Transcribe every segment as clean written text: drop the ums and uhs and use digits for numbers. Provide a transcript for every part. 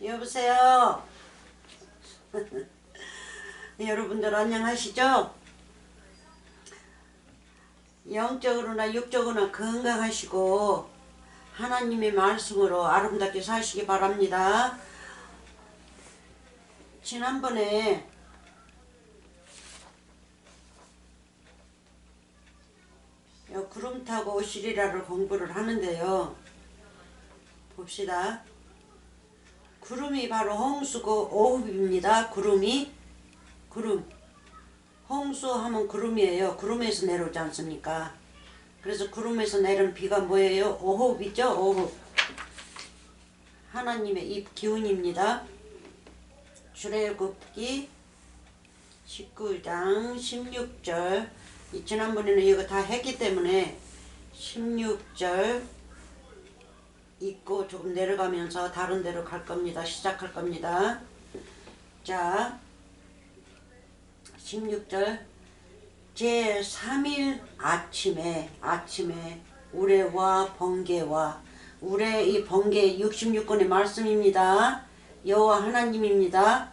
여보세요. 여러분들 안녕하시죠? 영적으로나 육적으로나 건강하시고 하나님의 말씀으로 아름답게 사시기 바랍니다. 지난번에 구름 타고 오시리라를 공부를 하는데요. 봅시다. 구름이 바로 홍수고 오흡입니다. 구름. 홍수하면 구름이에요. 구름에서 내려오지 않습니까? 그래서 구름에서 내리는 비가 뭐예요? 오흡이죠. 오흡. 하나님의 입 기운입니다. 출애굽기 19장 16절. 지난번에는 이거 다 했기 때문에 16절 읽고 조금 내려가면서 다른 데로 갈 겁니다. 시작할 겁니다. 자, 16절. 제3일 아침에 우레와 번개와 우레 이 번개 66권의 말씀입니다. 여호와 하나님입니다.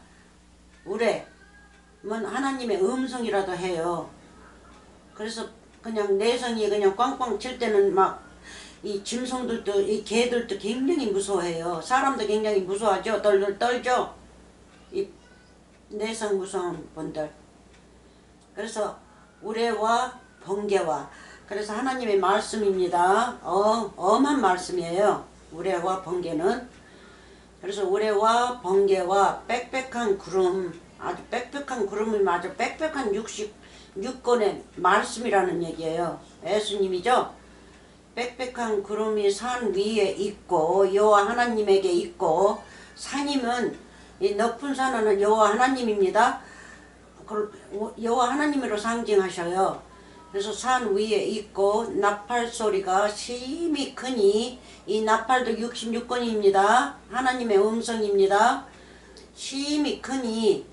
우레 뭐 하나님의 음성이라도 해요. 그래서 그냥 내성이 그냥 꽝꽝 칠 때는 막 이 짐승들도 이 개들도 굉장히 무서워해요. 사람도 굉장히 무서워하죠. 덜덜 떨죠. 이 내성 무서운 분들. 그래서 우레와 번개와 그래서 하나님의 말씀입니다. 엄한 말씀이에요. 우레와 번개는. 그래서 우레와 번개와 빽빽한 구름, 아주 빽빽한 구름이 아주 빽빽한 66권의 말씀이라는 얘기예요. 예수님이죠. 빽빽한 구름이 산 위에 있고 여호와 하나님에게 있고 산이면 이 높은 산은 여호와 하나님입니다. 여호와 하나님으로 상징하셔요. 그래서 산 위에 있고 나팔 소리가 심히 크니 이 나팔도 66권입니다. 하나님의 음성입니다. 심히 크니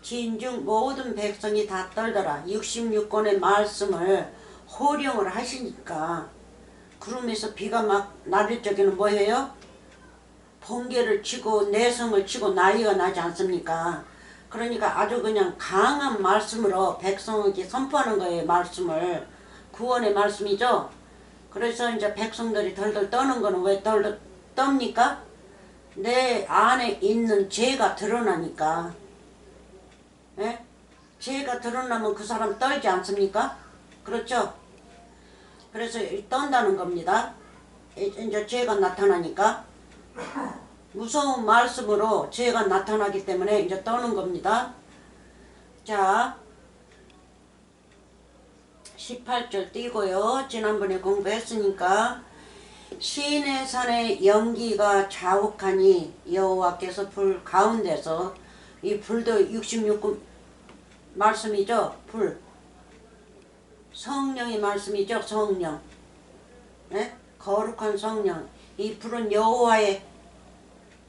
진중 모든 백성이 다 떨더라. 66권의 말씀을 호령을 하시니까 구름에서 비가 막 나릴 적에는 뭐해요? 번개를 치고 내성을 치고 난리가 나지 않습니까? 그러니까 아주 그냥 강한 말씀으로 백성에게 선포하는 거예요. 말씀을. 구원의 말씀이죠. 그래서 이제 백성들이 덜덜 떠는 거는 왜 덜덜 떱니까? 내 안에 있는 죄가 드러나니까. 예? 죄가 드러나면 그 사람 떨지 않습니까? 그렇죠? 그래서 떤다는 겁니다. 이제 죄가 나타나니까 무서운 말씀으로 죄가 나타나기 때문에 이제 떠는 겁니다. 자, 18절 띄고요. 지난번에 공부했으니까 시내 산의 연기가 자욱하니 여호와께서 불 가운데서 이 불도 66권 말씀이죠. 불. 성령의 말씀이죠. 성령. 네? 거룩한 성령. 이 불은 여호와의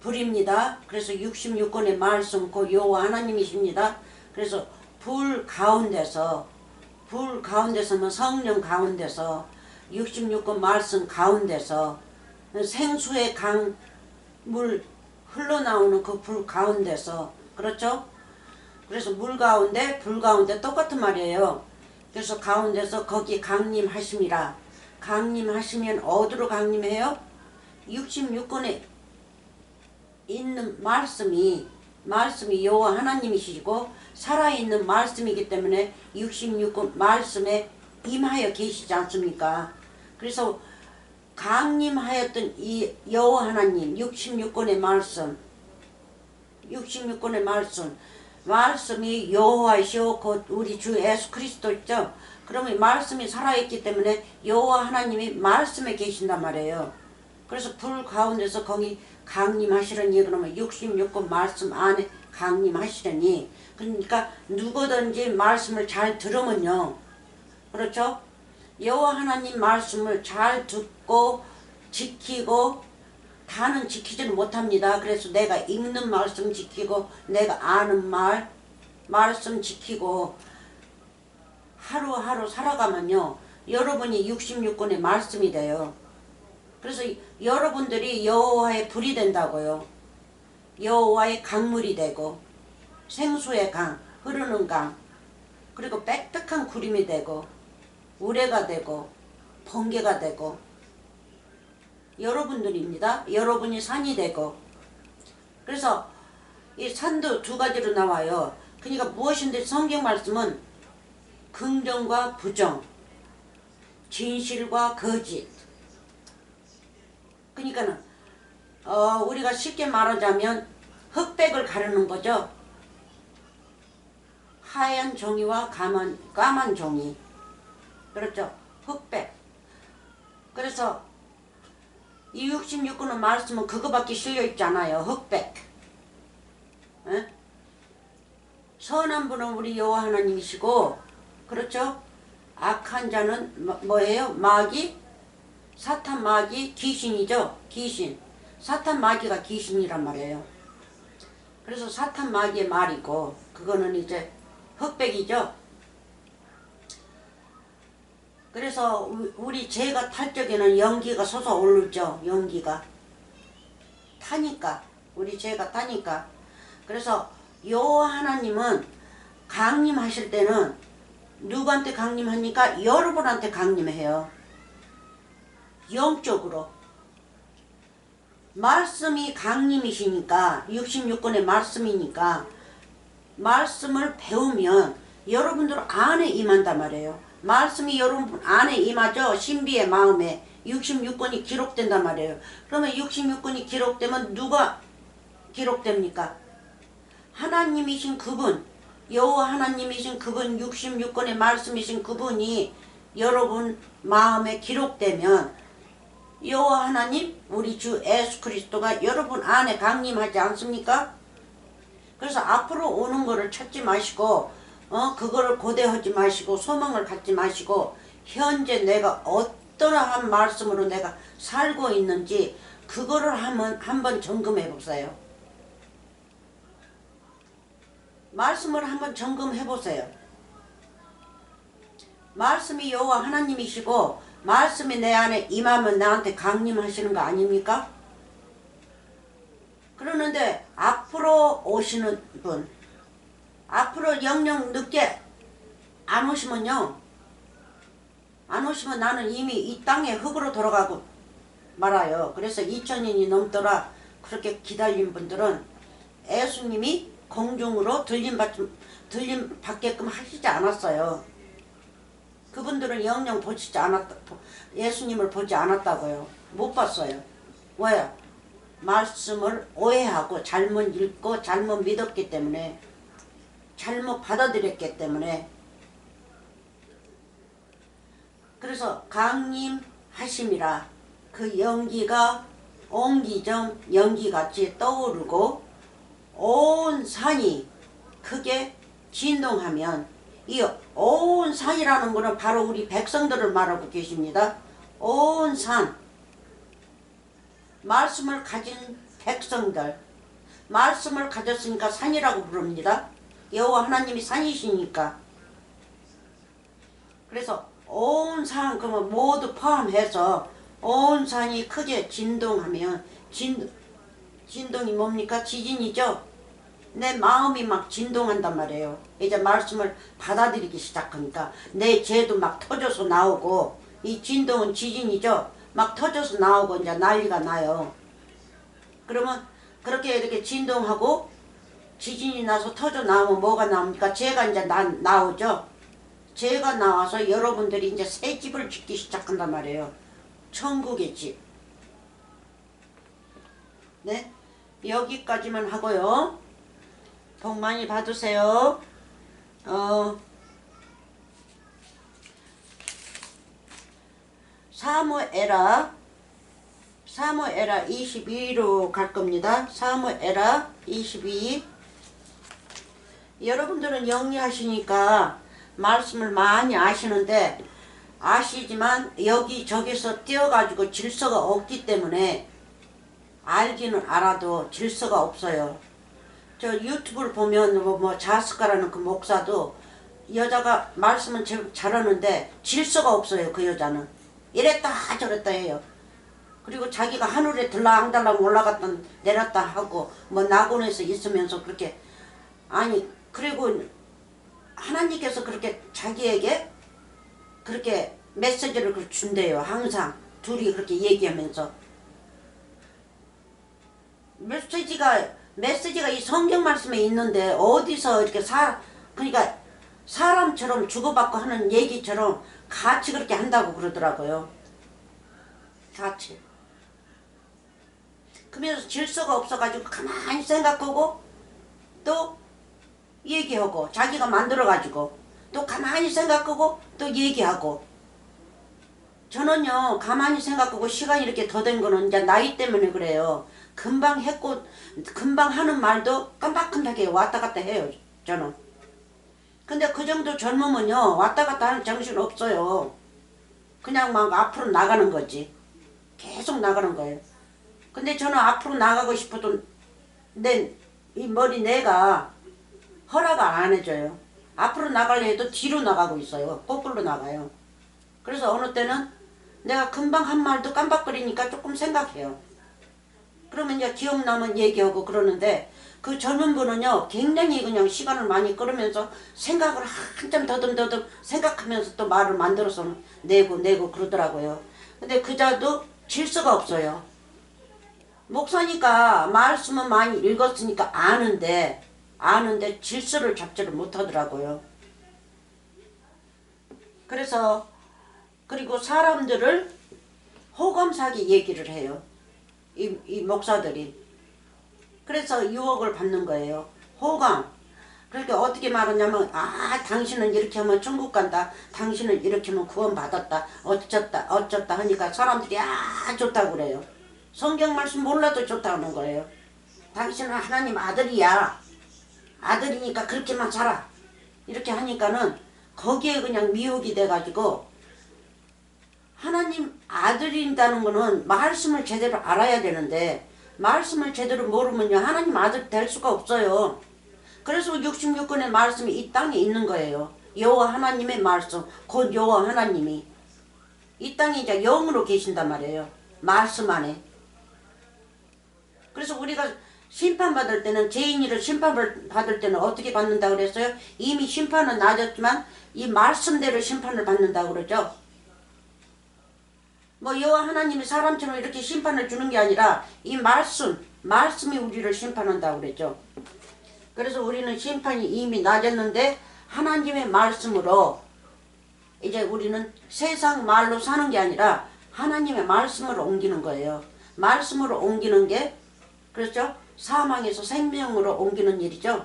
불입니다. 그래서 66권의 말씀 그 여호와 하나님이십니다. 그래서 불 가운데서면 성령 가운데서 66권 말씀 가운데서 생수의 강물 흘러나오는 그 불 가운데서 그렇죠? 그래서 물 가운데 불 가운데 똑같은 말이에요. 그래서 가운데서 거기 강림하심이라. 강림하시면 어디로 강림해요? 66권에 있는 말씀이 여호와 하나님이시고 살아있는 말씀이기 때문에 66권 말씀에 임하여 계시지 않습니까? 그래서 강림하였던 이 여호와 하나님 66권의 말씀이 여호와이시오 곧 우리 주 예수 그리스도 있죠. 그러면 말씀이 살아있기 때문에 여호와 하나님이 말씀에 계신단 말이에요. 그래서 불 가운데서 거기 강림하시려니 그러면 66권 말씀 안에 강림하시려니 그러니까 누구든지 말씀을 잘 들으면요. 그렇죠? 여호와 하나님 말씀을 잘 듣고 지키고 다는 지키지는 못합니다. 그래서 내가 읽는 말씀 지키고 내가 아는 말씀 지키고 하루하루 살아가면요. 여러분이 66권의 말씀이 돼요. 그래서 여러분들이 여호와의 불이 된다고요. 여호와의 강물이 되고 생수의 강, 흐르는 강, 그리고 빽빽한 구름이 되고 우레가 되고 번개가 되고 여러분들입니다. 여러분이 산이 되고. 그래서 이 산도 두 가지로 나와요. 그러니까 무엇인데 성경 말씀은 긍정과 부정, 진실과 거짓. 그러니까는 우리가 쉽게 말하자면 흑백을 가르는 거죠. 하얀 종이와 까만 종이. 그렇죠. 흑백. 그래서 이 66권의 말씀은 그거밖에 실려있지 않아요. 흑백. 에? 선한 분은 우리 여호와 하나님이시고, 그렇죠. 악한 자는 뭐예요? 마귀? 사탄 마귀 귀신이죠. 귀신. 사탄 마귀가 귀신이란 말이에요. 그래서 사탄 마귀의 말이고, 그거는 이제 흑백이죠. 그래서 우리 죄가 탈 적에는 연기가 솟아오르죠. 연기가 타니까, 우리 죄가 타니까. 그래서 여호와 하나님은 강림하실 때는 누구한테 강림하니까? 여러분한테 강림해요. 영적으로. 말씀이 강림이시니까, 66권의 말씀이니까 말씀을 배우면 여러분들 안에 임한단 말이에요. 말씀이 여러분 안에 임하죠. 신비의 마음에 66권이 기록된단 말이에요. 그러면 66권이 기록되면 누가 기록됩니까? 하나님이신 그분, 여호와 하나님이신 그분, 66권의 말씀이신 그분이 여러분 마음에 기록되면 여호와 하나님, 우리 주 예수 그리스도가 여러분 안에 강림하지 않습니까? 그래서 앞으로 오는 거를 찾지 마시고 그거를 고대하지 마시고 소망을 갖지 마시고 현재 내가 어떠한 말씀으로 내가 살고 있는지 그거를 한번 점검해 보세요. 말씀을 한번 점검해 보세요. 말씀이 여호와 하나님이시고 말씀이 내 안에 임하면 나한테 강림하시는 거 아닙니까? 그러는데 앞으로 오시는 분, 앞으로 영영 늦게 안 오시면요, 안 오시면 나는 이미 이 땅에 흙으로 돌아가고 말아요. 그래서 2000년이 넘더라 그렇게 기다린 분들은 예수님이 공중으로 들림 받게끔 하시지 않았어요. 그분들은 영영 보시지 않았다, 예수님을 보지 않았다고요. 못 봤어요. 왜요? 말씀을 오해하고 잘못 읽고 잘못 믿었기 때문에, 잘못 받아들였기 때문에. 그래서 강림하심이라 그 연기가 옹기정 연기같이 떠오르고 온 산이 크게 진동하면, 이 온 산이라는 것은 바로 우리 백성들을 말하고 계십니다. 온 산, 말씀을 가진 백성들, 말씀을 가졌으니까 산이라고 부릅니다. 여호와 하나님이 산이시니까. 그래서 온 산, 그러면 모두 포함해서 온 산이 크게 진동하면, 진동이 뭡니까? 지진이죠. 내 마음이 막 진동한단 말이에요. 이제 말씀을 받아들이기 시작하니까 내 죄도 막 터져서 나오고, 이 진동은 지진이죠. 막 터져서 나오고 이제 난리가 나요. 그러면 그렇게 이렇게 진동하고 지진이 나서 터져 나오면 뭐가 나옵니까? 죄가 이제 나오죠. 죄가 나와서 여러분들이 이제 새 집을 짓기 시작한단 말이에요. 천국의 집. 네, 여기까지만 하고요. 복 많이 받으세요. 사무엘하 22로 갈 겁니다. 사무엘하 22. 여러분들은 영리하시니까 말씀을 많이 아시는데, 아시지만 여기저기서 띄어가지고 질서가 없기 때문에 알기는 알아도 질서가 없어요. 저 유튜브를 보면 뭐 자스카라는 그 목사도 여자가 말씀은 잘하는데 질서가 없어요. 그 여자는 이랬다 저랬다 해요. 그리고 자기가 하늘에 들락달락 올라갔다 내렸다 하고 뭐 낙원에서 있으면서 그렇게 아니 그리고 하나님께서 그렇게 자기에게 그렇게 메시지를 준대요. 항상 둘이 그렇게 얘기하면서 메시지가 이 성경 말씀에 있는데 어디서 이렇게 그러니까 사람처럼 주고받고 하는 얘기처럼 같이 그렇게 한다고 그러더라고요. 같이. 그러면서 질서가 없어가지고 가만히 생각하고 또 얘기하고 자기가 만들어가지고 또 가만히 생각하고 또 얘기하고 저는요 가만히 생각하고 시간이 이렇게 더 된 거는 이제 나이 때문에 그래요. 금방 했고 금방 하는 말도 깜박깜박하게 왔다 갔다 해요 저는. 근데 그 정도 젊으면요 왔다 갔다 하는 정신 없어요. 그냥 막 앞으로 나가는 거지. 계속 나가는 거예요. 근데 저는 앞으로 나가고 싶어도 이 머리 내가 허락을 안 해줘요. 앞으로 나가려 해도 뒤로 나가고 있어요. 거꾸로 나가요. 그래서 어느 때는 내가 금방 한 말도 깜박거리니까 조금 생각해요. 그러면 이제 기억나면 얘기하고 그러는데 그 젊은 분은요 굉장히 그냥 시간을 많이 끌으면서 생각을 한참 더듬더듬 생각하면서 또 말을 만들어서 내고 그러더라고요. 근데 그자도 질서가 없어요. 목사니까 말씀은 많이 읽었으니까 아는데 질서를 잡지를 못하더라고요. 그래서 그리고 사람들을 호감사게 얘기를 해요. 이 목사들이. 그래서 유혹을 받는 거예요. 호감. 그러니까 어떻게 말하냐면 당신은 이렇게 하면 천국 간다. 당신은 이렇게 하면 구원 받았다. 어쩌다 하니까 사람들이 좋다고 그래요. 성경 말씀 몰라도 좋다는 거예요. 당신은 하나님 아들이야. 아들이니까 그렇게만 살아. 이렇게 하니까는 거기에 그냥 미혹이 돼가지고 하나님 아들인다는 거는 말씀을 제대로 알아야 되는데 말씀을 제대로 모르면요 하나님 아들 될 수가 없어요. 그래서 66권의 말씀이 이 땅에 있는 거예요. 여호와 하나님의 말씀 곧 여호와 하나님이 이 땅에 이제 영으로 계신단 말이에요. 말씀 안에. 그래서 우리가 심판받을 때는 죄인이를 심판을 받을 때는 어떻게 받는다고 그랬어요? 이미 심판은 낮았지만 이 말씀대로 심판을 받는다고 그러죠. 뭐 여호와 하나님이 사람처럼 이렇게 심판을 주는 게 아니라 이 말씀이 우리를 심판한다고 그랬죠. 그래서 우리는 심판이 이미 낮았는데 하나님의 말씀으로 이제 우리는 세상 말로 사는 게 아니라 하나님의 말씀으로 옮기는 거예요. 말씀으로 옮기는 게 그렇죠? 사망에서 생명으로 옮기는 일이죠.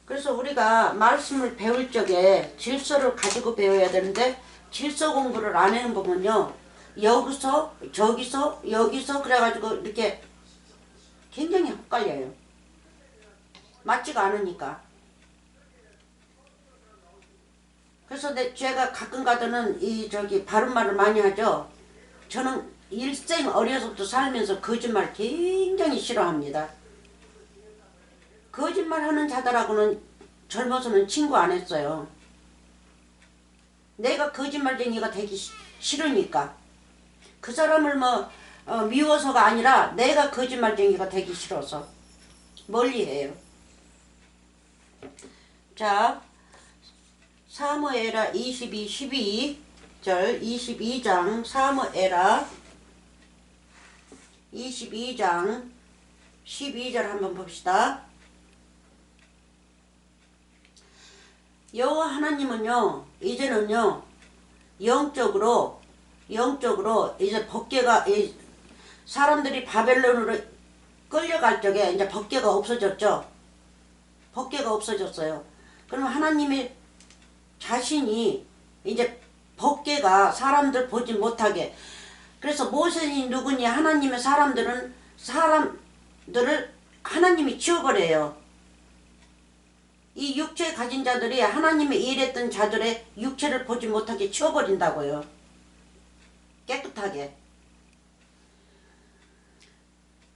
그래서 우리가 말씀을 배울 적에 질서를 가지고 배워야 되는데 질서 공부를 안 해는 보면요 여기서 저기서 여기서 그래가지고 이렇게 굉장히 헷갈려요. 맞지가 않으니까. 그래서 제가 가끔 가다는 바른 말을 많이 하죠. 저는 일생 어려서부터 살면서 거짓말 굉장히 싫어합니다. 거짓말하는 자들하고는 젊어서는 친구 안 했어요. 내가 거짓말쟁이가 되기 싫으니까. 그 사람을 미워서가 아니라 내가 거짓말쟁이가 되기 싫어서 멀리해요. 자, 사무엘하 12절 22장 사무엘하 22장 12절 한번 봅시다. 여호와 하나님은요 이제는요 영적으로 이제 법궤가 사람들이 바벨론으로 끌려갈 적에 이제 법궤가 없어졌죠. 법궤가 없어졌어요. 그럼 하나님이 자신이 이제 법궤가 사람들 보지 못하게. 그래서 모세니 누구니 하나님의 사람들을 하나님이 치워버려요. 이 육체 가진 자들이 하나님의 일했던 자들의 육체를 보지 못하게 치워버린다고요. 깨끗하게.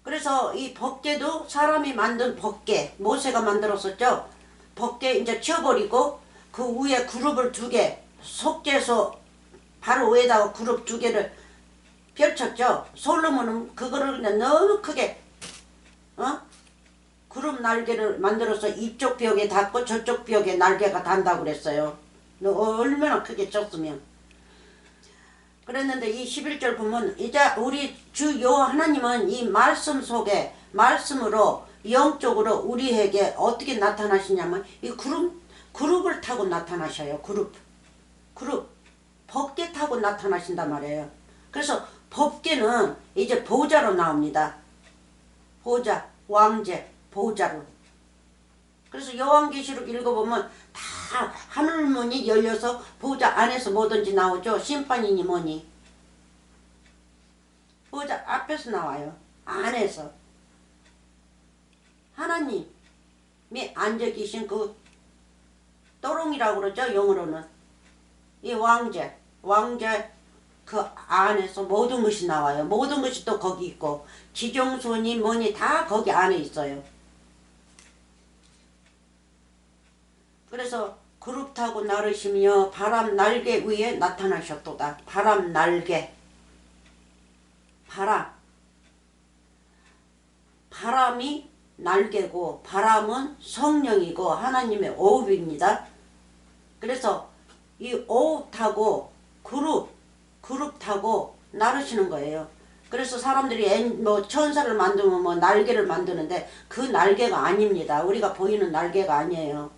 그래서 이 법궤도 사람이 만든 법궤, 모세가 만들었었죠. 법궤 이제 치워버리고 그 위에 그룹을 2개, 속죄소 바로 위에다가 그룹 2개를 펼쳤죠. 솔로몬은 그거를 그냥 너무 크게 구름 날개를 만들어서 이쪽 벽에 닿고 저쪽 벽에 날개가 단다고 그랬어요. 너 얼마나 크게 쳤으면. 그랬는데 이 11절 보면 이제 우리 주 여호와 하나님은 이 말씀 속에 말씀으로 영적으로 우리에게 어떻게 나타나시냐면 이 그룹을 타고 나타나셔요. 그룹 법궤 타고 나타나신단 말이에요. 그래서 법궤는 이제 보좌로 나옵니다. 보좌, 왕제, 보좌로. 그래서 요한계시록 읽어보면 다 하늘문이 열려서 보좌 안에서 뭐든지 나오죠. 심판이니 뭐니. 보좌 앞에서 나와요. 안에서. 하나님이 앉아 계신 그 또롱이라고 그러죠. 영어로는. 이 왕제 그 안에서 모든 것이 나와요. 모든 것이 또 거기 있고 지정손이 뭐니 다 거기 안에 있어요. 그래서 그룹 타고 나르시며 바람 날개 위에 나타나셨도다. 바람 날개. 바람이 날개고 바람은 성령이고 하나님의 오흡입니다. 그래서 이 오흡 타고 그룹 타고 나르시는 거예요. 그래서 사람들이 뭐 천사를 만들면 뭐 날개를 만드는데 그 날개가 아닙니다. 우리가 보이는 날개가 아니에요.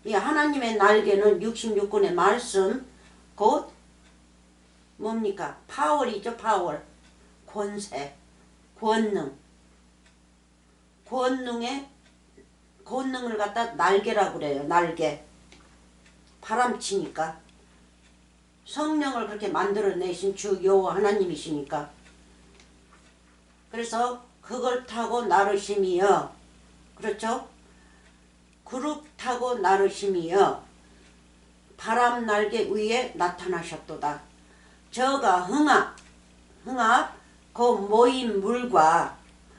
이 하나님의 날개는 66권의 말씀 곧 뭡니까? 파월이죠. 파월. 권세, 권능을 갖다 날개라고 그래요. 날개. 바람치니까. 성령을 그렇게 만들어내신 주 여호와 하나님이시니까. 그래서 그걸 타고 나르심이여. 그렇죠? 그룹 타고 나르심이여. 바람 날개 위에 나타나셨도다. 저가 흥합 그 모인 물과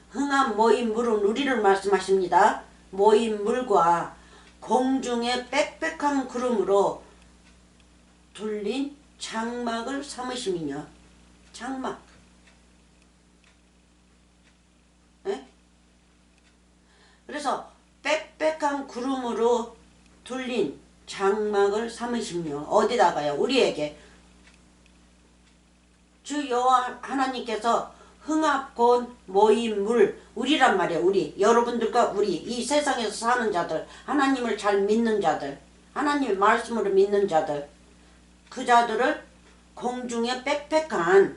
흥합 모인 물은 우리를 말씀하십니다. 모인 물과 공중의 빽빽한 구름으로 둘린 장막을 삼으심이며. 장막. 에? 그래서 빽빽한 구름으로 둘린 장막을 삼으시며 어디다가요? 우리에게. 주 여호와 하나님께서 흥합 곧 모인 물 우리란 말이에요. 우리 여러분들과 우리 이 세상에서 사는 자들 하나님을 잘 믿는 자들 하나님의 말씀으로 믿는 자들 그 자들을 공중에 빽빽한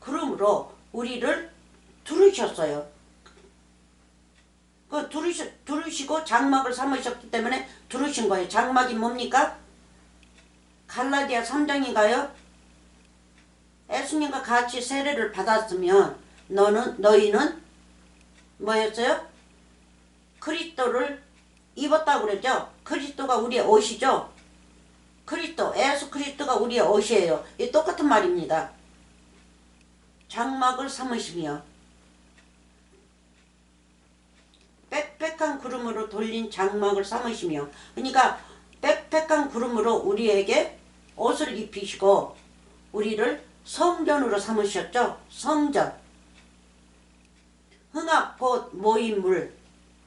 구름으로 우리를 두르셨어요. 그 두르시고 장막을 삼으셨기 때문에 두르신 거예요. 장막이 뭡니까? 갈라디아 3장인가요? 예수님과 같이 세례를 받았으면 너희는 뭐였어요? 그리스도를 입었다고 그랬죠? 그리스도가 우리의 옷이죠? 예수 그리스도가 우리의 옷이에요. 이 똑같은 말입니다. 장막을 삼으시며 빽빽한 구름으로 돌린 장막을 삼으시며 그러니까 빽빽한 구름으로 우리에게 옷을 입히시고 우리를 성전으로 삼으셨죠. 성전. 흥합 곧 모인 물.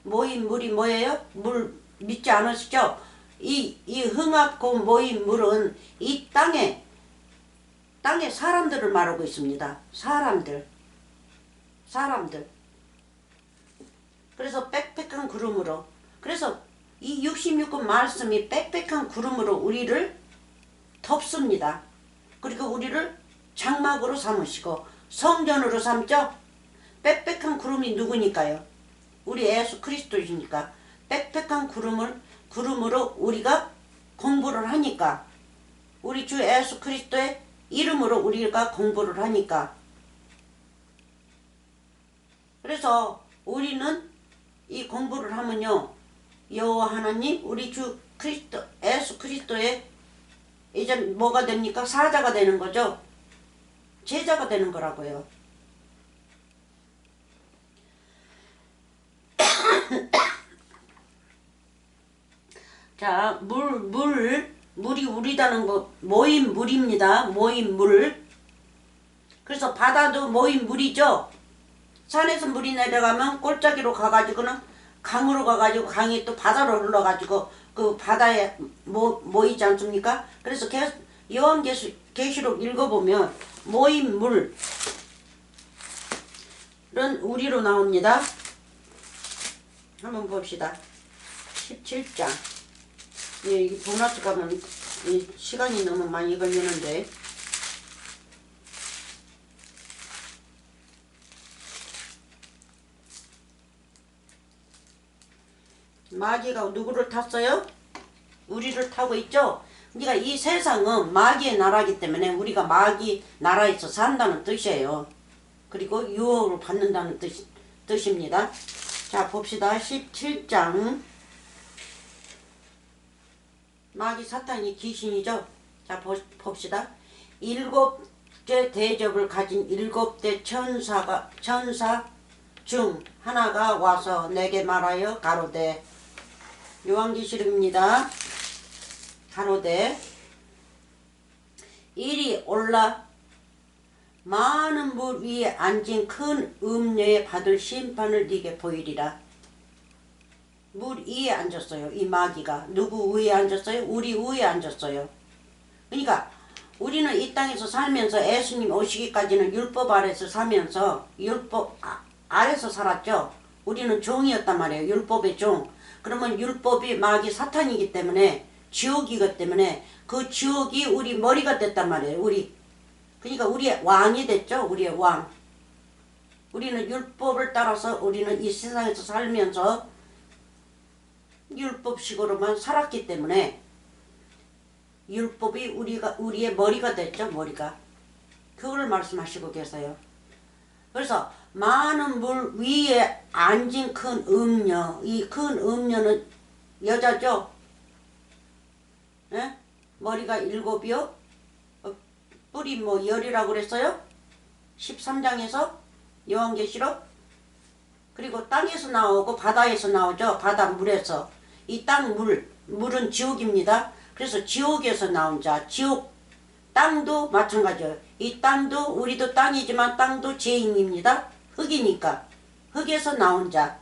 모인 물이 뭐예요? 물 믿지 않으시죠? 이 흥합 곧 모인 물은 이 땅에 사람들을 말하고 있습니다. 사람들. 그래서 빽빽한 구름으로. 그래서 이 66권 말씀이 빽빽한 구름으로 우리를 덮습니다. 그리고 우리를 장막으로 삼으시고 성전으로 삼죠. 빽빽한 구름이 누구니까요? 우리 예수 그리스도이니까. 빽빽한 구름으로 우리가 공부를 하니까 우리 주 예수 그리스도의 이름으로 우리가 공부를 하니까. 그래서 우리는 이 공부를 하면요 여호와 하나님 우리 주 그리스도 예수 그리스도의 이제 뭐가 됩니까? 사자가 되는 거죠. 제자가 되는 거라고요. 자, 물 물이 우리다는 거 모인 물입니다. 모인 물. 그래서 바다도 모인 물이죠. 산에서 물이 내려가면 골짜기로 가가지고는 강으로 가가지고 강이 또 바다로 흘러가지고 그 바다에 모이지 않습니까? 그래서 요한계시록 읽어보면 모인 물은 우리로 나옵니다. 한번 봅시다. 17장. 예, 이 보너스 가면 시간이 너무 많이 걸리는데. 마귀가 누구를 탔어요? 우리를 타고 있죠? 그러니까 이 세상은 마귀의 나라이기 때문에 우리가 마귀 나라에서 산다는 뜻이에요. 그리고 유혹을 받는다는 뜻입니다. 자, 봅시다. 17장. 마귀 사탄이 귀신이죠. 자, 봅시다. 7째 대접을 가진 7대 천사 중 하나가 와서 내게 말하여 가로되, 요한계시록입니다. 가로되, 이리 올라 많은 물 위에 앉은 큰 음녀에 받을 심판을 네게 보이리라. 물 위에 앉았어요. 이 마귀가. 누구 위에 앉았어요? 우리 위에 앉았어요. 그러니까 우리는 이 땅에서 살면서 예수님 오시기까지는 율법 아래서 살면서 율법 아래서 살았죠. 우리는 종이었단 말이에요. 율법의 종. 그러면 율법이 마귀 사탄이기 때문에, 지옥이기 때문에 그 지옥이 우리 머리가 됐단 말이에요. 그러니까 우리의 왕이 됐죠. 우리의 왕. 우리는 율법을 따라서 우리는 이 세상에서 살면서 율법식으로만 살았기 때문에 율법이 우리의 머리가 됐죠. 머리가. 그걸 말씀하시고 계세요. 그래서 많은 물 위에 앉은 큰 음녀. 이 큰 음녀는 여자죠. 예? 머리가 7이요. 뿔이 뭐 열이라고 그랬어요? 13장에서 요한계시록. 그리고 땅에서 나오고 바다에서 나오죠. 바닷물에서. 이 물은 지옥입니다. 그래서 지옥에서 나온 자, 지옥 땅도 마찬가지예요. 이 땅도 우리도 땅이지만 땅도 죄인입니다. 흙이니까. 흙에서 나온 자.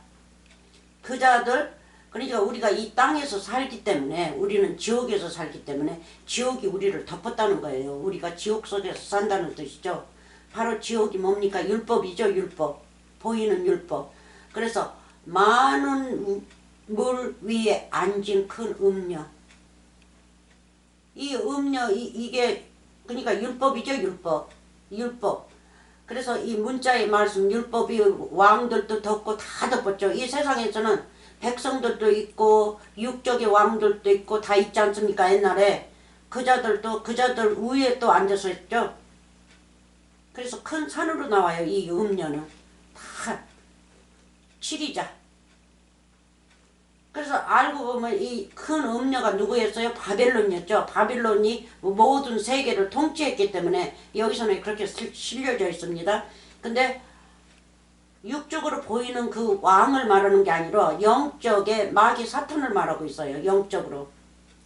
그 자들, 그러니까 우리가 이 땅에서 살기 때문에, 우리는 지옥에서 살기 때문에 지옥이 우리를 덮었다는 거예요. 우리가 지옥 속에서 산다는 뜻이죠. 바로 지옥이 뭡니까? 율법이죠. 율법. 보이는 율법. 그래서 많은 물 위에 앉은 큰 음녀. 이 음녀, 이게 그러니까 율법이죠. 율법. 그래서 이 문자의 말씀, 율법이 왕들도 덮고 다 덮었죠. 이 세상에서는 백성들도 있고 육적의 왕들도 있고 다 있지 않습니까? 옛날에 그자들 위에 또 앉아서 있죠. 그래서 큰 산으로 나와요. 이 음녀는 다 치리자. 그래서 알고 보면 이 큰 음녀가 누구였어요? 바벨론이었죠. 바벨론이 모든 세계를 통치했기 때문에 여기서는 그렇게 실려져 있습니다. 근데 육적으로 보이는 그 왕을 말하는 게 아니라 영적의 마귀 사탄을 말하고 있어요. 영적으로.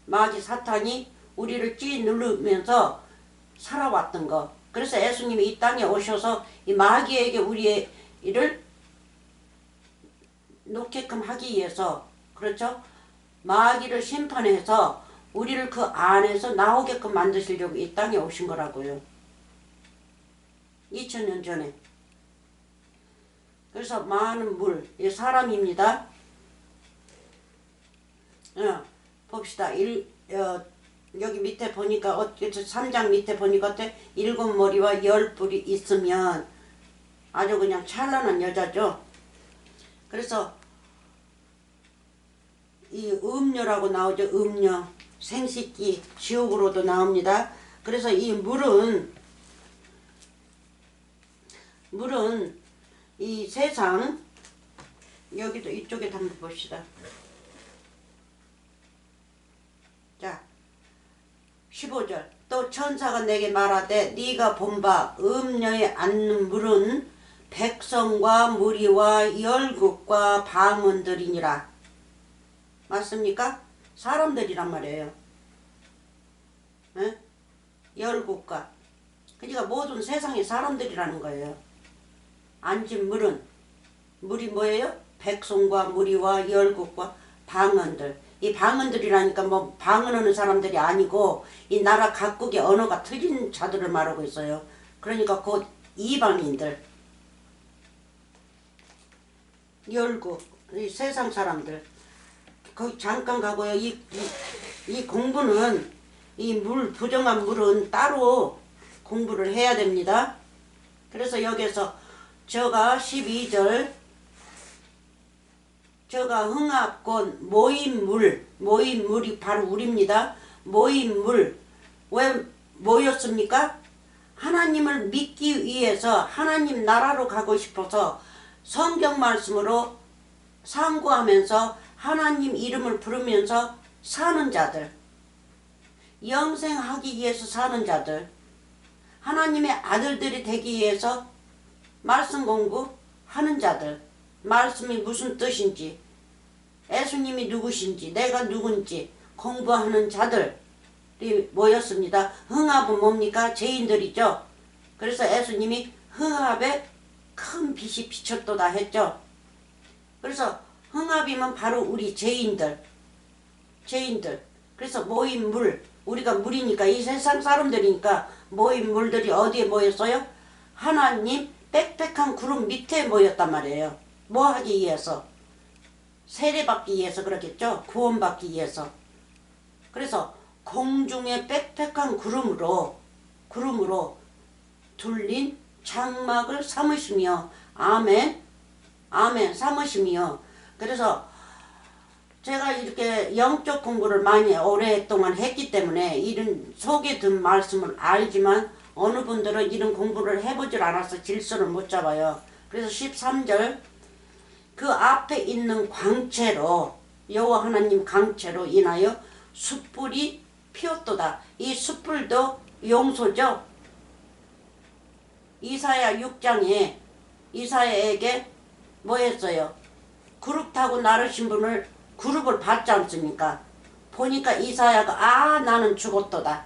마귀 사탄이 우리를 찌누르면서 살아왔던 거. 그래서 예수님이 이 땅에 오셔서 이 마귀에게 우리의 일을 놓게끔 하기 위해서, 그렇죠? 마귀를 심판해서 우리를 그 안에서 나오게끔 만드시려고 이 땅에 오신 거라고요. 2000년 전에. 그래서 많은 물, 이 사람입니다. 봅시다. 여기 밑에 보니까 3장 밑에 보니까 어때? 7머리와 10뿔이 있으면 아주 그냥 찬란한 여자죠. 그래서 이 음녀라고 나오죠. 음녀, 생식기, 지옥으로도 나옵니다. 그래서 이 물은 이 세상, 여기도 이쪽에 한번 봅시다. 자, 15절. 또 천사가 내게 말하되 네가 본 바 음녀에 앉는 물은 백성과 무리와 열국과 방언들이니라. 맞습니까? 사람들이란 말이에요. 에? 열국과. 그러니까 모든 세상의 사람들이라는 거예요. 앉은 물이 뭐예요? 백성과 무리와 열국과 방언들. 이 방언들이라니까 뭐 방언하는 사람들이 아니고 이 나라 각국의 언어가 틀린 자들을 말하고 있어요. 그러니까 곧 이방인들, 열국, 이 세상 사람들. 거기 잠깐 가고요. 이 공부는 이 부정한 물은 따로 공부를 해야 됩니다. 그래서 여기서 저가 12절 저가 흥합권 모임물이 바로 우리입니다. 모임물 왜 모였습니까? 하나님을 믿기 위해서 하나님 나라로 가고 싶어서 성경 말씀으로 상고하면서 하나님 이름을 부르면서 사는 자들, 영생하기 위해서 사는 자들, 하나님의 아들들이 되기 위해서 말씀 공부하는 자들, 말씀이 무슨 뜻인지, 예수님이 누구신지, 내가 누군지 공부하는 자들이 모였습니다. 흥합은 뭡니까? 죄인들이죠. 그래서 예수님이 흥합에 큰 빛이 비쳤도다 했죠. 그래서 흥합이면 바로 우리 죄인들. 그래서 모인 물, 우리가 물이니까 이 세상 사람들이니까 모인 물들이 어디에 모였어요? 하나님 빽빽한 구름 밑에 모였단 말이에요. 뭐 하기 위해서? 세례받기 위해서 그렇겠죠? 구원받기 위해서. 그래서 공중에 빽빽한 구름으로 둘린 장막을 삼으시며 아멘 삼으시며. 그래서 제가 이렇게 영적 공부를 많이 오랫동안 했기 때문에 이런 속에 든 말씀을 알지만 어느 분들은 이런 공부를 해보질 않아서 질서를 못 잡아요. 그래서 13절 그 앞에 있는 광채로 여호와 하나님 강채로 인하여 숯불이 피었도다. 이 숯불도 용서죠. 이사야 6장에 이사야에게 뭐 했어요? 그룹 타고 나르신 분을 그룹을 받지 않습니까? 보니까 이사야가 나는 죽었도다.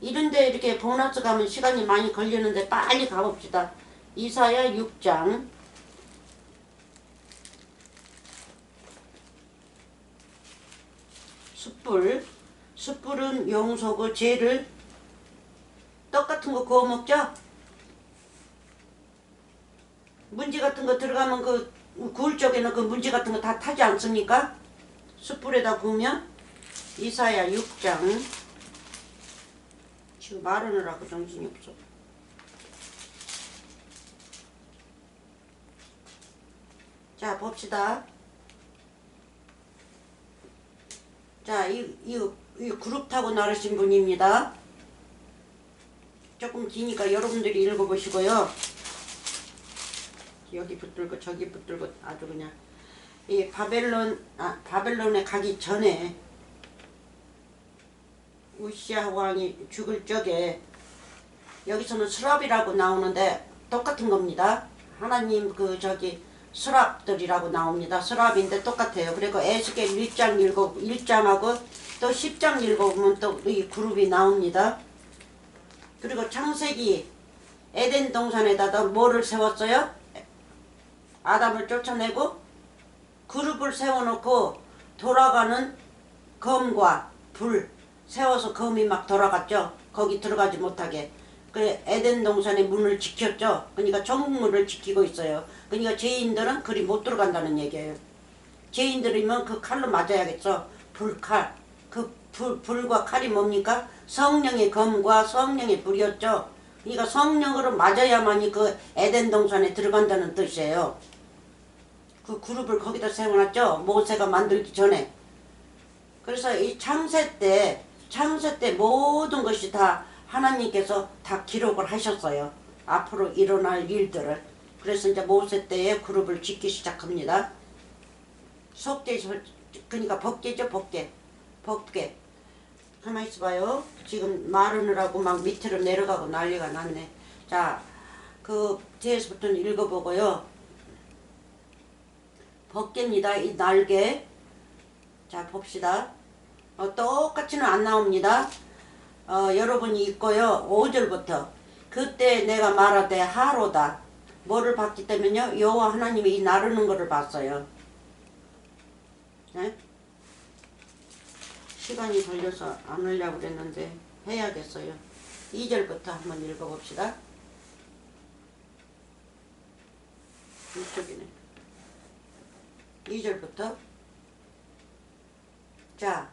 이런데 이렇게 보너스 가면 시간이 많이 걸리는데 빨리 가봅시다. 이사야 6장 숯불은 용서고 죄를 떡 같은 거 구워 먹죠? 문지 같은 거 들어가면 그 구울 적에는 그 문지 같은 거 다 타지 않습니까? 숯불에다 구우면. 이사야 6장 지금 말하느라고 정신이 없어. 자 봅시다. 자 이 그룹 타고 나르신 분입니다. 조금 기니까 여러분들이 읽어보시고요. 여기 붙들고 저기 붙들고 아주 그냥 이 바벨론에 가기 전에 우시아 왕이 죽을 적에 여기서는 스랍이라고 나오는데 똑같은 겁니다. 하나님 스랍들이라고 나옵니다. 스랍인데 똑같아요. 그리고 에스겔 1장하고 또 10장 읽어보면 또 이 그룹이 나옵니다. 그리고 창세기 에덴 동산에다가 뭐를 세웠어요? 아담을 쫓아내고 그룹을 세워놓고 돌아가는 검과 불 세워서 검이 막 돌아갔죠. 거기 들어가지 못하게. 그래 에덴 동산의 문을 지켰죠. 그러니까 정문을 지키고 있어요. 그러니까 죄인들은 그리 못 들어간다는 얘기예요. 죄인들이면 그 칼로 맞아야겠죠. 불칼. 그 불과 칼이 뭡니까? 성령의 검과 성령의 불이었죠. 그러니까 성령으로 맞아야만이 그 에덴 동산에 들어간다는 뜻이에요. 그 그룹을 거기다 세워놨죠. 모세가 만들기 전에. 그래서 이 창세 때 모든 것이 다 하나님께서 다 기록을 하셨어요. 앞으로 일어날 일들을. 그래서 이제 모세 때에 그룹을 짓기 시작합니다. 속죄, 그러니까 법궤죠, 법궤. 가만히 있어봐요. 지금 말하느라고 막 밑으로 내려가고 난리가 났네. 자, 그 뒤에서부터는 읽어보고요. 법궤입니다. 이 날개. 자, 봅시다. 똑같이는 안 나옵니다. 여러분이 있고요. 5절부터 그때 내가 말하되 하로다. 뭐를 봤기 때문에요? 여호와 하나님이 이 나르는 것을 봤어요. 네? 시간이 걸려서 안 하려고 그랬는데 해야겠어요. 2절부터 한번 읽어봅시다. 이쪽이네. 2절부터 자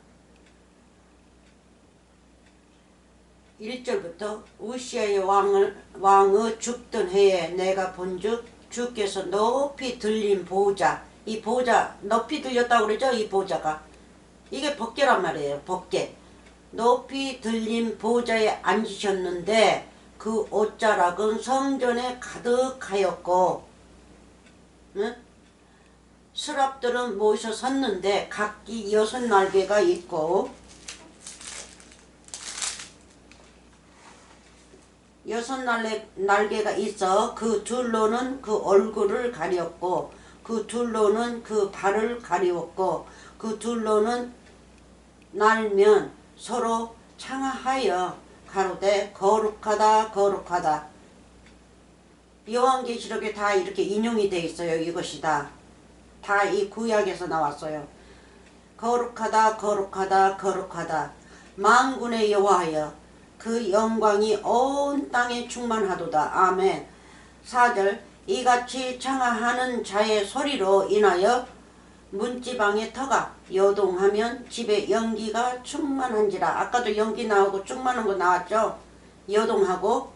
1절부터 우시아의 왕의 죽던 해에 내가 본즉 주께서 높이 들린 보좌, 이 보좌 높이 들렸다고 그러죠. 이 보좌가 이게 법궤란 말이에요. 법궤. 높이 들린 보좌에 앉으셨는데 그 옷자락은 성전에 가득하였고, 응? 스랍들은 모이서 섰는데 각기 6날개가 있고 6날개가 있어 그 둘로는 그 얼굴을 가렸고 그 둘로는 그 발을 가리웠고 그 둘로는 날면 서로 창하하여 가로되 거룩하다 거룩하다. 요한계시록에 다 이렇게 인용이 돼 있어요. 이것이 다 이 구약에서 나왔어요. 거룩하다 거룩하다 거룩하다. 만군의 여호와여 그 영광이 온 땅에 충만하도다. 아멘. 4절 이같이 창하하는 자의 소리로 인하여 문지방의 터가 요동하면 집에 연기가 충만한지라. 아까도 연기 나오고 충만한 거 나왔죠. 요동하고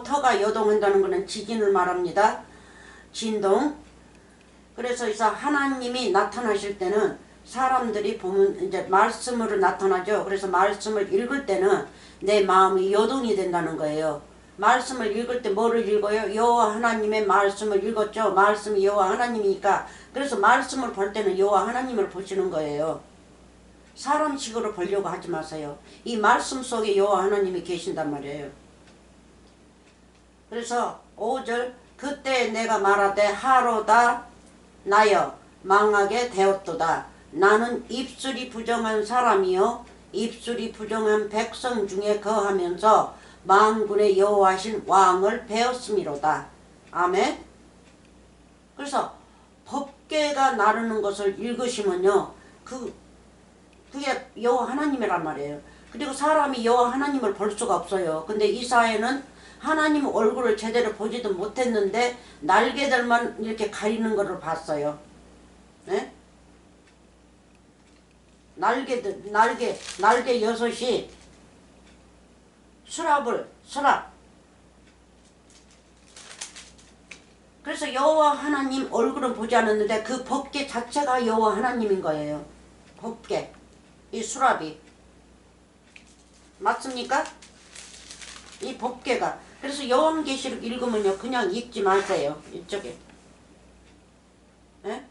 터가 요동한다는 것은 지진을 말합니다. 진동. 그래서 이제 하나님이 나타나실 때는 사람들이 보면 이제 말씀으로 나타나죠. 그래서 말씀을 읽을 때는 내 마음이 요동이 된다는 거예요. 말씀을 읽을 때 뭐를 읽어요? 여호와 하나님의 말씀을 읽었죠. 말씀이 여호와 하나님이니까. 그래서 말씀을 볼 때는 여호와 하나님을 보시는 거예요. 사람식으로 보려고 하지 마세요. 이 말씀 속에 여호와 하나님이 계신단 말이에요. 그래서 5절 그때 내가 말하되 하로다 나여 망하게 되었도다. 나는 입술이 부정한 사람이요 입술이 부정한 백성 중에 거하면서 만군의 여호와신 왕을 배웠음이로다. 아멘. 그래서 법궤가 나르는 것을 읽으시면요 그게 여호와 하나님이란 말이에요. 그리고 사람이 여호와 하나님을 볼 수가 없어요. 근데 이사야는 하나님 얼굴을 제대로 보지도 못했는데 날개들만 이렇게 가리는 것을 봤어요. 네? 날개 6이 수랍. 그래서 여호와 하나님 얼굴은 보지 않았는데 그 법궤 자체가 여호와 하나님인 거예요. 법궤. 이 수랍이. 맞습니까? 이 법궤가. 그래서 요한계시록 읽으면요 그냥 읽지 마세요. 이쪽에. 에?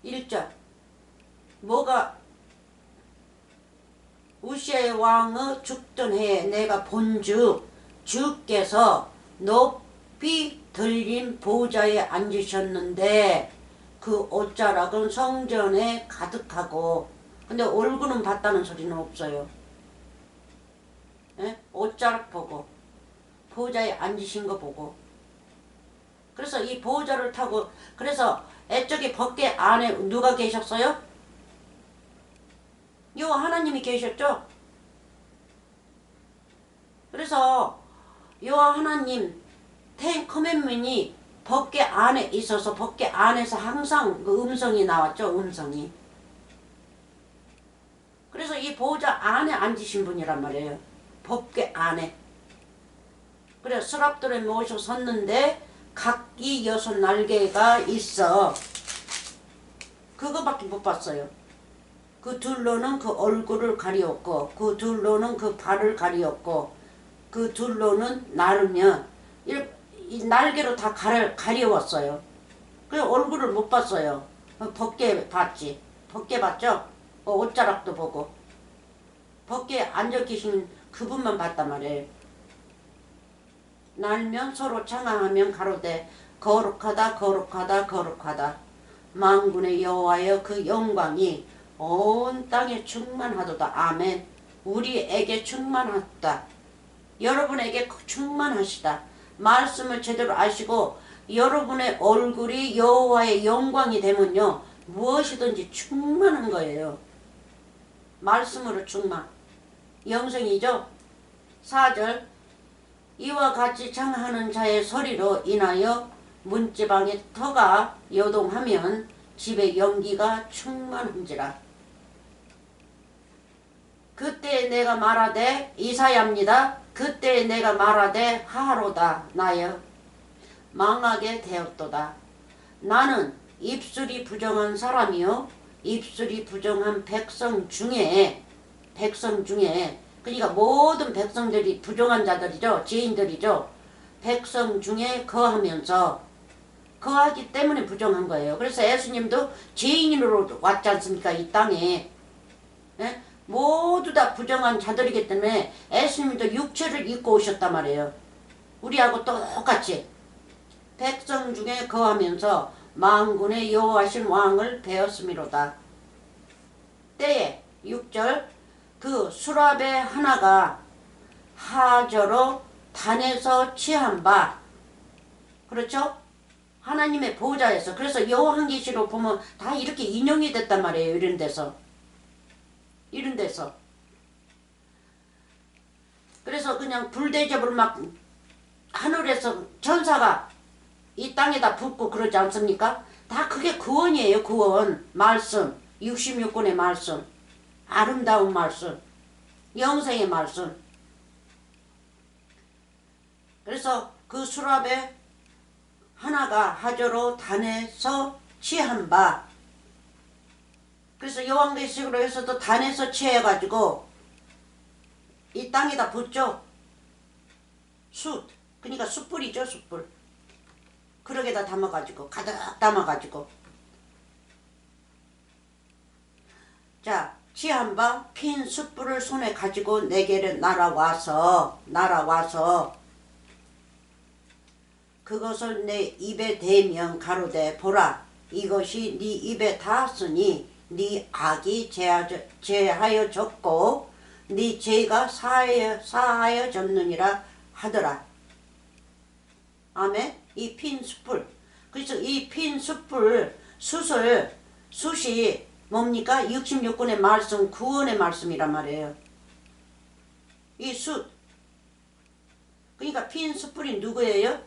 1절 뭐가 우시아의 왕의 죽던 해에 내가 본즉 주께서 높이 들린 보좌에 앉으셨는데 그 옷자락은 성전에 가득하고 근데 얼굴은 봤다는 소리는 없어요. 에? 옷자락 보고 보좌에 앉으신 거 보고 그래서 이 보좌를 타고 그래서 애쪽에 법궤 안에 누가 계셨어요? 여호와 하나님이 계셨죠? 그래서 여호와 하나님 텐 커맨드ment이 법궤 안에 있어서 법궤 안에서 항상 그 음성이 나왔죠. 음성이. 그래서 이 보좌 안에 앉으신 분이란 말이에요. 법궤 안에. 그래 스랍들에 모셔 섰는데 각기 6날개가 있어. 그거밖에 못 봤어요. 그 둘로는 그 얼굴을 가리웠고 그 둘로는 그 발을 가리웠고 그 둘로는 나르면 이 날개로 다 가려웠어요. 그래서 얼굴을 못 봤어요. 법궤 봤지. 법궤 봤죠? 옷자락도 보고 법궤에 앉아 계신 그분만 봤단 말이에요. 날면 서로 창하하면 가로되 거룩하다 거룩하다 거룩하다. 만군의 여호와여 그 영광이 온 땅에 충만하도다. 아멘. 우리에게 충만하다. 여러분에게 충만하시다. 말씀을 제대로 아시고 여러분의 얼굴이 여호와의 영광이 되면요, 무엇이든지 충만한 거예요. 말씀으로 충만. 영성이죠. 4절 이와 같이 청하는 자의 소리로 인하여 문지방의 터가 요동하면 집에 연기가 충만한지라. 그때 내가 말하되, 이사야입니다. 그때 내가 말하되 하하로다 나여 망하게 되었도다. 나는 입술이 부정한 사람이요 입술이 부정한 백성 중에 그러니까 모든 백성들이 부정한 자들이죠. 죄인들이죠. 백성 중에 거하기 때문에 부정한 거예요. 그래서 예수님도 죄인으로 왔지 않습니까? 이 땅에. 예? 모두 다 부정한 자들이기 때문에 예수님도 육체를 입고 오셨단 말이에요. 우리하고 똑같이 백성 중에 거하면서 만군의 여호와신 왕을 배웠음이로다. 때에 6절 그 수랍의 하나가 하저로 단에서 취한 바, 그렇죠? 하나님의 보좌에서. 그래서 여호한계시록 보면 다 이렇게 인용이 됐단 말이에요. 이런 데서. 그래서 그냥 불대접을 막 하늘에서 천사가 이 땅에다 붓고 그러지 않습니까? 다 그게 구원이에요. 구원. 말씀. 66권의 말씀. 아름다운 말씀. 영생의 말씀. 그래서 그 수랍에 하나가 하저로 단에서 취한 바. 그래서 요한계시록으로 해서도 단에서 취해가지고 이 땅에다 붓죠. 숯. 그러니까 숯불이죠. 숯불. 그릇에다 담아가지고 가득 담아가지고. 자, 취한 바 핀 숯불을 손에 가지고 내게를 날아와서 그것을 내 입에 대면 가로되 보라 이것이 네 입에 닿았으니 네 악이 제하여졌고 네 죄가 사하여졌느니라 하더라. 아멘. 이 핀 숯불. 그래서 이 핀 숯불 숯이 뭡니까? 66권의 말씀, 구원의 말씀이란 말이에요. 이 숯. 그러니까 핀 숯불이 누구예요?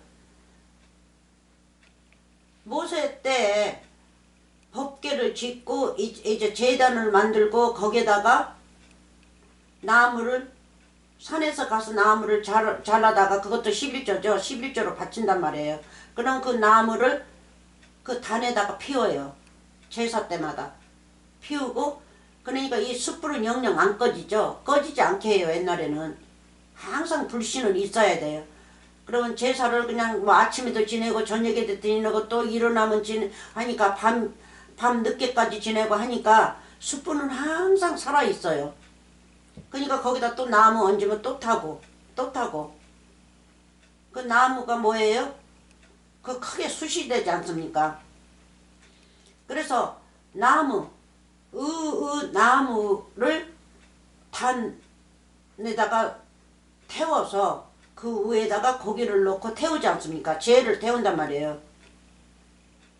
모세 때 법궤를 짓고 이제 제단을 만들고 거기에다가 나무를 산에서 가서 나무를 잘라다가 그것도 11조죠. 11조로 바친단 말이에요. 그럼 그 나무를 그 단에다가 피워요. 제사 때마다. 피우고 그러니까 이 숯불은 영영 안 꺼지죠. 꺼지지 않게 해요. 옛날에는. 항상 불씨는 있어야 돼요. 그러면 제사를 그냥 뭐 아침에도 지내고 저녁에도 지내고 또 일어나면 하니까 밤 늦게까지 지내고 하니까 숯불은 항상 살아있어요. 그러니까 거기다 또 나무 얹으면 또 타고 그 나무가 뭐예요? 그 크게 숯이 되지 않습니까? 그래서 나무를 단에다가 태워서 그 위에다가 고기를 넣고 태우지 않습니까? 죄를 태운단 말이에요.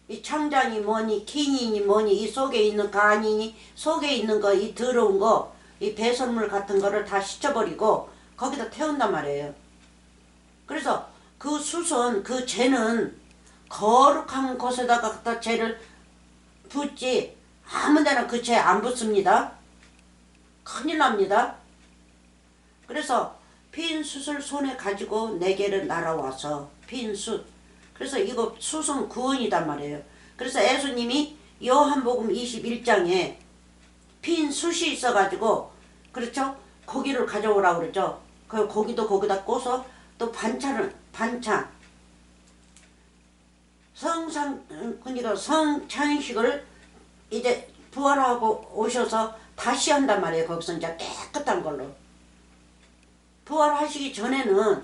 이 창장이 뭐니 기니니 뭐니 이 속에 있는 간이니 속에 있는 거 이 더러운 거 이 배설물 같은 거를 다 씻어버리고 거기다 태운단 말이에요. 그래서 그 숯은 그 죄는 거룩한 곳에다가 갖다 죄를 붓지 아무데나 그 죄 안 붓습니다. 큰일 납니다. 그래서 핀 숯을 손에 가지고 내게를 날아와서 핀 숯. 그래서 이거 숯은 구원이단 말이에요. 그래서 예수님이 요한복음 21장에 핀 숯이 있어가지고 그렇죠? 고기를 가져오라고 그러죠. 그 고기도 거기다 꽂아서 또 반찬 그러니까 성찬식을 이제 부활하고 오셔서 다시 한단 말이에요. 거기서 이제 깨끗한 걸로. 부활하시기 전에는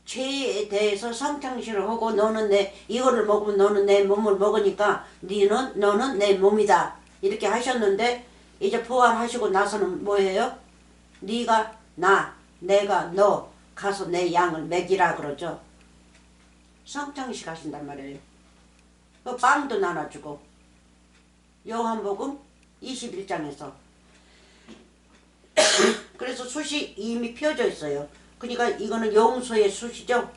죄에 대해서 성찬식을 하고 너는 이거를 먹으면 너는 내 몸을 먹으니까 너는 내 몸이다. 이렇게 하셨는데 이제 부활하시고 나서는 뭐예요? 네가 나, 내가 너 가서 내 양을 먹이라 그러죠. 성창식 하신단 말이에요. 그 빵도 나눠주고 요한복음 21장에서 그래서 숫이 이미 펴져 있어요. 그러니까 이거는 용서의 숫이죠.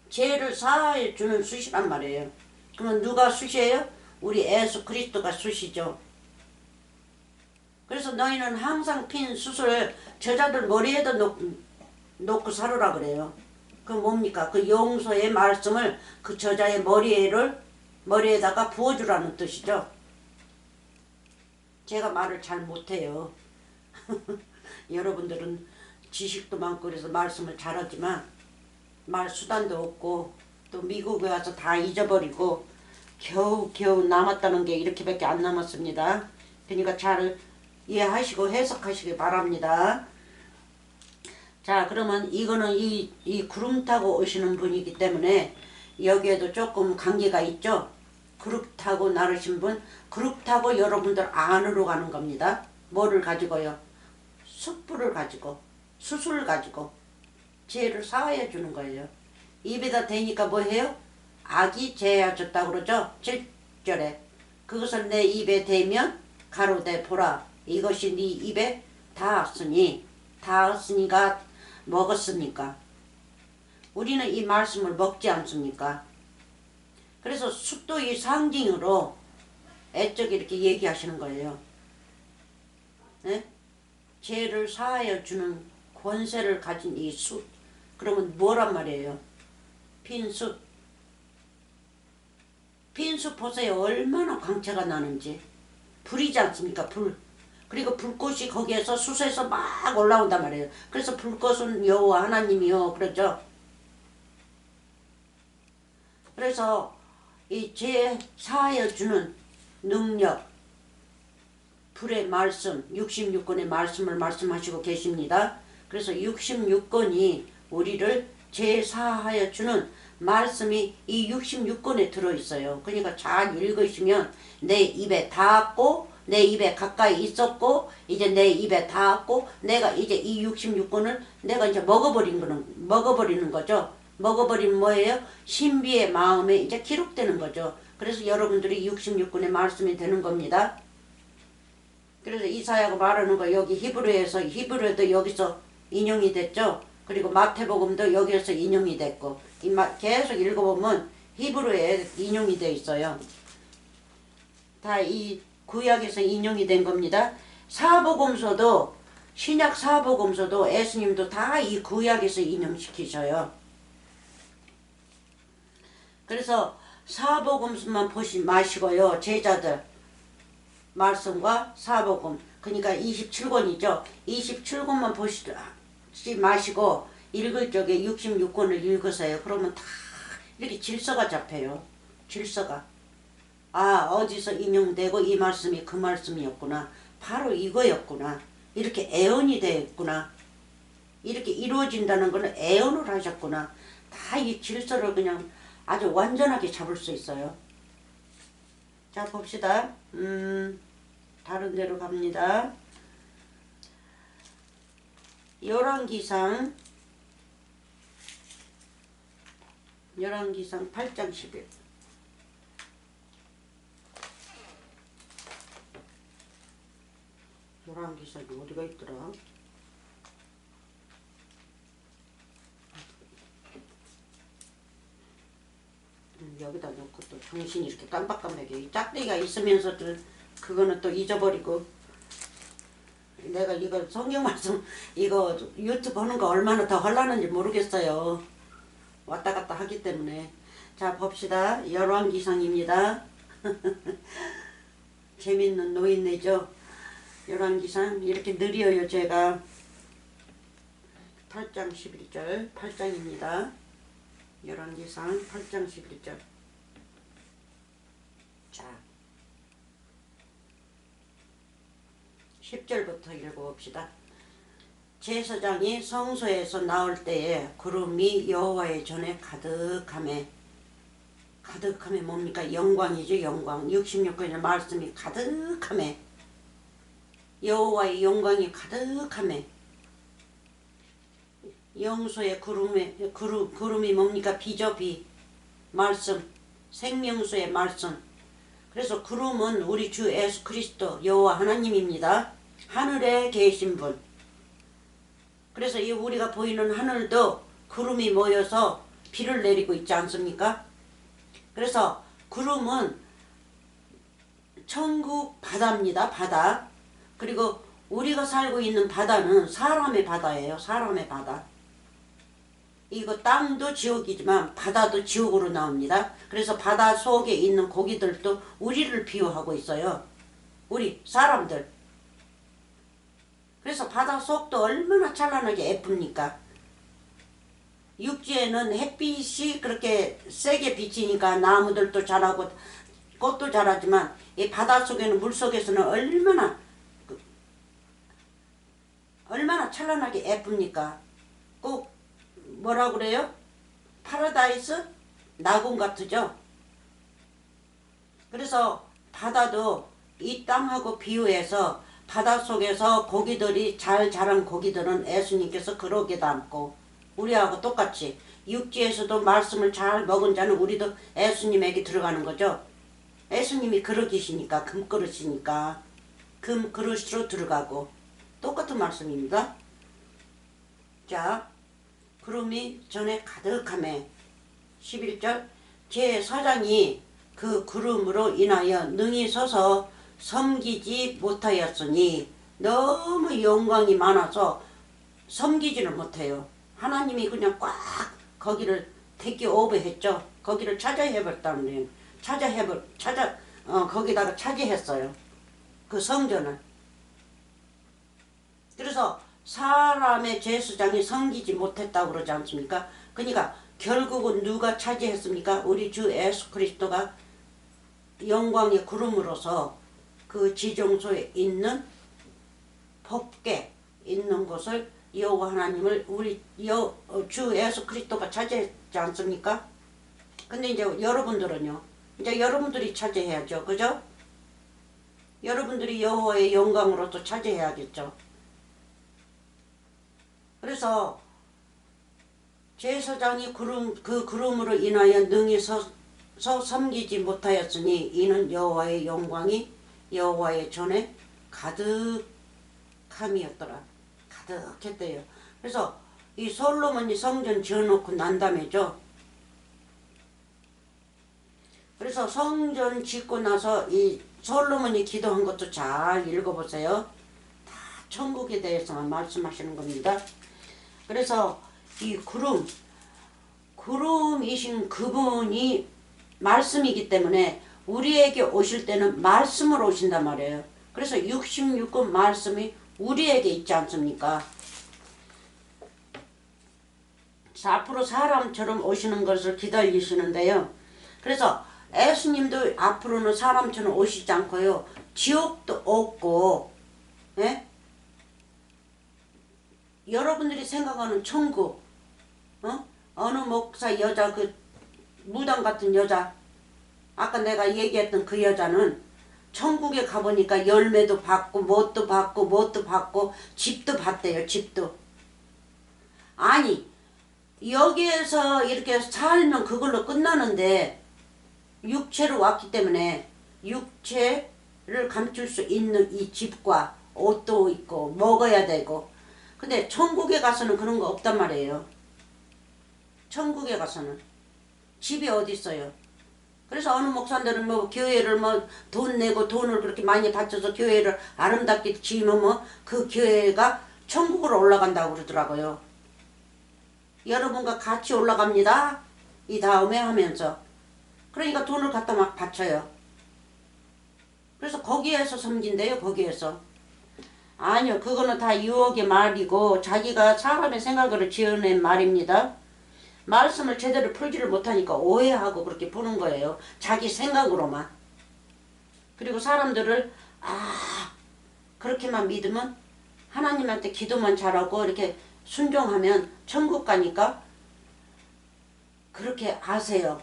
죄를 사하여 주는 숫이란 말이에요. 그러면 누가 숫이에요? 우리 예수 그리스도가 숫이죠. 그래서 너희는 항상 핀 숫을 저자들 머리에다 놓고 살으라 그래요. 그 뭡니까? 그 용서의 말씀을 그 저자의 머리에다가 부어주라는 뜻이죠. 제가 말을 잘 못해요. 여러분들은 지식도 많고 그래서 말씀을 잘하지만 말 수단도 없고 또 미국에 와서 다 잊어버리고 겨우 남았다는 게 이렇게밖에 안 남았습니다. 그러니까 잘 이해하시고 해석하시기 바랍니다. 자, 그러면 이거는 이 구름 타고 오시는 분이기 때문에 여기에도 조금 관계가 있죠. 그룹 타고 나르신 분, 그룹 타고 여러분들 안으로 가는 겁니다. 뭐를 가지고요? 숯불을 가지고, 수술을 가지고 죄를 사하여 주는 거예요. 입에다 대니까 뭐 해요? 악이 제하였다고 그러죠. 7절에 그것을 내 입에 대면 가로되 보라 이것이 네 입에 닿았으니가 먹었으니까 우리는 이 말씀을 먹지 않습니까? 그래서 숯도 이 상징으로 애적 이렇게 얘기하시는 거예요. 네? 죄를 사하여 주는 권세를 가진 이 숯. 그러면 뭐란 말이에요? 핀숯. 핀숯 보세요. 얼마나 광채가 나는지. 불이지 않습니까? 불. 그리고 불꽃이 거기에서 숯에서 막 올라온단 말이에요. 그래서 불꽃은 여호와 하나님이요. 그러죠. 그래서 이 죄 사하여 주는 능력, 불의 말씀, 66권의 말씀을 말씀하시고 계십니다. 그래서 66권이 우리를 죄 사하여 주는 말씀이 이 66권에 들어있어요. 그러니까 잘 읽으시면 내 입에 닿았고 내 입에 가까이 있었고 이제 내 입에 닿았고 내가 이제 이 66권을 내가 이제 먹어버리는 거죠. 먹어버리면 뭐예요? 신비의 마음에 이제 기록되는 거죠. 그래서 여러분들이 66권의 말씀이 되는 겁니다. 그래서 이사야가 말하는 거 여기 히브리에도 여기서 인용이 됐죠. 그리고 마태복음도 여기에서 인용이 됐고 계속 읽어보면 히브리에 인용이 되어 있어요. 다 이 구약에서 인용이 된 겁니다. 사복음서도 신약 사복음서도 예수님도 다 이 구약에서 인용시키셔요. 그래서 사복음서만 보시 마시고요. 제자들 말씀과 사복음 그러니까 27권이죠. 27권만 보시지 마시고 읽을 적에 66권을 읽으세요. 그러면 다 이렇게 질서가 잡혀요. 질서가. 아 어디서 인용되고 이 말씀이 그 말씀이었구나. 바로 이거였구나. 이렇게 애언이 되었구나. 이렇게 이루어진다는 것은 애언을 하셨구나. 다 이 질서를 그냥 아주 완전하게 잡을 수 있어요. 자 봅시다. 다른 데로 갑니다. 열왕기상 8장 10일 열왕기상이 어디가 있더라? 여기다 놓고 또 정신이 이렇게 깜빡깜빡해. 짝대기가 있으면서도 그거는 또 잊어버리고 내가 이거 성경 말씀 이거 유튜브 하는 거 얼마나 더 하려는지 모르겠어요. 왔다 갔다 하기 때문에. 자 봅시다. 열왕기상입니다. 재밌는 노인네죠. 열왕기상 이렇게 느려요. 제가 8장 11절 8장입니다. 열왕기상 8장 11절. 자 10절부터 읽어봅시다. 제사장이 성소에서 나올 때에 구름이 여호와의 전에 가득하매 가득함에 뭡니까? 영광이죠. 영광. 66권의 말씀이 가득함에 여호와의 영광이 가득함에 영소의 구름이 뭡니까? 비죠. 비. 말씀. 생명수의 말씀. 그래서 구름은 우리 주 예수 그리스도 여호와 하나님입니다. 하늘에 계신 분. 그래서 이 우리가 보이는 하늘도 구름이 모여서 비를 내리고 있지 않습니까? 그래서 구름은 천국 바다입니다. 바다. 그리고 우리가 살고 있는 바다는 사람의 바다예요. 사람의 바다. 이거 땅도 지옥이지만 바다도 지옥으로 나옵니다. 그래서 바다 속에 있는 고기들도 우리를 비유하고 있어요. 우리 사람들. 그래서 바다 속도 얼마나 찬란하게 예쁩니까? 육지에는 햇빛이 그렇게 세게 비치니까 나무들도 자라고 꽃도 자라지만 이 바다 속에는 물속에서는 얼마나 찬란하게 예쁩니까? 꼭 뭐라 그래요? 파라다이스? 낙원 같으죠? 그래서 바다도 이 땅하고 비유해서 바닷속에서 고기들이 잘 자란 고기들은 예수님께서 그러게 담고 우리하고 똑같이 육지에서도 말씀을 잘 먹은 자는 우리도 예수님에게 들어가는 거죠. 예수님이 그릇이시니까 금그릇이니까 금그릇으로 들어가고 똑같은 말씀입니다. 자, 구름이 전에 가득하매 11절 제 사장이 그 구름으로 인하여 능히 서서 섬기지 못하였으니 너무 영광이 많아서 섬기지를 못해요. 하나님이 그냥 꽉 거기를 테이크 오버했죠. 거기를 차지해버렸다는 거예요. 거기다가 차지했어요. 그 성전을. 그래서 사람의 제사장이 섬기지 못했다고 그러지 않습니까? 그러니까 결국은 누가 차지했습니까? 우리 주 예수 그리스도가 영광의 구름으로서 그 지정소에 있는 법궤 있는 곳을 여호와 하나님을 우리 주 예수 그리스도가 차지했지 않습니까? 근데 이제 여러분들은요. 이제 여러분들이 차지해야죠. 그죠? 여러분들이 여호와의 영광으로서 차지해야겠죠. 그래서 제사장이 그 구름으로 인하여 능히 섬기지 못하였으니 이는 여호와의 영광이 여호와의 전에 가득함이었더라. 가득했대요. 그래서 이 솔로몬이 성전 지어놓고 난 다음에죠. 그래서 성전 짓고 나서 이 솔로몬이 기도한 것도 잘 읽어보세요. 다 천국에 대해서만 말씀하시는 겁니다. 그래서 이 구름이신 그분이 말씀이기 때문에 우리에게 오실 때는 말씀으로 오신단 말이에요. 그래서 66권 말씀이 우리에게 있지 않습니까? 앞으로 사람처럼 오시는 것을 기다리시는데요. 그래서 예수님도 앞으로는 사람처럼 오시지 않고요. 지옥도 없고, 예? 여러분들이 생각하는 천국, 어느 목사 여자 그 무당 같은 여자, 아까 내가 얘기했던 그 여자는 천국에 가보니까 열매도 받고 뭣도 받고 집도 받대요. 집도. 아니 여기에서 이렇게 살면 그걸로 끝나는데 육체로 왔기 때문에 육체를 감출 수 있는 이 집과 옷도 있고 먹어야 되고 근데 천국에 가서는 그런 거 없단 말이에요. 천국에 가서는 집이 어디 있어요. 그래서 어느 목사들은 뭐 교회를 뭐 돈 내고 돈을 그렇게 많이 바쳐서 교회를 아름답게 지으면 뭐 그 교회가 천국으로 올라간다고 그러더라고요. 여러분과 같이 올라갑니다. 이 다음에 하면서. 그러니까 돈을 갖다 막 바쳐요. 그래서 거기에서 섬긴대요. 거기에서. 아니요. 그거는 다 유혹의 말이고 자기가 사람의 생각으로 지어낸 말입니다. 말씀을 제대로 풀지를 못하니까 오해하고 그렇게 푸는 거예요. 자기 생각으로만. 그리고 사람들을 그렇게만 믿으면 하나님한테 기도만 잘하고 이렇게 순종하면 천국 가니까 그렇게 아세요.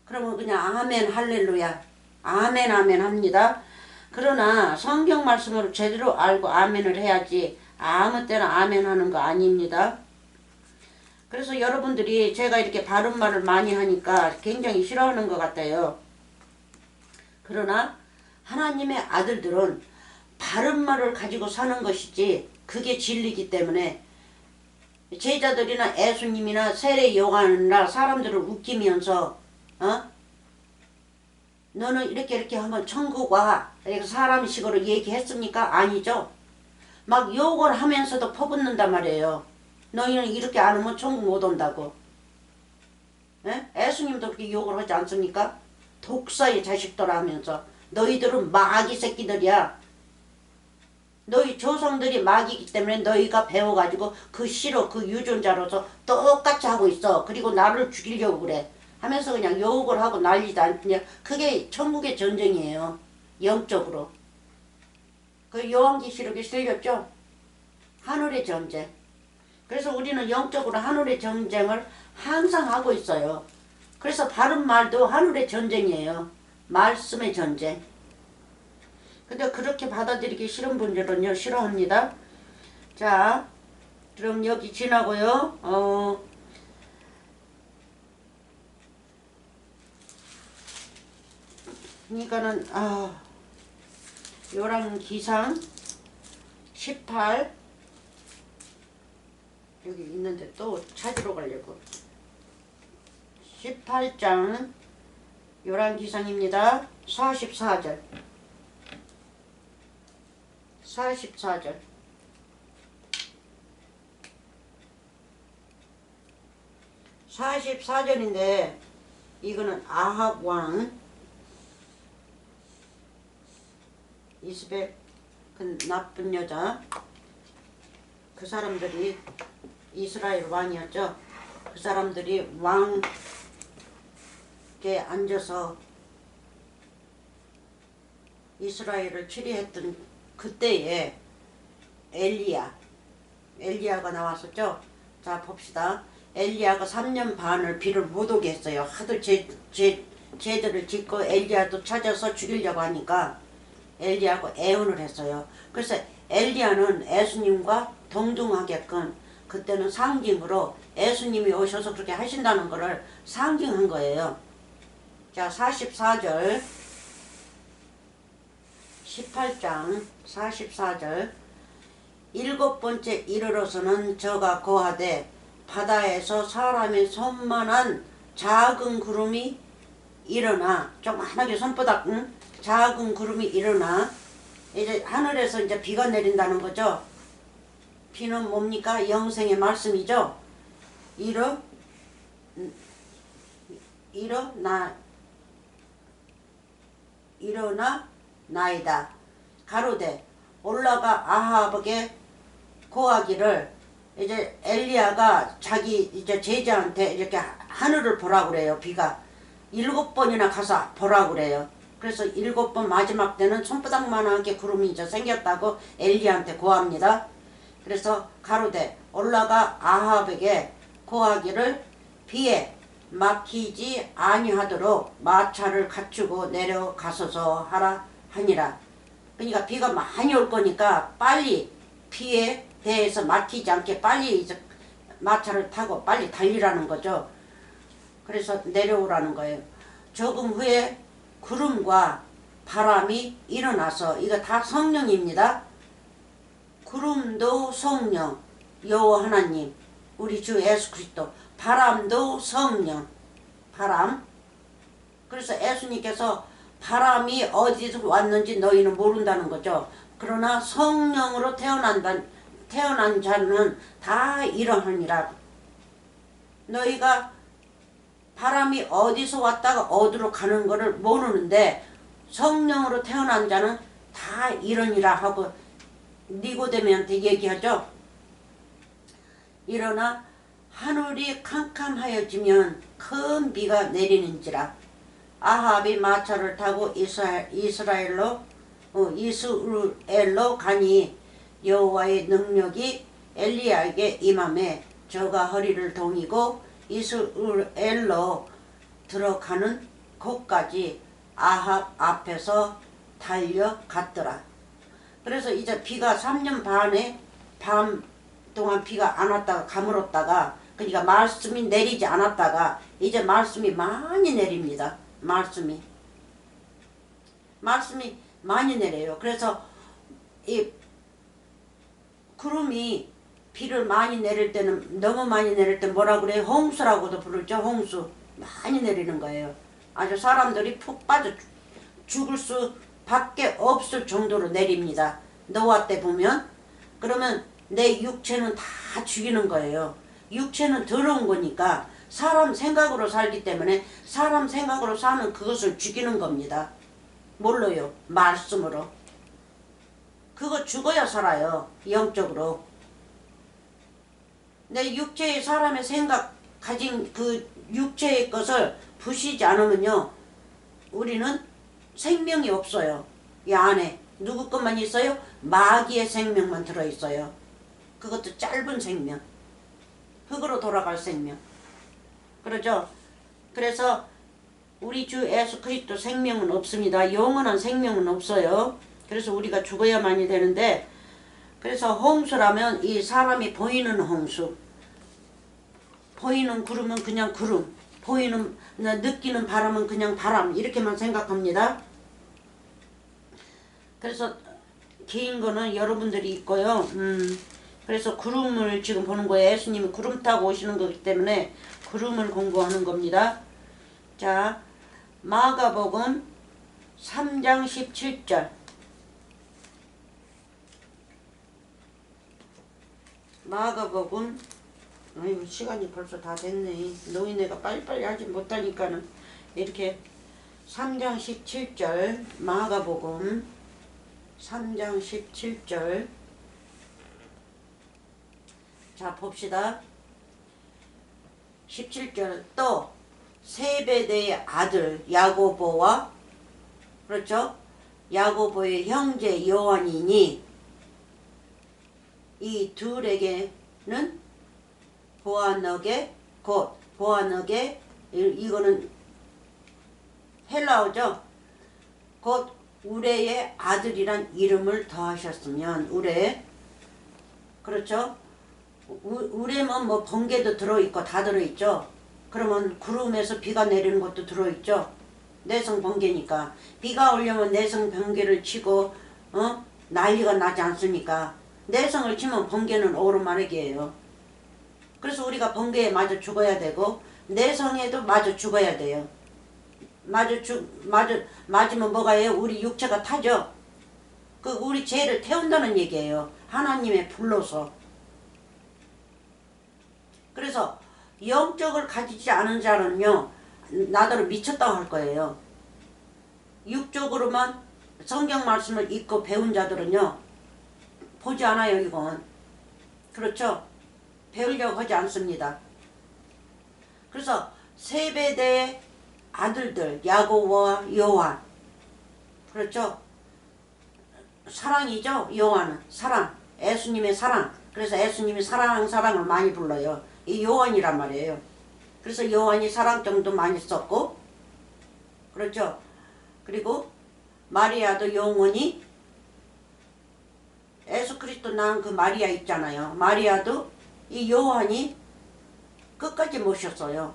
그러면 그냥 아멘 할렐루야 아멘 아멘 합니다. 그러나 성경 말씀을 제대로 알고 아멘을 해야지 아무 때나 아멘 하는 거 아닙니다. 그래서 여러분들이 제가 이렇게 바른 말을 많이 하니까 굉장히 싫어하는 것 같아요. 그러나 하나님의 아들들은 바른 말을 가지고 사는 것이지 그게 진리이기 때문에 제자들이나 예수님이나 세례 요한이나 사람들을 웃기면서 너는 이렇게 하면 천국 와 이렇게 사람식으로 얘기했습니까? 아니죠. 막 욕을 하면서도 퍼붓는단 말이에요. 너희는 이렇게 안 하면 천국 못 온다고. 예수님도 그렇게 욕을 하지 않습니까? 독사의 자식들아 하면서 너희들은 마귀 새끼들이야. 너희 조상들이 마귀이기 때문에 너희가 배워가지고 그 씨로 그 유전자로서 똑같이 하고 있어. 그리고 나를 죽이려고 그래. 하면서 그냥 욕을 하고 난리도 않냐. 그게 천국의 전쟁이에요. 영적으로. 그 요한계시록에 실렸죠. 하늘의 전쟁. 그래서 우리는 영적으로 하늘의 전쟁을 항상 하고 있어요. 그래서 바른 말도 하늘의 전쟁이에요. 말씀의 전쟁. 근데 그렇게 받아들이기 싫은 분들은요 싫어합니다. 자 그럼 여기 지나고요. 그러니까는 요란기상 18 여기 있는데 또 찾으러 가려고 18장 요란기상입니다. 44절 44절 44절인데 이거는 아합 왕 이스벨 그 나쁜 여자 그 사람들이 이스라엘 왕이었죠. 그 사람들이 왕에 앉아서 이스라엘을 치리했던 그때에 엘리야가 나왔었죠. 자 봅시다. 엘리야가 3년 반을 비를 못 오게 했어요. 하도 죄들을 짓고 엘리야도 찾아서 죽이려고 하니까 엘리야하고 애원을 했어요. 그래서 엘리야는 예수님과 동등하게끔 그때는 상징으로 예수님이 오셔서 그렇게 하신다는 것을 상징한 거예요. 자 44절 18장 44절 7번째 이르러서는 저가 고하되 바다에서 사람의 손만한 작은 구름이 일어나 조그만하게 손바닥 작은 구름이 일어나 이제 하늘에서 이제 비가 내린다는 거죠. 비는 뭡니까? 영생의 말씀이죠. 일어나 나이다. 가로되 올라가 아합에게 고하기를 이제 엘리야가 자기 이제 제자한테 이렇게 하늘을 보라 그래요. 비가 7번이나 가서 보라 그래요. 그래서 7번 마지막 때는 손바닥만하게 구름이 이제 생겼다고 엘리야한테 고합니다. 그래서 가로되 올라가 아합에게 고하기를 비에 막히지 아니하도록 마차를 갖추고 내려가소서 하라 하니라. 그러니까 비가 많이 올 거니까 빨리 비에 배에서 막히지 않게 빨리 이제 마차를 타고 빨리 달리라는 거죠. 그래서 내려오라는 거예요. 조금 후에 구름과 바람이 일어나서 이거 다 성령입니다. 구름도 성령 여호와 하나님 우리 주 예수 그리스도 바람도 성령 바람. 그래서 예수님께서 바람이 어디서 왔는지 너희는 모른다는 거죠. 그러나 성령으로 태어난 자는 다 이러하니라. 너희가 바람이 어디서 왔다가 어디로 가는 것을 모르는데 성령으로 태어난 자는 다 이러니라 하고 니고데모한테 얘기하죠. 일어나 하늘이 캄캄하여지면 큰 비가 내리는지라. 아합이 마차를 타고 이스라엘로 가니 여호와의 능력이 엘리야에게 임하매 저가 허리를 동이고 이스라엘로 들어가는 곳까지 아합 앞에서 달려갔더라. 그래서 이제 비가 3년 반에 밤 동안 비가 안 왔다가 가물었다가, 그러니까 말씀이 내리지 않았다가 이제 말씀이 많이 내립니다. 말씀이 많이 내려요. 그래서 이 구름이 비를 많이 내릴 때는, 너무 많이 내릴 때 뭐라 그래요? 홍수라고도 부르죠. 홍수. 많이 내리는 거예요. 아주 사람들이 푹 빠져 죽을 수밖에 없을 정도로 내립니다. 노아 때 보면. 그러면 내 육체는 다 죽이는 거예요. 육체는 더러운 거니까 사람 생각으로 살기 때문에 사람 생각으로 사는 그것을 죽이는 겁니다. 뭘로요? 말씀으로. 그거 죽어야 살아요. 영적으로. 내 육체의 사람의 생각 가진 그 육체의 것을 부시지 않으면요, 우리는 생명이 없어요. 이 안에 누구 것만 있어요? 마귀의 생명만 들어있어요. 그것도 짧은 생명, 흙으로 돌아갈 생명. 그러죠? 그래서 우리 주 예수 그리스도 생명은 없습니다. 영원한 생명은 없어요. 그래서 우리가 죽어야만이 되는데, 그래서 홍수라면 이 사람이 보이는 홍수, 보이는 구름은 그냥 구름, 보이는 느끼는 바람은 그냥 바람, 이렇게만 생각합니다. 그래서 긴 거는 여러분들이 있고요. 그래서 구름을 지금 보는 거예요. 예수님이 구름 타고 오시는 거기 때문에 구름을 공부하는 겁니다. 자, 마가복음 3장 17절. 마가복음, 아이고 시간이 벌써 다 됐네. 노인네가 빨리빨리 하지 못하니까는 이렇게 3장 17절, 마가복음 3장 17절. 자, 봅시다. 17절. 또 세베대의 아들 야고보와, 그렇죠? 야고보의 형제 요한이니 이 둘에게는 보아너게, 곧 보아너게, 이거는 헬라어죠. 곧 우레의 아들이란 이름을 더하셨으면, 우레, 그렇죠? 우레면 뭐 번개도 들어있고 다 들어있죠. 그러면 구름에서 비가 내리는 것도 들어있죠. 내성 번개니까. 비가 오려면 내성 번개를 치고 난리가 나지 않습니까? 내성을 치면 번개는 오르막이에요. 그래서 우리가 번개에 맞아 죽어야 되고 내성에도 맞아 죽어야 돼요. 맞으면 뭐가 해요? 우리 육체가 타죠. 그 우리 죄를 태운다는 얘기예요. 하나님의 불로서. 그래서 영적을 가지지 않은 자는요, 나더러 미쳤다고 할 거예요. 육적으로만 성경 말씀을 읽고 배운 자들은요, 보지 않아요, 이건. 그렇죠? 배우려고 하지 않습니다. 그래서 세베대의 아들들, 야고보와 요한. 그렇죠? 사랑이죠, 요한은. 사랑. 예수님의 사랑. 그래서 예수님이 사랑을 많이 불러요. 이 요한이란 말이에요. 그래서 요한이 사랑정도 많이 썼고, 그렇죠? 그리고 마리아도 영원히 예수 그리스도 낳은 그 마리아 있잖아요. 마리아도 이 요한이 끝까지 모셨어요.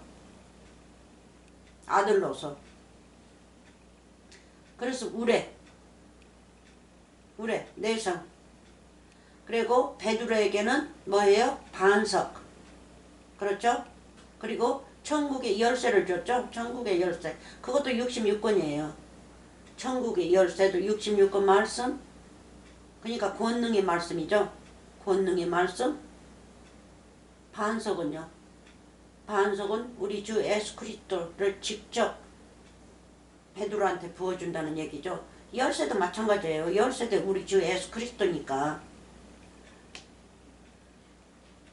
아들로서. 그래서 우레, 내성. 그리고 베드로에게는 뭐예요? 반석. 그렇죠? 그리고 천국의 열쇠를 줬죠? 천국의 열쇠. 그것도 66권이에요. 천국의 열쇠도 66권 말씀. 그러니까 권능의 말씀이죠. 권능의 말씀. 반석은요? 반석은 우리 주 예수 그리스도를 직접 베드로한테 부어준다는 얘기죠. 열쇠도 마찬가지예요. 열쇠도 우리 주 예수 그리스도니까.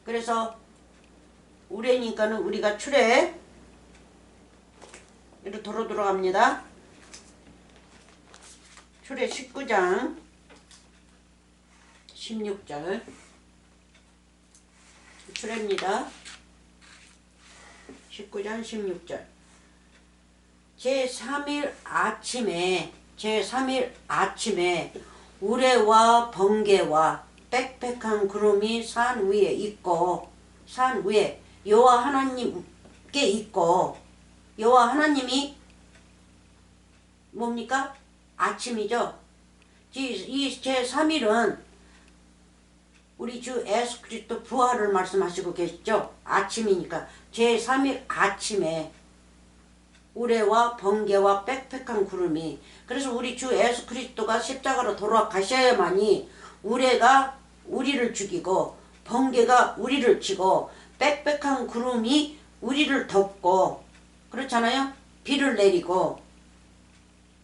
그래서 우레니까는 우리가 출애, 이렇게 돌아갑니다. 출애 19장 16절. 출애입니다. 19장 16절. 제3일 아침에 우레와 번개와 빽빽한 구름이 산 위에 있고, 산 위에 여호와 하나님께 있고, 여호와 하나님이 뭡니까? 아침이죠. 이 제3일은 우리 주 예수 그리스도 부활을 말씀하시고 계시죠. 아침이니까 제3일 아침에 우레와 번개와 빽빽한 구름이, 그래서 우리 주 예수 그리스도가 십자가로 돌아가셔야만이 우레가 우리를 죽이고 번개가 우리를 치고 빽빽한 구름이 우리를 덮고, 그렇잖아요. 비를 내리고,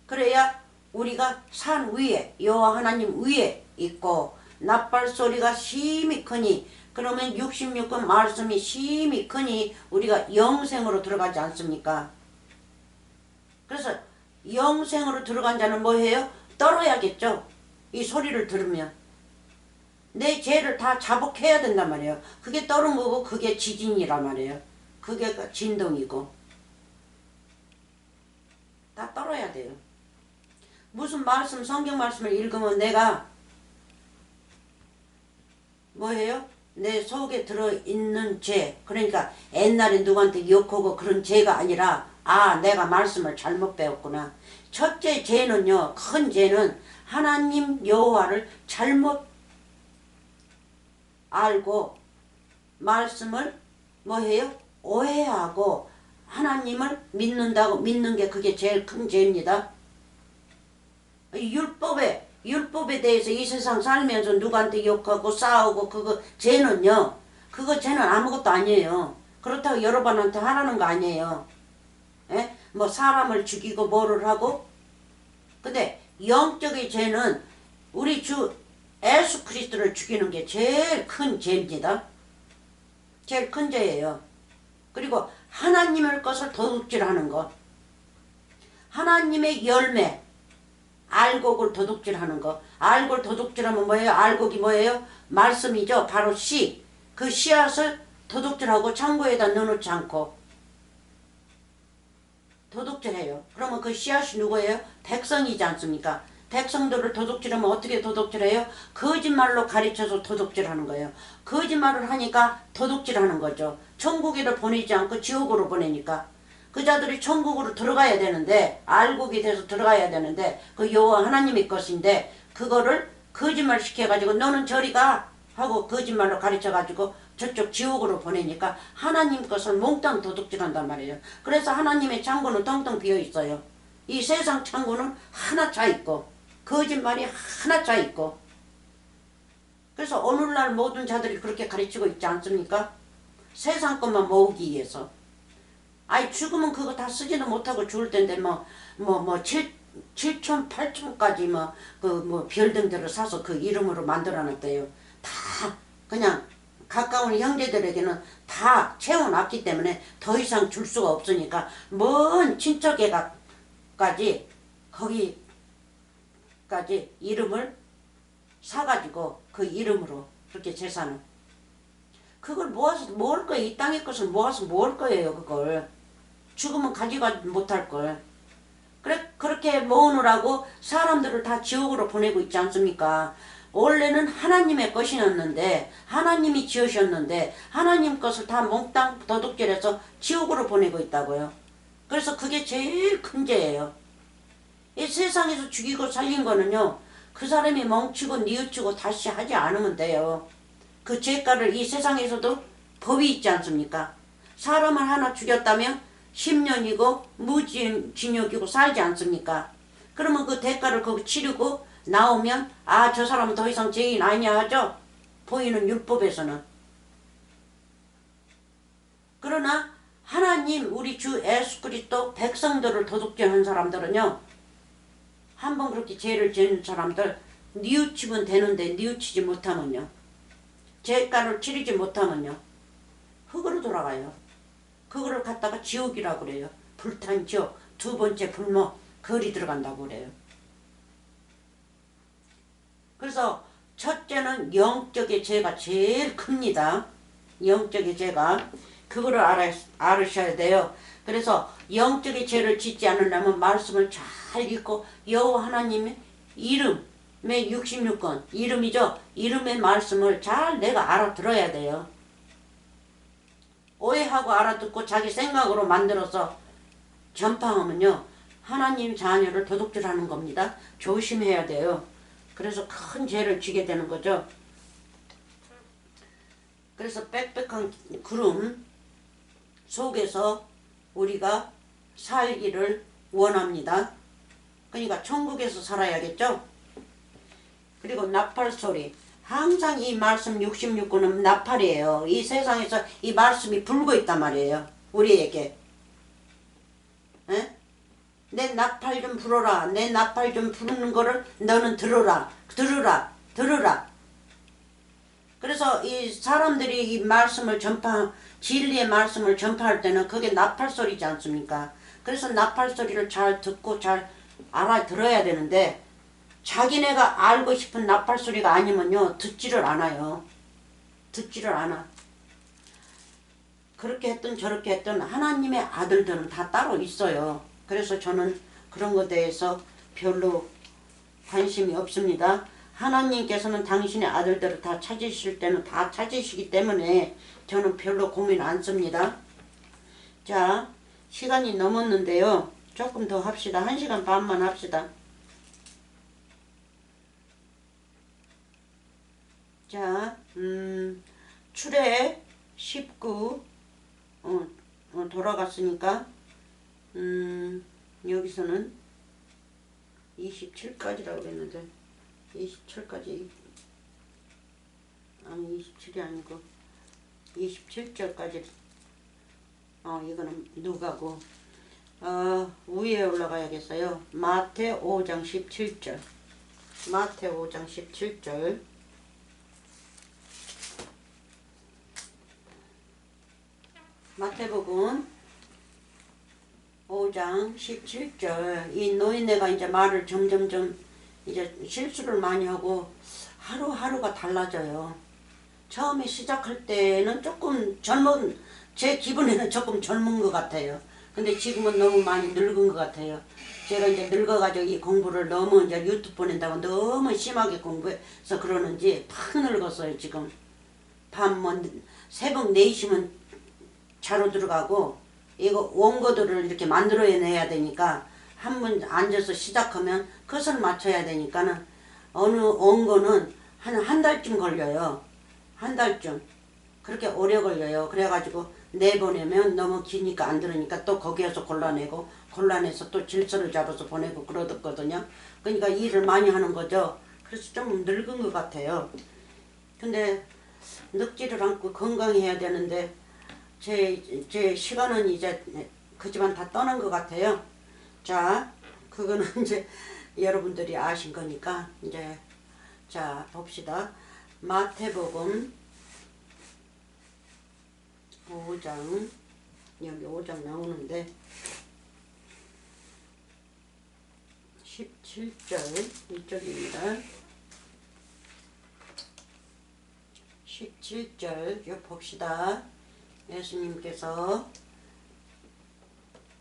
그래야 우리가 산 위에 여호와 하나님 위에 있고, 낫발소리가 심히 크니, 그러면 66권 말씀이 심히 크니 우리가 영생으로 들어가지 않습니까? 그래서 영생으로 들어간 자는 뭐해요? 떨어야겠죠. 이 소리를 들으면 내 죄를 다 자복해야 된단 말이에요. 그게 떨은 거고, 그게 지진이란 말이에요. 그게 진동이고, 다 떨어야 돼요. 무슨 말씀, 성경 말씀을 읽으면 내가 뭐해요? 내 속에 들어있는 죄, 그러니까 옛날에 누구한테 욕하고 그런 죄가 아니라, 아, 내가 말씀을 잘못 배웠구나. 첫째 죄는요, 큰 죄는 하나님 여호와를 잘못 알고 말씀을 뭐해요? 오해하고 하나님을 믿는다고 믿는 게 그게 제일 큰 죄입니다. 율법에 대해서 이 세상 살면서 누구한테 욕하고 싸우고, 그거 죄는요, 그거 죄는 아무것도 아니에요. 그렇다고 여러분한테 하라는 거 아니에요. 에? 뭐 사람을 죽이고 뭐를 하고. 근데 영적인 죄는 우리 주 예수 그리스도를 죽이는 게 제일 큰 죄입니다. 제일 큰 죄예요. 그리고 하나님의 것을 도둑질하는 것, 하나님의 열매, 알곡을 도둑질하는 거. 알곡을 도둑질하면 뭐예요? 알곡이 뭐예요? 말씀이죠. 바로 씨. 그 씨앗을 도둑질하고 창고에다 넣어놓지 않고 도둑질해요. 그러면 그 씨앗이 누구예요? 백성이지 않습니까? 백성들을 도둑질하면 어떻게 도둑질해요? 거짓말로 가르쳐서 도둑질하는 거예요. 거짓말을 하니까 도둑질하는 거죠. 천국에를 보내지 않고 지옥으로 보내니까. 그 자들이 천국으로 들어가야 되는데, 알곡이 돼서 들어가야 되는데, 그 여호와 하나님의 것인데, 그거를 거짓말 시켜가지고 너는 저리 가 하고 거짓말로 가르쳐가지고 저쪽 지옥으로 보내니까 하나님 것을 몽땅 도둑질한단 말이에요. 그래서 하나님의 창고는 텅텅 비어 있어요. 이 세상 창고는 하나 차 있고, 거짓말이 하나 차 있고. 그래서 오늘날 모든 자들이 그렇게 가르치고 있지 않습니까? 세상 것만 모으기 위해서. 아이, 죽으면 그거 다 쓰지도 못하고 죽을 텐데, 7천, 8천까지 별등들을 사서 그 이름으로 만들어 놨대요. 다 그냥 가까운 형제들에게는 다 채워놨기 때문에 더 이상 줄 수가 없으니까 먼 친척에까지 거기까지 이름을 사가지고 그 이름으로 그렇게 재산을, 그걸 모아서 모을 거예요. 이 땅의 것을 모아서 모을 거예요. 그걸 죽으면 가져가지 못할 걸. 그렇게 모으느라고 사람들을 다 지옥으로 보내고 있지 않습니까? 원래는 하나님의 것이었는데, 하나님이 지으셨는데 하나님 것을 다 몽땅 도둑질해서 지옥으로 보내고 있다고요. 그래서 그게 제일 큰 죄예요. 이 세상에서 죽이고 살린 거는요, 그 사람이 멍치고 뉘우치고 다시 하지 않으면 돼요. 그 죄가를 이 세상에서도 법이 있지 않습니까? 사람을 하나 죽였다면 10년이고 무징역이고 살지 않습니까? 그러면 그 대가를 거기 치르고 나오면, 아, 저 사람은 더 이상 죄인 아니야 하죠? 보이는 율법에서는. 그러나 하나님 우리 주 예수 그리스도 백성들을 도둑질한 사람들은요, 한번 그렇게 죄를 지은 사람들 뉘우치면 되는데 뉘우치지 못하면요, 죄가를 치르지 못하면요, 흙으로 돌아가요. 그거를 갖다가 지옥이라고 그래요. 불탄 지옥, 두 번째 불모, 거리 들어간다고 그래요. 그래서 첫째는 영적의 죄가 제일 큽니다. 영적의 죄가. 그거를 알으셔야 돼요. 그래서 영적인 죄를 짓지 않으려면 말씀을 잘 읽고 여호와 하나님의 이름의 66권 이름이죠. 이름의 말씀을 잘 내가 알아들어야 돼요. 오해하고 알아듣고 자기 생각으로 만들어서 전파하면요 하나님 자녀를 도둑질하는 겁니다. 조심해야 돼요. 그래서 큰 죄를 지게 되는 거죠. 그래서 빽빽한 구름 속에서 우리가 살기를 원합니다. 그러니까 천국에서 살아야겠죠. 그리고 나팔소리, 항상 이 말씀 66권은 나팔이에요. 이 세상에서 이 말씀이 불고 있단 말이에요. 우리에게. 에? 내 나팔 좀 불어라. 내 나팔 좀 부르는 거를 너는 들어라. 들으라. 그래서 이 사람들이 이 말씀을 진리의 말씀을 전파할 때는 그게 나팔 소리지 않습니까? 그래서 나팔 소리를 잘 듣고 잘 알아들어야 되는데 자기네가 알고 싶은 나팔 소리가 아니면요 듣지를 않아요. 듣지를 않아. 그렇게 했든 저렇게 했든 하나님의 아들들은 다 따로 있어요. 그래서 저는 그런 것에 대해서 별로 관심이 없습니다. 하나님께서는 당신의 아들들을 다 찾으실 때는 다 찾으시기 때문에 저는 별로 고민 안 씁니다. 자, 시간이 넘었는데요. 조금 더 합시다. 1시간 반만 합시다. 자, 출애 19 돌아갔으니까 여기서는 27까지라고 했는데 27까지 아니 27이 아니고 27절까지 이거는 누가고 위에 올라가야겠어요. 마태 5장 17절 마태 5장 17절 마태복음 5장 17절 이 노인네가 이제 말을 점점점 이제 실수를 많이 하고 하루하루가 달라져요. 처음에 시작할 때는 조금 제 기분에는 조금 젊은 것 같아요. 근데 지금은 너무 많이 늙은 것 같아요. 제가 이제 늙어가지고 이 공부를 너무 이제 유튜브 보낸다고 너무 심하게 공부해서 그러는지 팍 늙었어요, 지금. 새벽 4시면 자러 들어가고, 이거 원고들을 이렇게 만들어내야 되니까, 한 번 앉아서 시작하면 컷을 맞춰야 되니까는, 어느 원고는 한 달쯤 걸려요. 한 달쯤. 그렇게 오래 걸려요. 그래가지고 내보내면 너무 기니까 안 들으니까 또 거기에서 골라내서 또 질서를 잡아서 보내고 그러거든요. 그러니까 일을 많이 하는 거죠. 그래서 좀 늙은 것 같아요. 근데 늙지를 않고 건강해야 되는데 제 시간은 이제 그지만 다 떠난 것 같아요. 자, 그거는 이제 여러분들이 아신 거니까 이제 자 봅시다. 마태복음 5장 여기 5장 나오는데 17절 이쪽입니다. 17절 요 봅시다. 예수님께서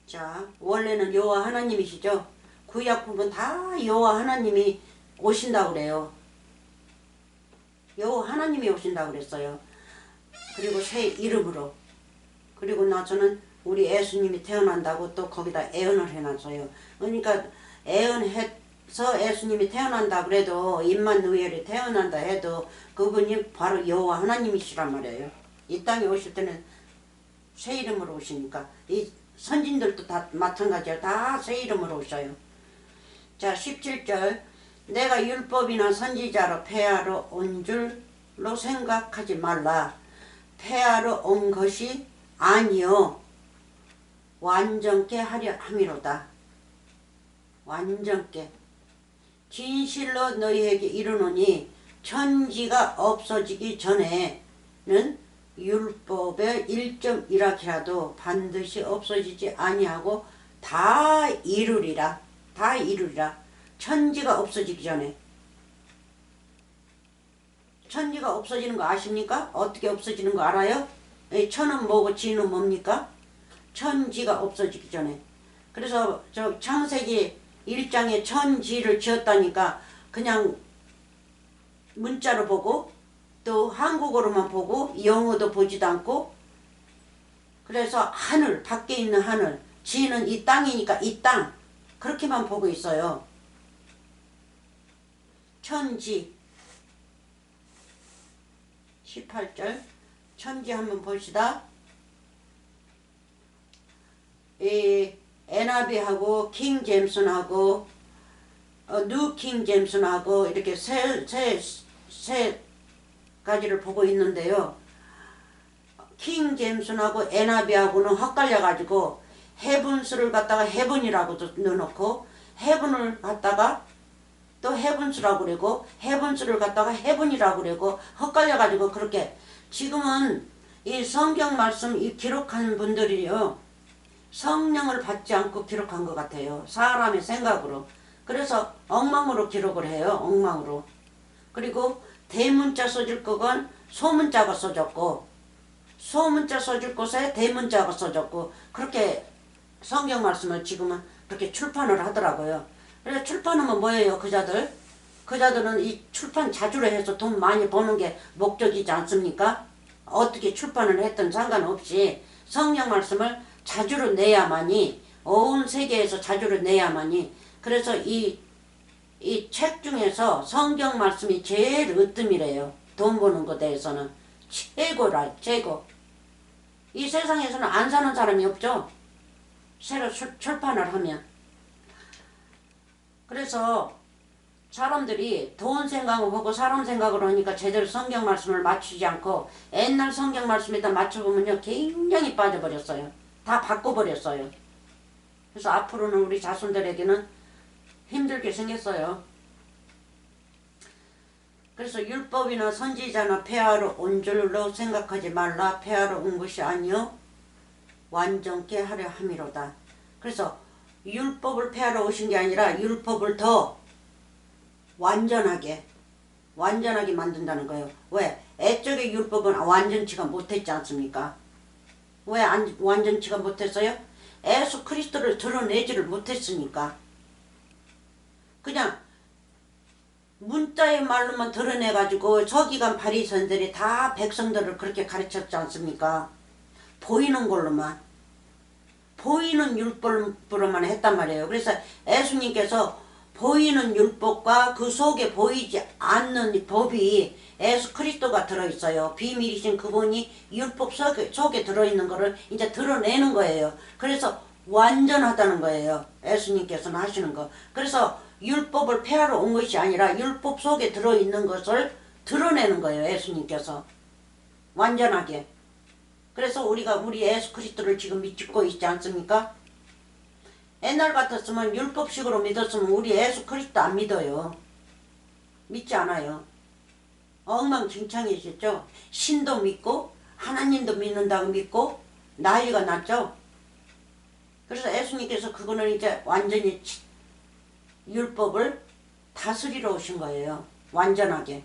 자 원래는 여호와 하나님이시죠. 구약부분 다 여호와 하나님이 오신다고 그래요. 여호와 하나님이 오신다고 그랬어요. 그리고 새 이름으로. 그리고 나서는 우리 예수님이 태어난다고 또 거기다 애언을 해놨어요. 그러니까 애언해서 예수님이 태어난다 그래도 임마누엘이 태어난다 해도 그분이 바로 여호와 하나님이시란 말이에요. 이 땅에 오실 때는 새 이름으로 오시니까 이 선진들도 다 마찬가지예요. 다 새 이름으로 오셔요. 자 17절 내가 율법이나 선지자로 폐하러 온 줄로 생각하지 말라. 폐하러 온 것이 아니요 완전케 하려 함이로다. 완전케. 진실로 너희에게 이르노니 천지가 없어지기 전에는 율법의 1.1학이라도 반드시 없어지지 아니하고 다 이루리라. 다 이루리라. 천지가 없어지기 전에. 천지가 없어지는 거 아십니까? 어떻게 없어지는 거 알아요? 이 천은 뭐고 지는 뭡니까? 천지가 없어지기 전에. 그래서 저 창세기 1장에 천지를 지었다니까 그냥 문자로 보고 또 한국어로만 보고 영어도 보지도 않고, 그래서 하늘, 밖에 있는 하늘, 지는 이 땅이니까 이 땅, 그렇게만 보고 있어요. 천지 18절 천지 한번 봅시다. 이 NIV하고 킹 제임슨하고 뉴 킹 제임슨하고 이렇게 세 가지를 보고 있는데요. 킹 제임슨하고 NIV하고는 헛갈려가지고 헤븐스를 갖다가 헤븐이라고도 넣어놓고 헤븐을 갖다가 또 헤븐스라고 그러고 헤븐스를 갖다가 헤븐이라고 그러고 헛갈려가지고 그렇게 지금은 이 성경 말씀 이 기록한 분들이요. 성령을 받지 않고 기록한 것 같아요. 사람의 생각으로. 그래서 엉망으로 기록을 해요. 엉망으로. 그리고 대문자 써줄 거건 소문자가 써졌고 소문자 써줄 곳에 대문자가 써졌고 그렇게 성경 말씀을 지금은 그렇게 출판을 하더라고요. 그래서 출판하면 뭐예요? 그자들은 이 출판 자주로 해서 돈 많이 버는 게 목적이지 않습니까? 어떻게 출판을 했든 상관없이 성경 말씀을 자주로 내야만이, 온 세계에서 자주로 내야만이, 그래서 이 책 중에서 성경 말씀이 제일 으뜸이래요. 돈 버는 것에 대해서는 최고라, 최고. 이 세상에서는 안 사는 사람이 없죠. 새로 출판을 하면. 그래서 사람들이 돈 생각을 하고 사람 생각을 하니까 제대로 성경 말씀을 맞추지 않고 옛날 성경 말씀에다 맞춰보면요 굉장히 빠져버렸어요. 다 바꿔버렸어요. 그래서 앞으로는 우리 자손들에게는 힘들게 생겼어요. 그래서 율법이나 선지자나 폐하러 온 줄로 생각하지 말라. 폐하러 온 것이 아니요 완전케 하려 함이로다. 그래서 율법을 폐하러 오신 게 아니라 율법을 더 완전하게 만든다는 거예요. 왜? 애적의 율법은 완전치가 못했지 않습니까? 왜 완전치가 못했어요? 예수 그리스도를 드러내지를 못했으니까. 그냥 문자의 말로만 드러내가지고 서기관 바리새인들이 다 백성들을 그렇게 가르쳤지 않습니까? 보이는 걸로만, 보이는 율법으로만 했단 말이에요. 그래서 예수님께서 보이는 율법과 그 속에 보이지 않는 법이 예수 그리스도가 들어있어요. 비밀이신 그분이 율법 속에 들어있는 거를 이제 드러내는 거예요. 그래서 완전하다는 거예요. 예수님께서는 하시는 거. 그래서 율법을 폐하러 온 것이 아니라 율법 속에 들어있는 것을 드러내는 거예요. 예수님께서 완전하게. 그래서 우리가 우리 예수 그리스도를 지금 믿고 있지 않습니까? 옛날 같았으면 율법식으로 믿었으면 우리 예수 그리스도 안 믿어요. 믿지 않아요. 엉망진창이셨죠. 신도 믿고 하나님도 믿는다고 믿고 난리가 났죠. 그래서 예수님께서 그거는 이제 완전히 율법을 다스리러 오신 거예요. 완전하게.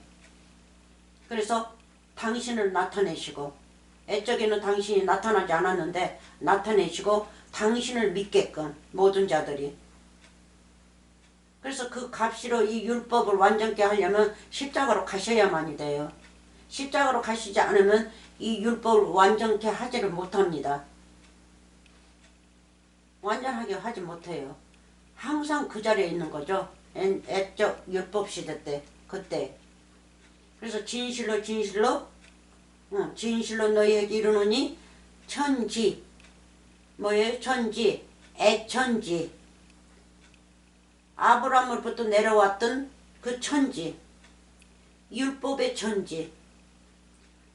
그래서 당신을 나타내시고, 애적에는 당신이 나타나지 않았는데 나타내시고 당신을 믿게끔 모든 자들이. 그래서 그 값으로 이 율법을 완전케 하려면 십자가로 가셔야만이 돼요. 십자가로 가시지 않으면 이 율법을 완전케 하지를 못합니다. 완전하게 하지 못해요. 항상 그 자리에 있는 거죠. 애적 율법 시대 때, 그때. 그래서 진실로 너희에게 이르노니 천지, 뭐예요? 천지, 애천지. 아브라함으로부터 내려왔던 그 천지, 율법의 천지.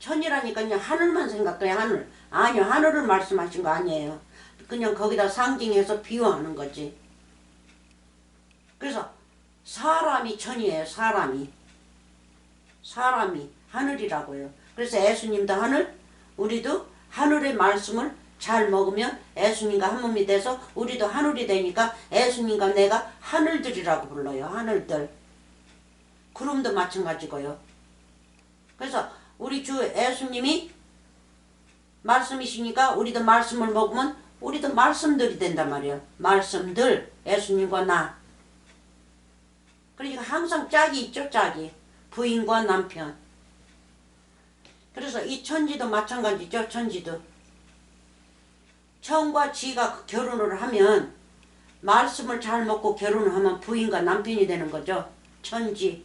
천이라니까요 하늘만 생각해요. 하늘. 아니요, 하늘을 말씀하신 거 아니에요. 그냥 거기다 상징해서 비유하는 거지. 그래서 사람이 천이에요. 사람이 하늘이라고요. 그래서 예수님도 하늘, 우리도 하늘의 말씀을 잘 먹으면 예수님과 한 몸이 돼서 우리도 하늘이 되니까 예수님과 내가 하늘들이라고 불러요. 하늘들. 구름도 마찬가지고요. 그래서 우리 주 예수님이 말씀이시니까 우리도 말씀을 먹으면 우리도 말씀들이 된단 말이에요. 말씀들, 예수님과 나. 그러니까 항상 짝이 있죠, 짝이. 부인과 남편. 그래서 이 천지도 마찬가지죠, 천지도. 천과 지가 결혼을 하면 말씀을 잘 먹고 결혼을 하면 부인과 남편이 되는 거죠. 천지.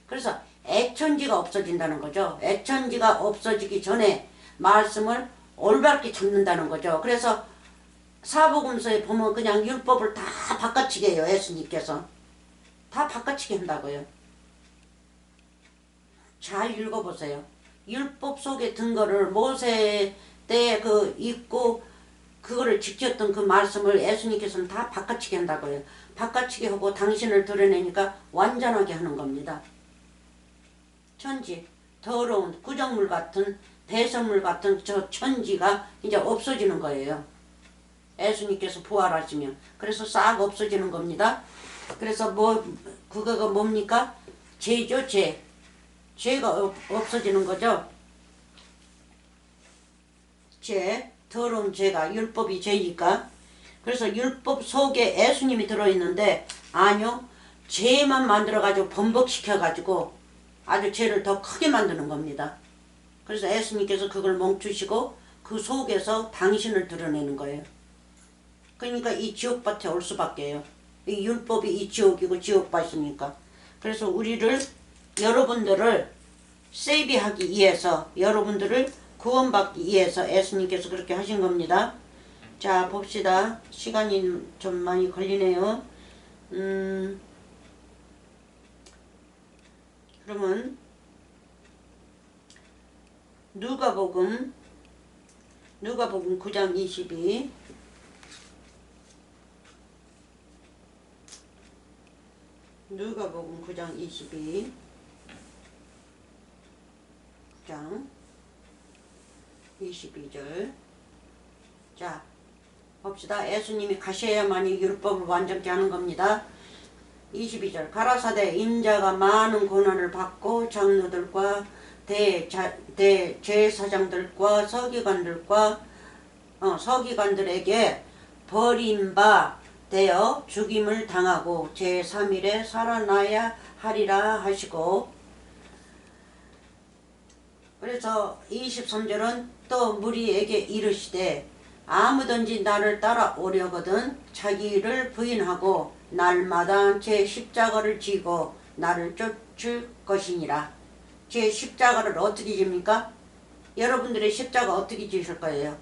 그래서 애천지가 없어진다는 거죠. 애천지가 없어지기 전에 말씀을 올바르게 잡는다는 거죠. 그래서 사복음서에 보면 그냥 율법을 다 바꿔치게 해요. 예수님께서. 다 바꿔치게 한다고요. 잘 읽어보세요. 율법 속의 근거를 모세 때 그 읽고 그거를 지켰던 그 말씀을 예수님께서는 다 바꿔치게 한다고요. 바꿔치게 하고 당신을 드러내니까 완전하게 하는 겁니다. 천지, 더러운 구정물 같은 배설물 같은 저 천지가 이제 없어지는 거예요. 예수님께서 부활하시면. 그래서 싹 없어지는 겁니다. 그래서 그거가 뭡니까? 죄죠, 죄. 죄가 없어지는 거죠. 죄, 더러운 죄가, 율법이 죄니까. 그래서 율법 속에 예수님이 들어있는데 아니요, 죄만 만들어가지고 번복시켜가지고 아주 죄를 더 크게 만드는 겁니다. 그래서 예수님께서 그걸 멈추시고 그 속에서 당신을 드러내는 거예요. 그러니까 이 지옥밭에 올 수밖에요. 이 율법이 이 지옥이고 지옥밭이니까. 그래서 여러분들을 세이비하기 위해서, 여러분들을 구원받기 위해서 예수님께서 그렇게 하신 겁니다. 자, 봅시다. 시간이 좀 많이 걸리네요. 그러면 누가복음 9장 22. 누가복음 9장 22. 9장 22절. 자, 봅시다. 예수님이 가셔야만이 율법을 완전케 하는 겁니다. 22절. 가라사대 인자가 많은 고난을 받고 장로들과 대제사장들과 서기관들에게 버림바 되어 죽임을 당하고 제3일에 살아나야 하리라 하시고, 그래서 23절은 또 무리에게 이르시되 아무든지 나를 따라오려거든 자기를 부인하고 날마다 제 십자가를 지고 나를 쫓을 것이니라. 제 십자가를 어떻게 집니까? 여러분들의 십자가 어떻게 지실 거예요?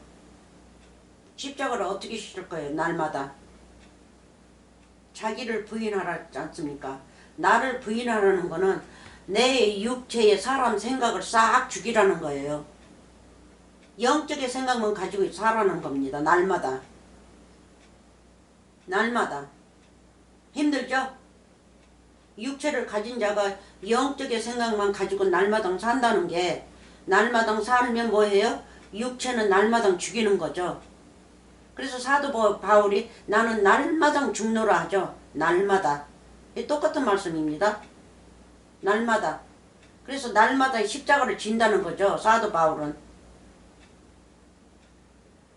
십자가를 어떻게 지실 거예요? 날마다. 자기를 부인하라지 않습니까? 나를 부인하라는 거는 내 육체의 사람 생각을 싹 죽이라는 거예요. 영적의 생각만 가지고 살아는 겁니다. 날마다. 날마다. 힘들죠? 육체를 가진 자가 영적의 생각만 가지고 날마다 산다는 게, 날마다 살면 뭐예요? 육체는 날마다 죽이는 거죠. 그래서 사도 바울이 나는 날마다 죽노라 하죠. 날마다. 똑같은 말씀입니다. 날마다. 그래서 날마다 십자가를 진다는 거죠. 사도 바울은.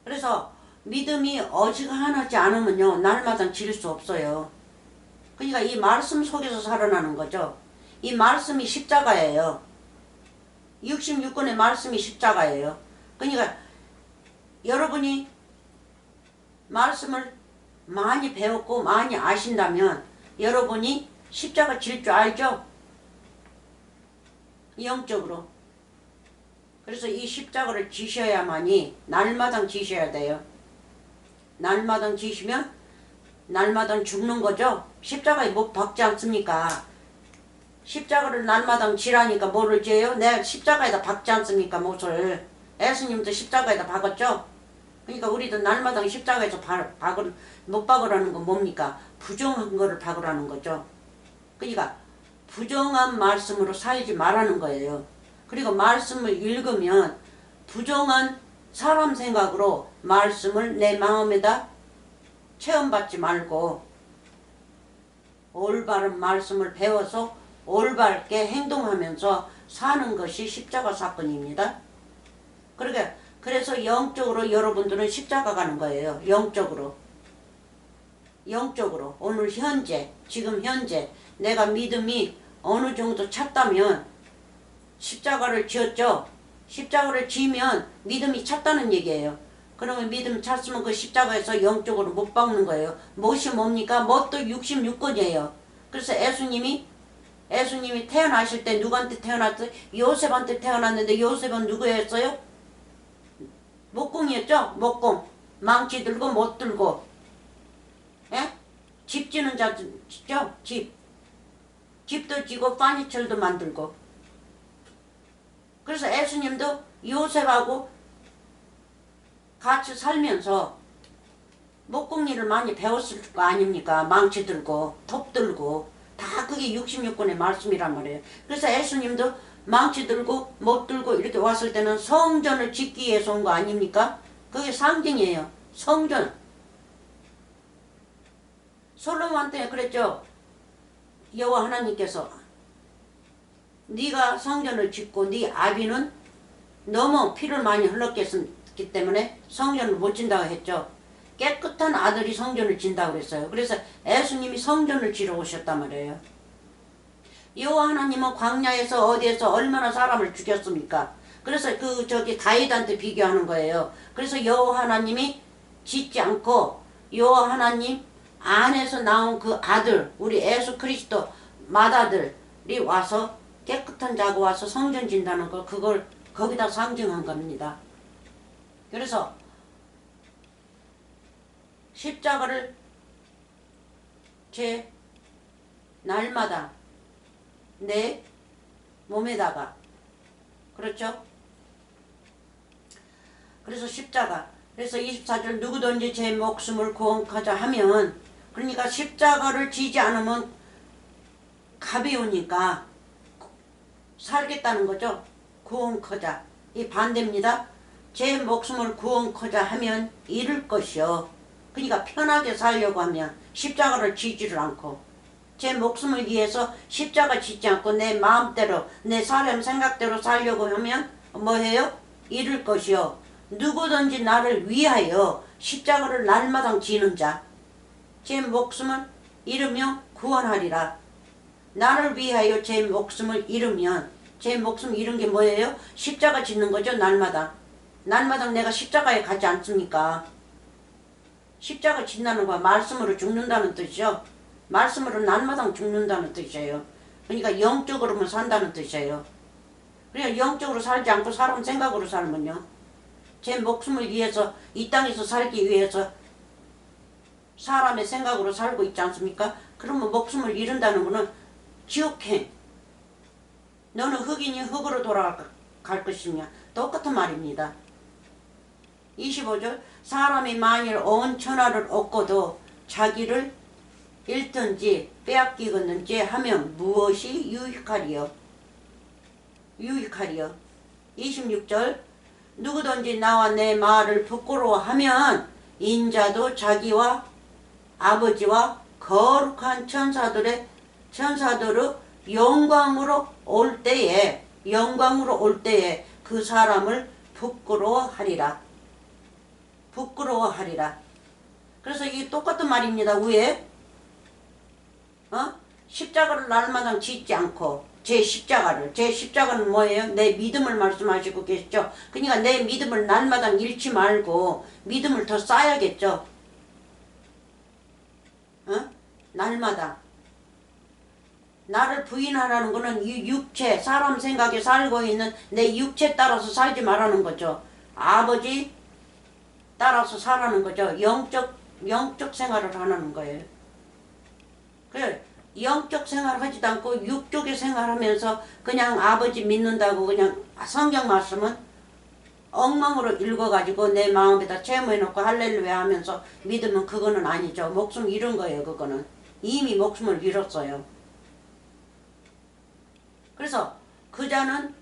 그래서 믿음이 어지간하지 않으면요, 날마다 질 수 없어요. 그러니까 이 말씀 속에서 살아나는 거죠. 이 말씀이 십자가예요. 66권의 말씀이 십자가예요. 그러니까 여러분이 말씀을 많이 배웠고 많이 아신다면 여러분이 십자가 질 줄 알죠? 영적으로. 그래서 이 십자가를 지셔야만이 날마다 지셔야 돼요. 날마다 지시면 날마다 죽는 거죠. 십자가에 못 박지 않습니까? 십자가를 날마다 지라니까 뭐를 지어요? 내가 십자가에다 박지 않습니까? 못을. 예수님도 십자가에다 박았죠? 그러니까 우리도 날마다 십자가에서 못 박으라는 건 뭡니까? 부정한 거를 박으라는 거죠. 그러니까 부정한 말씀으로 살지 말라는 거예요. 그리고 말씀을 읽으면 부정한 사람 생각으로 말씀을 내 마음에다 체험받지 말고 올바른 말씀을 배워서 올바르게 행동하면서 사는 것이 십자가 사건입니다. 그러게 그래서 영적으로 여러분들은 십자가 가는 거예요. 영적으로. 영적으로. 오늘 현재, 지금 현재 내가 믿음이 어느 정도 찼다면 십자가를 지었죠. 십자가를 지면 믿음이 찼다는 얘기예요. 그러면 믿음이 찼으면 그 십자가에서 영적으로 못 박는 거예요. 못이 뭡니까? 뭣도 66권이에요. 그래서 예수님이 태어나실 때 누구한테 태어났어요? 요셉한테 태어났는데 요셉은 누구였어요? 목공이었죠? 목공. 망치 들고 못 들고. 예? 집 지는 자죠? 집. 집도 지고 파니철도 만들고. 그래서 예수님도 요셉하고 같이 살면서 목공 일을 많이 배웠을 거 아닙니까? 망치 들고 톱 들고 다 그게 66권의 말씀이란 말이에요. 그래서 예수님도 망치 들고 못 들고 이렇게 왔을 때는 성전을 짓기 위해서 온 거 아닙니까? 그게 상징이에요. 성전. 솔로몬한테 그랬죠. 여호와 하나님께서 네가 성전을 짓고 네 아비는 너무 피를 많이 흘렸기 때문에 성전을 못 짓는다고 했죠. 깨끗한 아들이 성전을 짓는다고 그랬어요. 그래서 예수님이 성전을 지러 오셨단 말이에요. 여호와 하나님은 광야에서 어디에서 얼마나 사람을 죽였습니까? 그래서 다윗한테 비교하는 거예요. 그래서 여호와 하나님이 짓지 않고 여호와 하나님 안에서 나온 그 아들, 우리 예수 그리스도 맏아들이 와서 깨끗한 자가 와서 성전 짓는다는 거, 그걸 거기다 상징한 겁니다. 그래서 십자가를 제 날마다 내 몸에다가, 그렇죠? 그래서 십자가, 그래서 24절 누구든지 제 목숨을 구원하자 하면, 그러니까 십자가를 지지 않으면 가벼우니까 살겠다는 거죠. 구원하자. 이 반대입니다. 제 목숨을 구원하자 하면 잃을 것이요. 그러니까 편하게 살려고 하면 십자가를 지지를 않고, 제 목숨을 위해서 십자가 짓지 않고 내 마음대로 내 사람 생각대로 살려고 하면 뭐해요? 잃을 것이요. 누구든지 나를 위하여 십자가를 날마다 지는 자, 제 목숨을 잃으면 구원하리라. 나를 위하여 제 목숨을 잃으면, 제 목숨 잃은 게 뭐예요? 십자가 짓는 거죠. 날마다 내가 십자가에 가지 않습니까? 십자가 짓는다는 거 말씀으로 죽는다는 뜻이죠. 말씀으로 날마다 죽는다는 뜻이에요. 그러니까 영적으로만 산다는 뜻이에요. 그러니까 영적으로 살지 않고 사람 생각으로 살면요, 제 목숨을 위해서 이 땅에서 살기 위해서 사람의 생각으로 살고 있지 않습니까? 그러면 목숨을 잃는다는 거는 지옥행. 너는 흙이니 흙으로 돌아갈 것이냐. 똑같은 말입니다. 25절 사람이 만일 온 천하를 얻고도 자기를 잃든지 빼앗기겠는지 하면 무엇이 유익하리요? 26절 누구든지 나와 내 말을 부끄러워하면 인자도 자기와 아버지와 거룩한 천사들의 영광으로 올 때에 그 사람을 부끄러워하리라. 그래서 이게 똑같은 말입니다. 왜? 십자가를 날마다 짓지 않고 제 십자가는 뭐예요? 내 믿음을 말씀하시고 계시죠. 그러니까 내 믿음을 날마다 잃지 말고 믿음을 더 쌓아야겠죠. 날마다 나를 부인하라는 거는 이 육체, 사람 생각에 살고 있는 내 육체 따라서 살지 말라는 거죠. 아버지 따라서 살라는 거죠. 영적 생활을 하라는 거예요. 그래, 영적 생활을 하지도 않고 육적의 생활하면서 그냥 아버지 믿는다고 그냥 성경 말씀은 엉망으로 읽어가지고 내 마음에다 채무해놓고 할렐루야 하면서 믿으면 그거는 아니죠. 목숨 잃은 거예요. 그거는 이미 목숨을 잃었어요. 그래서 그 자는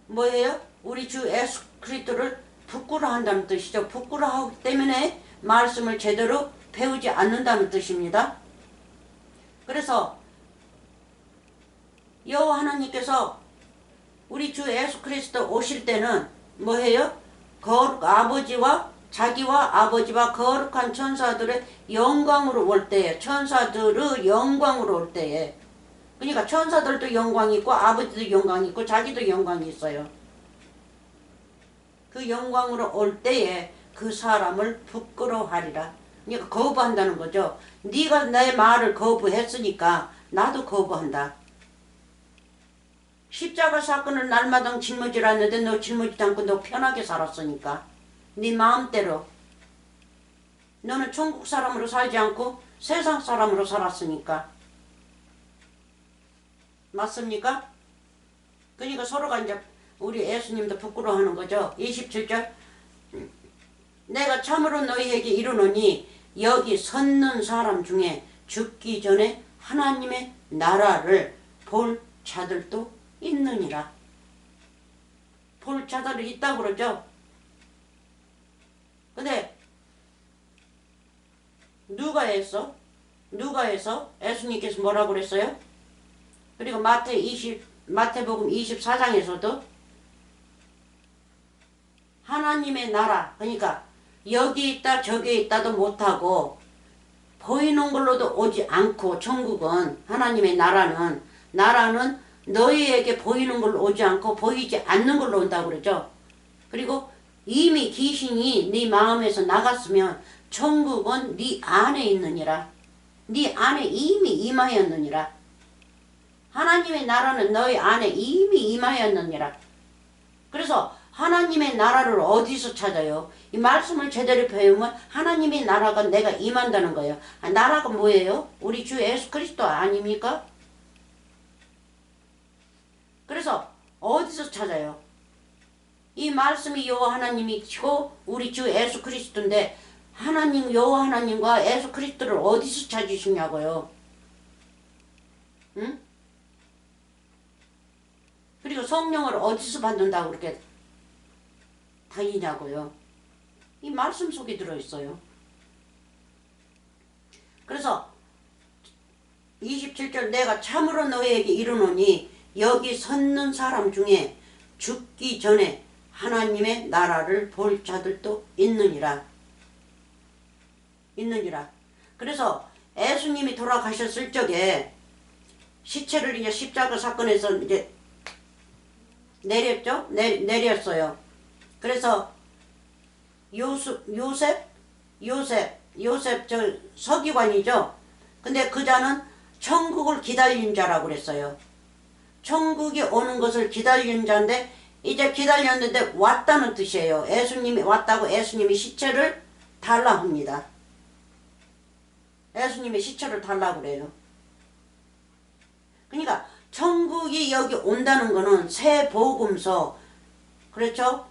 뭐예요? 우리 주 예수 그리스도를 부끄러워한다는 뜻이죠. 부끄러워하기 때문에 말씀을 제대로 배우지 않는다는 뜻입니다. 그래서 여호와 하나님께서 우리 주 예수 그리스도 오실 때는 뭐해요? 아버지와 자기와 아버지와 거룩한 천사들의 영광으로 올 때에, 천사들의 영광으로 올 때에, 그러니까 천사들도 영광이 있고 아버지도 영광이 있고 자기도 영광이 있어요. 그 영광으로 올 때에 그 사람을 부끄러워하리라. 그러니까 거부한다는 거죠. 네가 내 말을 거부했으니까 나도 거부한다. 십자가 사건을 날마다 짊어지라는데 너 짊어지지 않고 너 편하게 살았으니까 네 마음대로 너는 천국 사람으로 살지 않고 세상 사람으로 살았으니까. 맞습니까? 그러니까 서로가 이제 우리 예수님도 부끄러워하는 거죠. 27절 내가 참으로 너희에게 이르노니 여기 섰는 사람 중에 죽기 전에 하나님의 나라를 볼 자들도 있느니라. 볼 자들이 있다고 그러죠. 근데 누가 해서 예수님께서 뭐라고 그랬어요? 그리고 마태복음 24장에서도 하나님의 나라, 그러니까 여기 있다 저기 있다도 못하고 보이는 걸로도 오지 않고, 천국은 하나님의 나라는 너희에게 보이는 걸로 오지 않고 보이지 않는 걸로 온다고 그러죠. 그리고 이미 귀신이 네 마음에서 나갔으면 천국은 네 안에 있느니라. 네 안에 이미 임하였느니라. 하나님의 나라는 너희 안에 이미 임하였느니라. 그래서 하나님의 나라를 어디서 찾아요? 이 말씀을 제대로 배우면 하나님의 나라가 내가 임한다는 거예요. 나라가 뭐예요? 우리 주 예수 그리스도 아닙니까? 그래서 어디서 찾아요? 이 말씀이 여호와 하나님이시고 우리 주 예수 그리스도인데 하나님, 여호와 하나님과 예수 그리스도를 어디서 찾으시냐고요? 응? 그리고 성령을 어디서 받는다고 그렇게 다니냐고요? 이 말씀 속에 들어있어요. 그래서 27절 내가 참으로 너희에게 이르노니 여기 섰는 사람 중에 죽기 전에 하나님의 나라를 볼 자들도 있느니라. 그래서 예수님이 돌아가셨을 적에 시체를 이제 십자가 사건에서 이제 내렸죠? 내렸어요. 그래서 요셉 저 서기관이죠. 근데 그 자는 천국을 기다린 자라고 그랬어요. 천국이 오는 것을 기다린 자인데 이제 기다렸는데 왔다는 뜻이에요. 예수님이 왔다고 예수님이 시체를 달라 합니다. 예수님이 시체를 달라고 그래요. 그러니까 천국이 여기 온다는 거는 새 복음서, 그렇죠?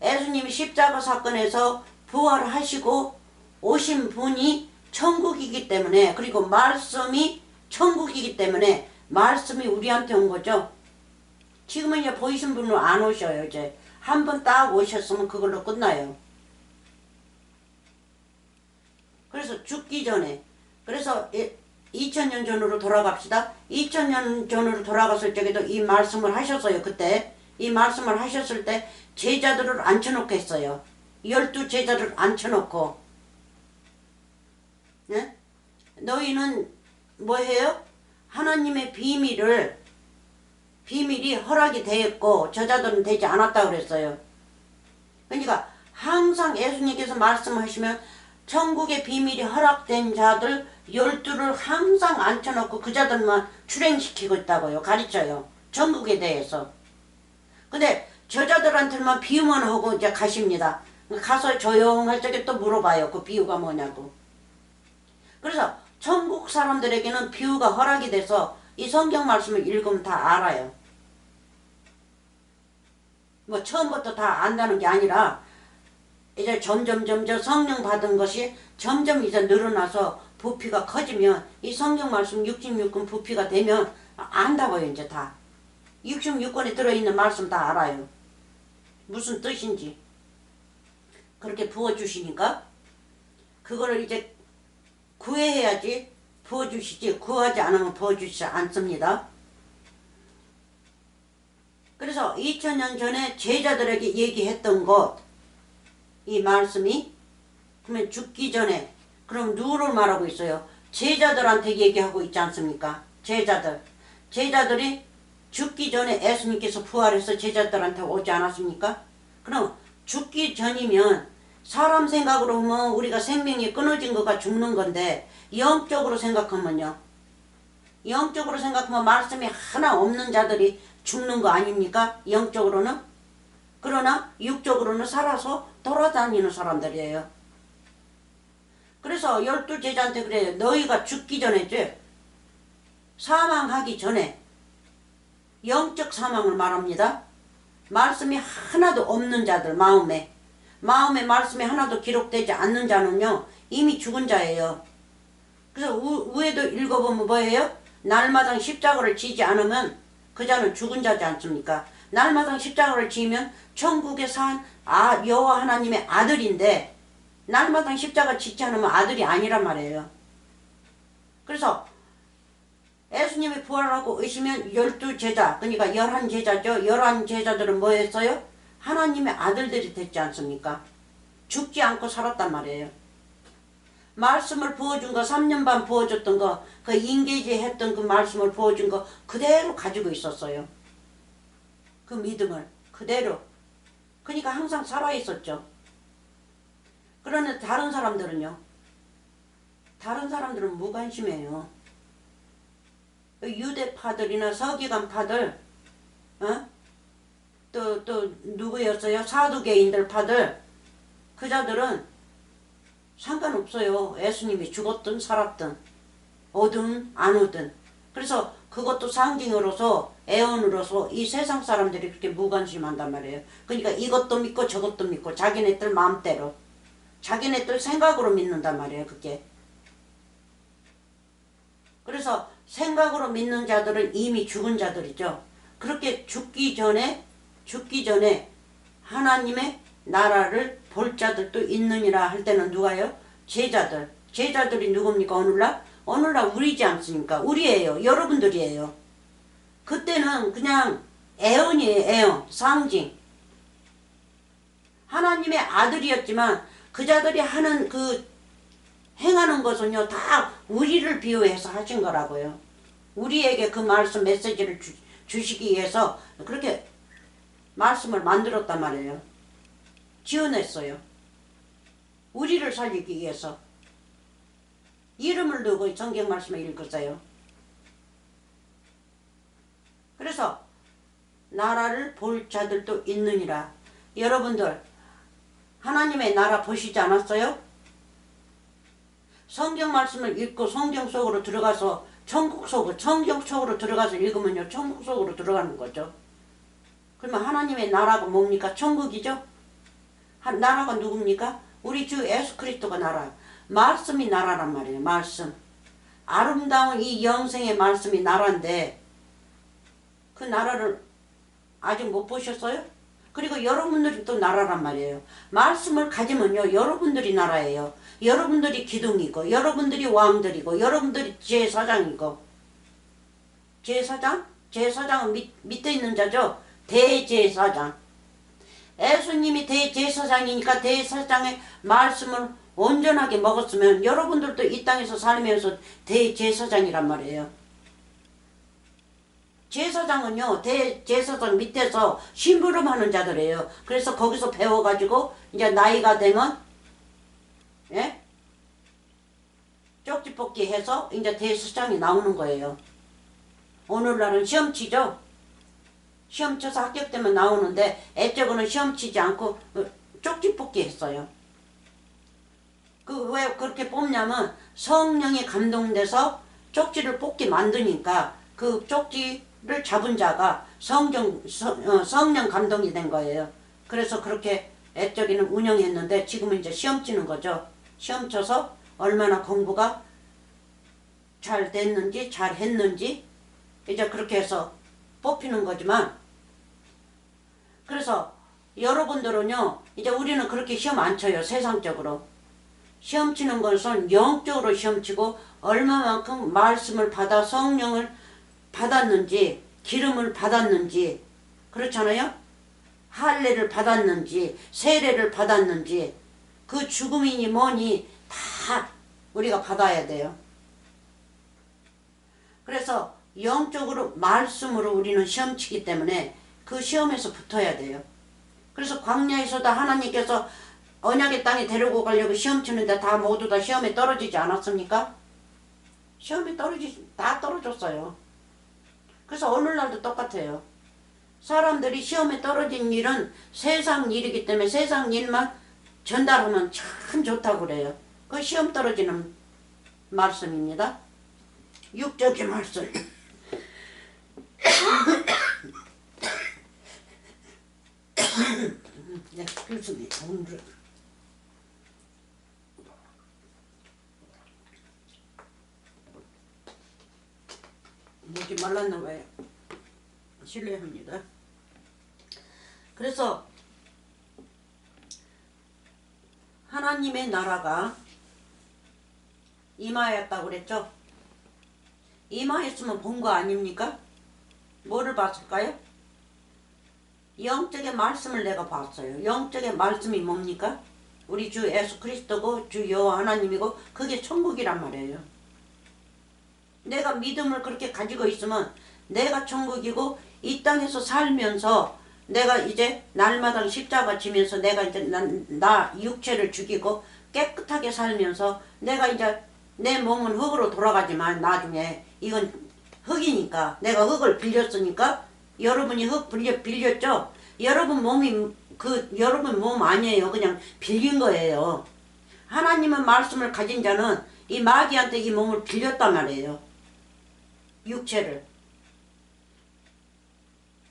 예수님이 십자가 사건에서 부활하시고 오신 분이 천국이기 때문에, 그리고 말씀이 천국이기 때문에 말씀이 우리한테 온 거죠. 지금은 이제 보이신 분은 안 오셔요. 이제 한 번 딱 오셨으면 그걸로 끝나요. 그래서 죽기 전에, 그래서 2000년 전으로 돌아갑시다. 2000년 전으로 돌아갔을 적에도 이 말씀을 하셨어요. 그때 이 말씀을 하셨을 때 제자들을 앉혀놓고 했어요. 12제자를 앉혀놓고, 네? 너희는 뭐해요? 하나님의 비밀이 허락이 되었고 저자들은 되지 않았다고 그랬어요. 그러니까 항상 예수님께서 말씀하시면 천국의 비밀이 허락된 자들 12를 항상 앉혀놓고 그 자들만 출행시키고 있다고요. 가르쳐요. 천국에 대해서. 근데 저자들한테만 비유만 하고 이제 가십니다. 가서 조용할 적에 또 물어봐요. 그 비유가 뭐냐고. 그래서 천국 사람들에게는 비유가 허락이 돼서 이 성경 말씀을 읽으면 다 알아요. 뭐 처음부터 다 안다는 게 아니라 이제 점점 성령 받은 것이 점점 이제 늘어나서 부피가 커지면 이 성경 말씀 66권 부피가 되면 안다고요. 이제 다 66권에 들어있는 말씀 다 알아요. 무슨 뜻인지 그렇게 부어주시니까 그거를 이제 구해야지 부어주시지, 구하지 않으면 부어주시지 않습니다. 그래서 2000년 전에 제자들에게 얘기했던 것, 이 말씀이, 그러면 죽기 전에, 그럼 누구를 말하고 있어요? 제자들한테 얘기하고 있지 않습니까? 제자들이 죽기 전에 예수님께서 부활해서 제자들한테 오지 않았습니까? 그럼 죽기 전이면 사람 생각으로 보면 우리가 생명이 끊어진 거가 죽는 건데, 영적으로 생각하면요, 영적으로 생각하면 말씀이 하나 없는 자들이 죽는 거 아닙니까? 영적으로는. 그러나 육적으로는 살아서 돌아다니는 사람들이에요. 그래서 12제자한테 그래요. 너희가 죽기 전에, 사망하기 전에, 영적 사망을 말합니다. 말씀이 하나도 없는 자들, 마음에 말씀이 하나도 기록되지 않는 자는요, 이미 죽은 자예요. 그래서 위에도 읽어보면 뭐예요? 날마다 십자가를 지지 않으면 그 자는 죽은 자지 않습니까? 날마다 십자가를 지면 천국에 산 여호와 하나님의 아들인데, 날마다 십자가 지지 않으면 아들이 아니란 말이에요. 그래서 예수님이 부활하고 오시면 12제자, 그러니까 11제자죠. 11제자들은 뭐 했어요? 하나님의 아들들이 됐지 않습니까? 죽지 않고 살았단 말이에요. 말씀을 부어준 거, 3년 반 부어줬던 거, 그 인계지 했던 그 말씀을 부어준 거 그대로 가지고 있었어요. 그 믿음을 그대로. 그러니까 항상 살아있었죠. 그런데 다른 사람들은요, 다른 사람들은 무관심해요. 유대파들이나 서기관파들, 또 누구였어요? 사두개인들 파들, 그 자들은 상관없어요. 예수님이 죽었든 살았든 오든 안 오든. 그래서 그것도 상징으로서, 애언으로서 이 세상 사람들이 그렇게 무관심한단 말이에요. 그러니까 이것도 믿고 저것도 믿고 자기네들 마음대로, 자기네들 생각으로 믿는단 말이에요. 그게. 그래서 생각으로 믿는 자들은 이미 죽은 자들이죠. 그렇게 죽기 전에 하나님의 나라를 볼 자들도 있느니라 할 때는 누가요? 제자들이 누굽니까? 오늘날 우리지 않습니까? 우리예요. 여러분들이에요. 그때는 그냥 애언이에요. 애언, 상징. 하나님의 아들이었지만 그 자들이 하는 행하는 것은요, 다 우리를 비유해서 하신 거라고요. 우리에게 그 말씀 메시지를 주시기 위해서 그렇게 말씀을 만들었단 말이에요. 지어냈어요. 우리를 살리기 위해서. 이름을 두고 성경 말씀을 읽었어요. 그래서 나라를 볼 자들도 있느니라. 여러분들 하나님의 나라 보시지 않았어요? 성경 말씀을 읽고 성경 속으로 들어가서 성경 속으로 들어가서 읽으면요, 천국 속으로 들어가는 거죠. 그러면 하나님의 나라가 뭡니까? 천국이죠? 나라가 누굽니까? 우리 주 예수 그리스도가 나라. 말씀이 나라란 말이에요. 말씀. 아름다운 이 영생의 말씀이 나라인데 그 나라를 아직 못 보셨어요? 그리고 여러분들이 또 나라란 말이에요. 말씀을 가지면요, 여러분들이 나라예요. 여러분들이 기둥이고, 여러분들이 왕들이고, 여러분들이 제사장이고. 제사장은 밑에 있는 자죠. 대제사장. 예수님이 대제사장이니까 대제사장의 말씀을 온전하게 먹었으면 여러분들도 이 땅에서 살면서 대제사장이란 말이에요. 제사장은요, 대제사장 밑에서 심부름하는 자들이에요. 그래서 거기서 배워가지고 이제 나이가 되면, 예? 쪽지 뽑기 해서 이제 대제사장이 나오는 거예요. 오늘날은 시험 치죠. 시험 쳐서 합격되면 나오는데 애적으로는 시험 치지 않고 쪽지 뽑기 했어요. 왜 그렇게 뽑냐면 성령이 감동돼서 쪽지를 뽑기 만드니까 그 쪽지를 잡은 자가 성령 감동이 된 거예요. 그래서 그렇게 애적이는 운영했는데 지금은 이제 시험 치는 거죠. 시험 쳐서 얼마나 공부가 잘 됐는지 잘 했는지 이제 그렇게 해서 뽑히는 거지만, 그래서 여러분들은요, 이제 우리는 그렇게 시험 안 쳐요. 세상적으로. 시험 치는 것은 영적으로 시험 치고 얼마만큼 말씀을 받아 성령을 받았는지, 기름을 받았는지, 그렇잖아요. 할례를 받았는지 세례를 받았는지 그 죽음이니 뭐니 다 우리가 받아야 돼요. 그래서 영적으로 말씀으로 우리는 시험 치기 때문에 그 시험에서 붙어야 돼요. 그래서 광야에서도 하나님께서 언약의 땅에 데리고 가려고 시험 치는데 다 모두 다 시험에 떨어지지 않았습니까? 시험에 다 떨어졌어요. 그래서 오늘날도 똑같아요. 사람들이 시험에 떨어진 일은 세상 일이기 때문에 세상 일만 전달하면 참 좋다고 그래요. 그 시험 떨어지는 말씀입니다. 육적인 말씀. 네, 그렇습니다. 오늘은 목이 말랐나 봐요. 실례합니다. 그래서 하나님의 나라가 임하였다고 그랬죠. 임하였으면 본 거 아닙니까? 뭐를 봤을까요? 영적의 말씀을 내가 봤어요. 영적의 말씀이 뭡니까? 우리 주 예수 그리스도고 주 여호와 하나님이고 그게 천국이란 말이에요. 내가 믿음을 그렇게 가지고 있으면 내가 천국이고 이 땅에서 살면서 내가 이제 날마다 십자가 지면서 내가 이제 나 육체를 죽이고 깨끗하게 살면서 내가 이제 내 몸은 흙으로 돌아가지만 나중에 이건 흙이니까 내가 흙을 빌렸으니까 여러분이 흙 빌렸죠? 여러분 몸이 여러분 몸 아니에요. 그냥 빌린 거예요. 하나님은 말씀을 가진 자는 이 마귀한테 이 몸을 빌렸단 말이에요. 육체를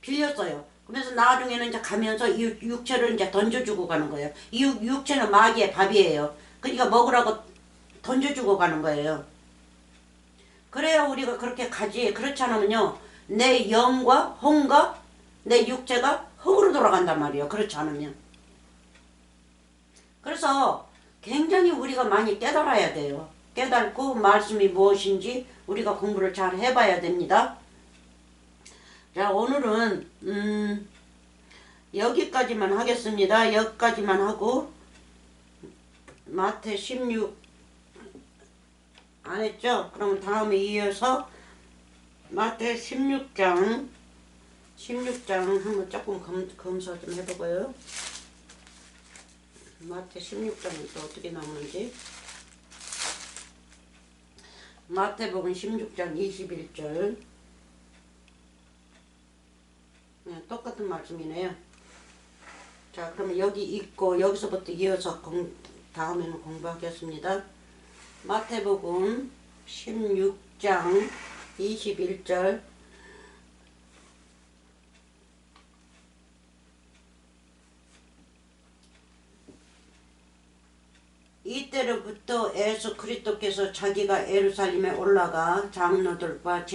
빌렸어요. 그래서 나중에는 이제 가면서 이 육체를 이제 던져주고 가는 거예요. 이 육체는 마귀의 밥이에요. 그러니까 먹으라고 던져주고 가는 거예요. 그래야 우리가 그렇게 가지. 그렇지 않으면요, 내 영과 혼과 내 육체가 흙으로 돌아간단 말이에요. 그렇지 않으면. 그래서 굉장히 우리가 많이 깨달아야 돼요. 깨닫고 말씀이 무엇인지 우리가 공부를 잘 해봐야 됩니다. 자, 오늘은 여기까지만 하겠습니다. 여기까지만 하고 마태 16 안 했죠? 그러면 다음에 이어서 마태 16장 한번 조금 검사 좀 해보고요. 마태 16장은 또 어떻게 나오는지. 마태복음 16장 21절. 네, 똑같은 말씀이네요. 자, 그러면 여기 있고 여기서부터 이어서 다음에는 공부하겠습니다. 마태복음 16장 21절. 이때로부터 예수 그리스도께서 자기가 예루살렘에 올라가 장로들과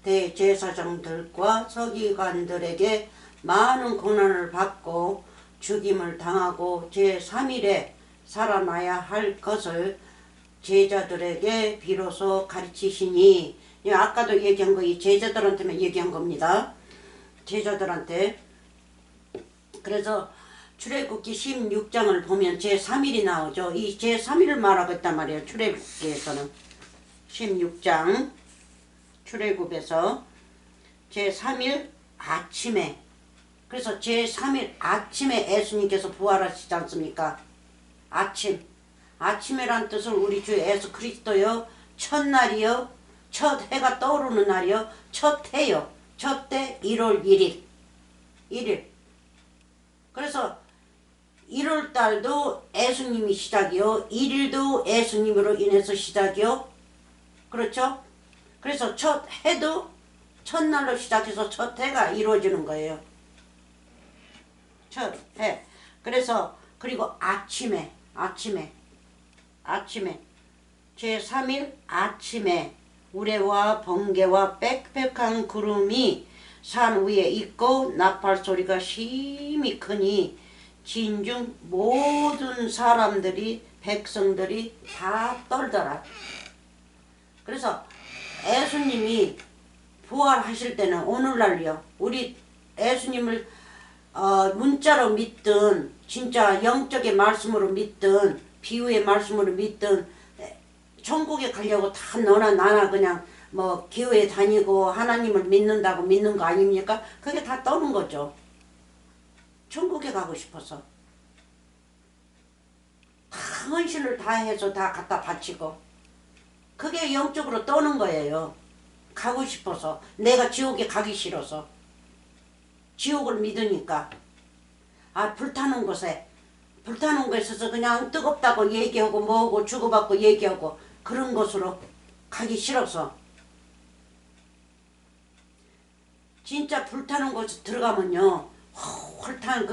대제사장들과 서기관들에게 많은 고난을 받고 죽임을 당하고 제3일에 살아나야 할 것을 제자들에게 비로소 가르치시니, 아까도 얘기한 거 이 제자들한테만 얘기한 겁니다. 제자들한테. 그래서 출애굽기 16장을 보면 제3일이 나오죠. 이 제3일을 말하고 있단 말이에요. 출애굽기에서는 16장 출애굽에서 제3일 아침에, 그래서 제3일 아침에 예수님께서 부활하시지 않습니까? 아침에란 뜻은 우리 주 예수 그리스도요, 첫날이요, 첫 해가 떠오르는 날이요, 첫 해요, 첫 해 1월 1일. 그래서 1월달도 예수님이 시작이요, 1일도 예수님으로 인해서 시작이요. 그렇죠? 그래서 첫 해도 첫날로 시작해서 첫 해가 이루어지는 거예요. 첫 해. 그래서 그리고 아침에 제3일 아침에 우레와 번개와 빽빽한 구름이 산 위에 있고 나팔 소리가 심히 크니 진중 모든 사람들이 백성들이 다 떨더라. 그래서 예수님이 부활하실 때는 오늘날요, 우리 예수님을 문자로 믿든 진짜 영적의 말씀으로 믿든 비유의 말씀으로 믿든 천국에 가려고 다 너나 나나 그냥 뭐 교회 다니고 하나님을 믿는다고 믿는 거 아닙니까? 그게 다 떠는 거죠. 천국에 가고 싶어서 다 헌신을 다 해서 다 갖다 바치고 그게 영적으로 떠는 거예요. 가고 싶어서 내가 지옥에 가기 싫어서 지옥을 믿으니까 불타는 곳에 불타는 곳에서 그냥 뜨겁다고 얘기하고 뭐하고 주고받고 얘기하고 그런 곳으로 가기 싫어서 진짜 불타는 곳에 들어가면요 홀탄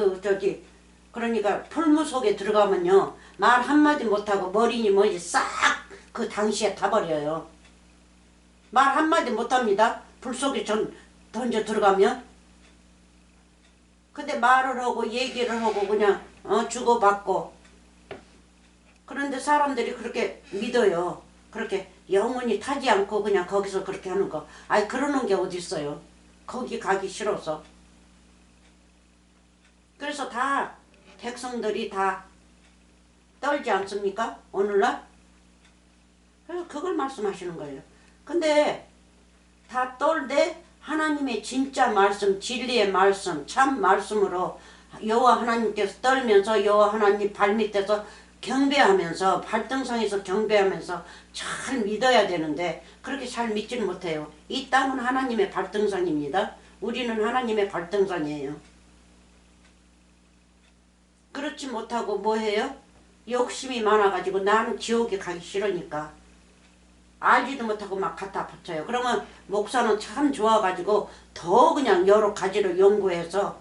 그러니까 풀무 속에 들어가면요 말 한마디 못하고 머리니 뭐지 싹 그 당시에 타버려요. 말 한마디 못합니다. 불 속에 던져 들어가면. 근데 말을 하고 얘기를 하고 그냥 주고받고 그런데 사람들이 그렇게 믿어요. 그렇게 영원히 타지 않고 그냥 거기서 그렇게 하는 거. 그러는 게 어디 있어요. 거기 가기 싫어서. 그래서 다 백성들이 다 떨지 않습니까? 오늘날? 그래서 그걸 말씀하시는 거예요. 근데 다 떨되 하나님의 진짜 말씀, 진리의 말씀, 참 말씀으로 여호와 하나님께서 떨면서 여호와 하나님 발밑에서 경배하면서 발등상에서 경배하면서 잘 믿어야 되는데 그렇게 잘 믿지는 못해요. 이 땅은 하나님의 발등상입니다. 우리는 하나님의 발등상이에요. 그렇지 못하고 뭐해요? 욕심이 많아가지고 나는 지옥에 가기 싫으니까 알지도 못하고 막 갖다 바쳐요. 그러면 목사는 참 좋아가지고 더 그냥 여러 가지를 연구해서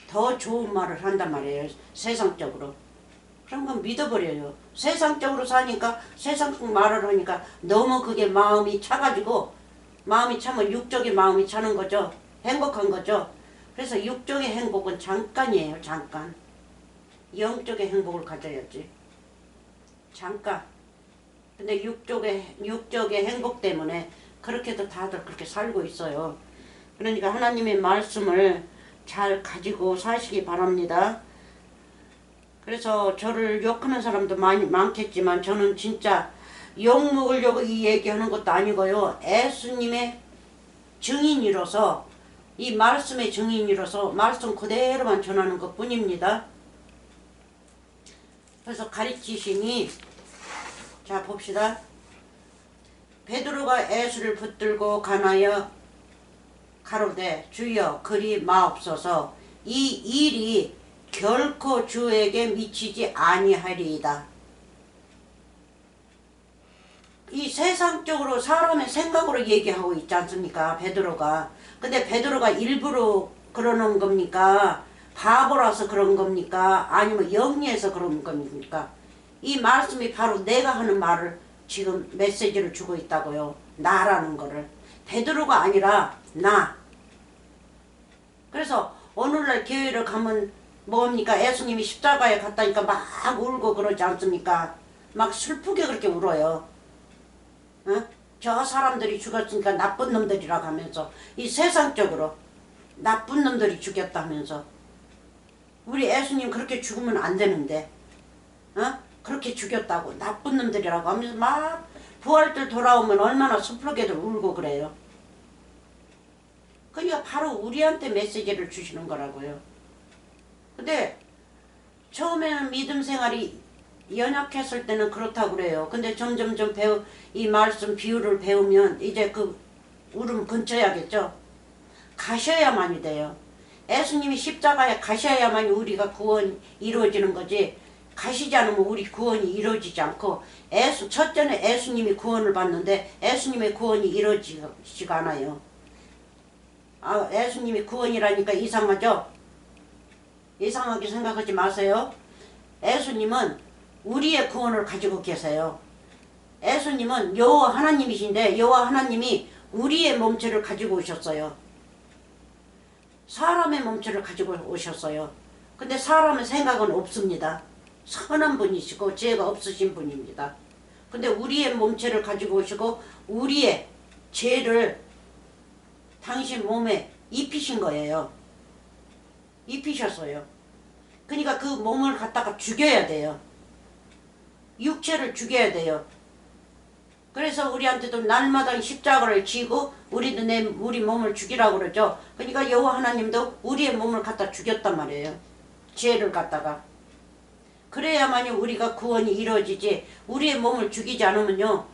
더 좋은 말을 한단 말이에요. 세상적으로. 그런 건 믿어버려요. 세상적으로 사니까 세상 말을 하니까 너무 그게 마음이 차가지고 마음이 차면 육적인 마음이 차는 거죠. 행복한 거죠. 그래서 육적의 행복은 잠깐이에요. 잠깐. 영적의 행복을 가져야지. 잠깐. 근데 육적의 행복 때문에 그렇게도 다들 그렇게 살고 있어요. 그러니까 하나님의 말씀을 잘 가지고 사시기 바랍니다. 그래서 저를 욕하는 사람도 많겠지만 저는 진짜 욕 먹으려고 이 얘기하는 것도 아니고요. 예수님의 증인이로서 이 말씀의 증인이로서 말씀 그대로만 전하는 것 뿐입니다. 그래서 가르치시니 자 봅시다. 베드로가 예수를 붙들고 가나여 가로되 주여 그리 마옵소서 이 일이 결코 주에게 미치지 아니하리이다. 이 세상적으로 사람의 생각으로 얘기하고 있지 않습니까? 베드로가. 근데 베드로가 일부러 그러는 겁니까? 바보라서 그런 겁니까? 아니면 영리해서 그런 겁니까? 이 말씀이 바로 내가 하는 말을 지금 메시지를 주고 있다고요. 나라는 거를. 베드로가 아니라 나. 그래서 오늘날 교회를 가면 뭡니까? 예수님이 십자가에 갔다니까 막 울고 그러지 않습니까? 막 슬프게 그렇게 울어요. 저 사람들이 죽었으니까 나쁜 놈들이라고 하면서 이 세상적으로 나쁜 놈들이 죽였다면서 우리 예수님 그렇게 죽으면 안 되는데 그렇게 죽였다고 나쁜 놈들이라고 하면서 막 부활들 돌아오면 얼마나 슬프게도 울고 그래요. 그러니까 바로 우리한테 메시지를 주시는 거라고요. 근데 처음에는 믿음 생활이 연약했을 때는 그렇다고 그래요. 근데 점점점 이 말씀 비유를 배우면 이제 그 울음 근처야겠죠. 가셔야만이 돼요. 예수님이 십자가에 가셔야만 우리가 구원이 이루어지는 거지 가시지 않으면 우리 구원이 이루어지지 않고 첫째는 예수님이 구원을 받는데 예수님의 구원이 이루어지지가 않아요. 예수님이 구원이라니까 이상하죠? 이상하게 생각하지 마세요. 예수님은 우리의 구원을 가지고 계세요. 예수님은 여호와 하나님이신데 여호와 하나님이 우리의 몸체를 가지고 오셨어요. 사람의 몸체를 가지고 오셨어요. 근데 사람의 생각은 없습니다. 선한 분이시고 죄가 없으신 분입니다. 근데 우리의 몸체를 가지고 오시고 우리의 죄를 당신 몸에 입히신 거예요. 입히셨어요. 그러니까 그 몸을 갖다가 죽여야 돼요. 육체를 죽여야 돼요. 그래서 우리한테도 날마다 십자가를 지고 우리 몸을 죽이라고 그러죠. 그러니까 여호와 하나님도 우리의 몸을 갖다 죽였단 말이에요. 죄를 갖다가. 그래야만이 우리가 구원이 이루어지지, 우리의 몸을 죽이지 않으면요,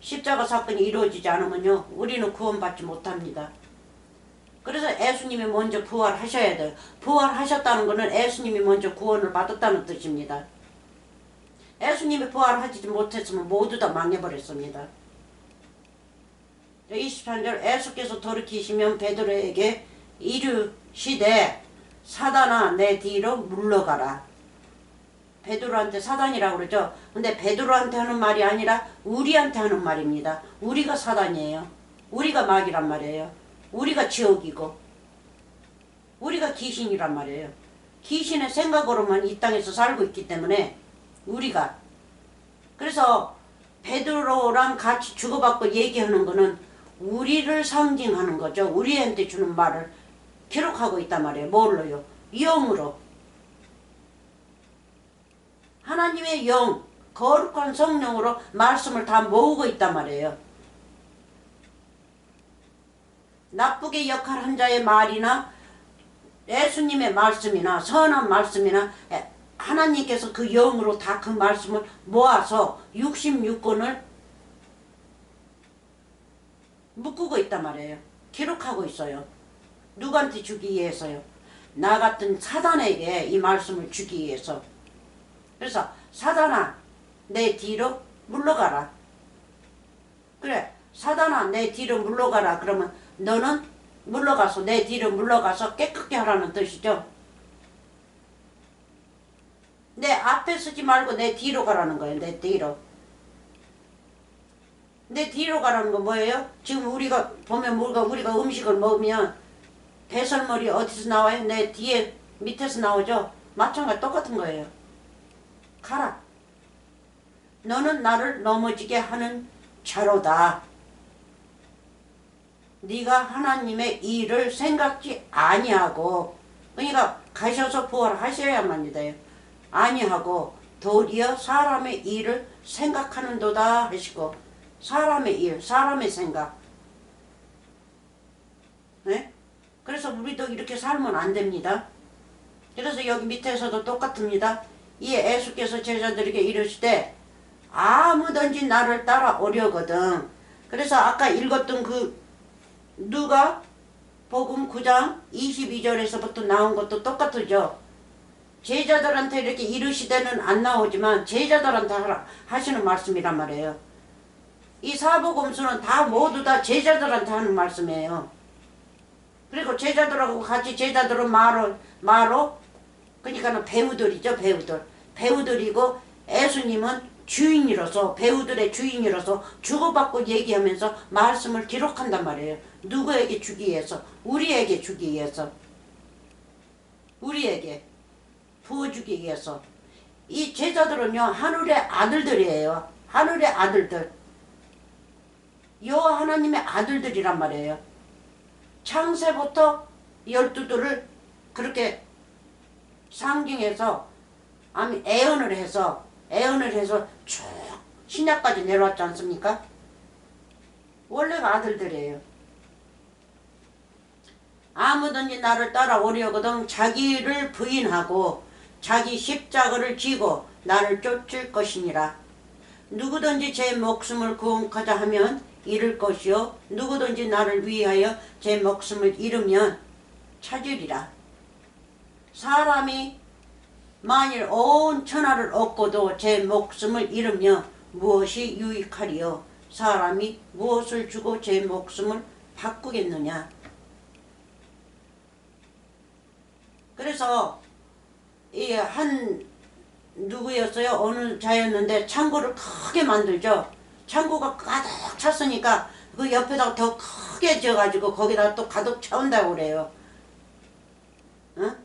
십자가 사건이 이루어지지 않으면요, 우리는 구원받지 못합니다. 그래서 예수님이 먼저 부활하셔야 돼요. 부활하셨다는 것은 예수님이 먼저 구원을 받았다는 뜻입니다. 예수님이 부활하지 못했으면 모두 다 망해버렸습니다. 23절, 예수께서 돌이키시면 베드로에게 이르시되 사단아 내 뒤로 물러가라. 베드로한테 사단이라고 그러죠. 근데 베드로한테 하는 말이 아니라 우리한테 하는 말입니다. 우리가 사단이에요. 우리가 마귀란 말이에요. 우리가 지옥이고 우리가 귀신이란 말이에요. 귀신의 생각으로만 이 땅에서 살고 있기 때문에 우리가, 그래서 베드로랑 같이 주고받고 얘기하는 거는 우리를 상징하는 거죠. 우리한테 주는 말을 기록하고 있단 말이에요. 뭘로요? 영으로. 하나님의 영, 거룩한 성령으로 말씀을 다 모으고 있단 말이에요. 나쁘게 역할한 자의 말이나 예수님의 말씀이나 선한 말씀이나 하나님께서 그 영으로 다 그 말씀을 모아서 66권을 묶고 있단 말이에요. 기록하고 있어요. 누구한테 주기 위해서요? 나 같은 사단에게 이 말씀을 주기 위해서. 그래서 사단아 내 뒤로 물러가라. 그래, 사단아 내 뒤로 물러가라. 그러면 너는 물러가서, 내 뒤로 물러가서 깨끗게 하라는 뜻이죠. 내 앞에 서지 말고 내 뒤로 가라는 거예요. 내 뒤로. 내 뒤로 가라는 건 뭐예요? 지금 우리가 보면 우리가 음식을 먹으면 배설물이 어디서 나와요? 내 뒤에 밑에서 나오죠. 마찬가지 똑같은 거예요. 가라. 너는 나를 넘어지게 하는 자로다. 네가 하나님의 일을 생각지 아니하고, 그러니까 가셔서 부활하셔야만 돼요. 아니하고 도리어 사람의 일을 생각하는도다 하시고, 사람의 일, 사람의 생각. 네? 그래서 우리도 이렇게 살면 안 됩니다. 그래서 여기 밑에서도 똑같습니다. 이 예수께서 제자들에게 이르시되 아무든지 나를 따라오려거든. 그래서 아까 읽었던 그 누가 복음 9장 22절에서부터 나온 것도 똑같죠. 제자들한테 이렇게 이르시되는 안 나오지만 제자들한테 하시는 말씀이란 말이에요. 이 사복음서는 다 모두 다 제자들한테 하는 말씀이에요. 그리고 제자들하고 같이, 제자들은 마로 그러니까는 배우들이죠. 배우들이고 예수님은 주인이로서, 배우들의 주인이로서 주고받고 얘기하면서 말씀을 기록한단 말이에요. 누구에게 주기 위해서? 우리에게 주기 위해서. 우리에게 부어주기 위해서. 이 제자들은요, 하늘의 아들들이에요. 하늘의 아들들. 여호와 하나님의 아들들이란 말이에요. 창세부터 12들을 그렇게 상징해서 애언을 해서 쭉 신약까지 내려왔지 않습니까? 원래가 아들들이에요. 아무든지 나를 따라오려거든 자기를 부인하고 자기 십자가를 지고 나를 쫓을 것이니라. 누구든지 제 목숨을 구원하자 하면 잃을 것이요 누구든지 나를 위하여 제 목숨을 잃으면 찾으리라. 사람이 만일 온 천하를 얻고도 제 목숨을 잃으면 무엇이 유익하리요? 사람이 무엇을 주고 제 목숨을 바꾸겠느냐? 그래서 이 한 누구였어요? 어느 자였는데 창고를 크게 만들죠. 창고가 가득 찼으니까 그 옆에다가 더 크게 지어가지고 거기다 또 가득 채운다고 그래요.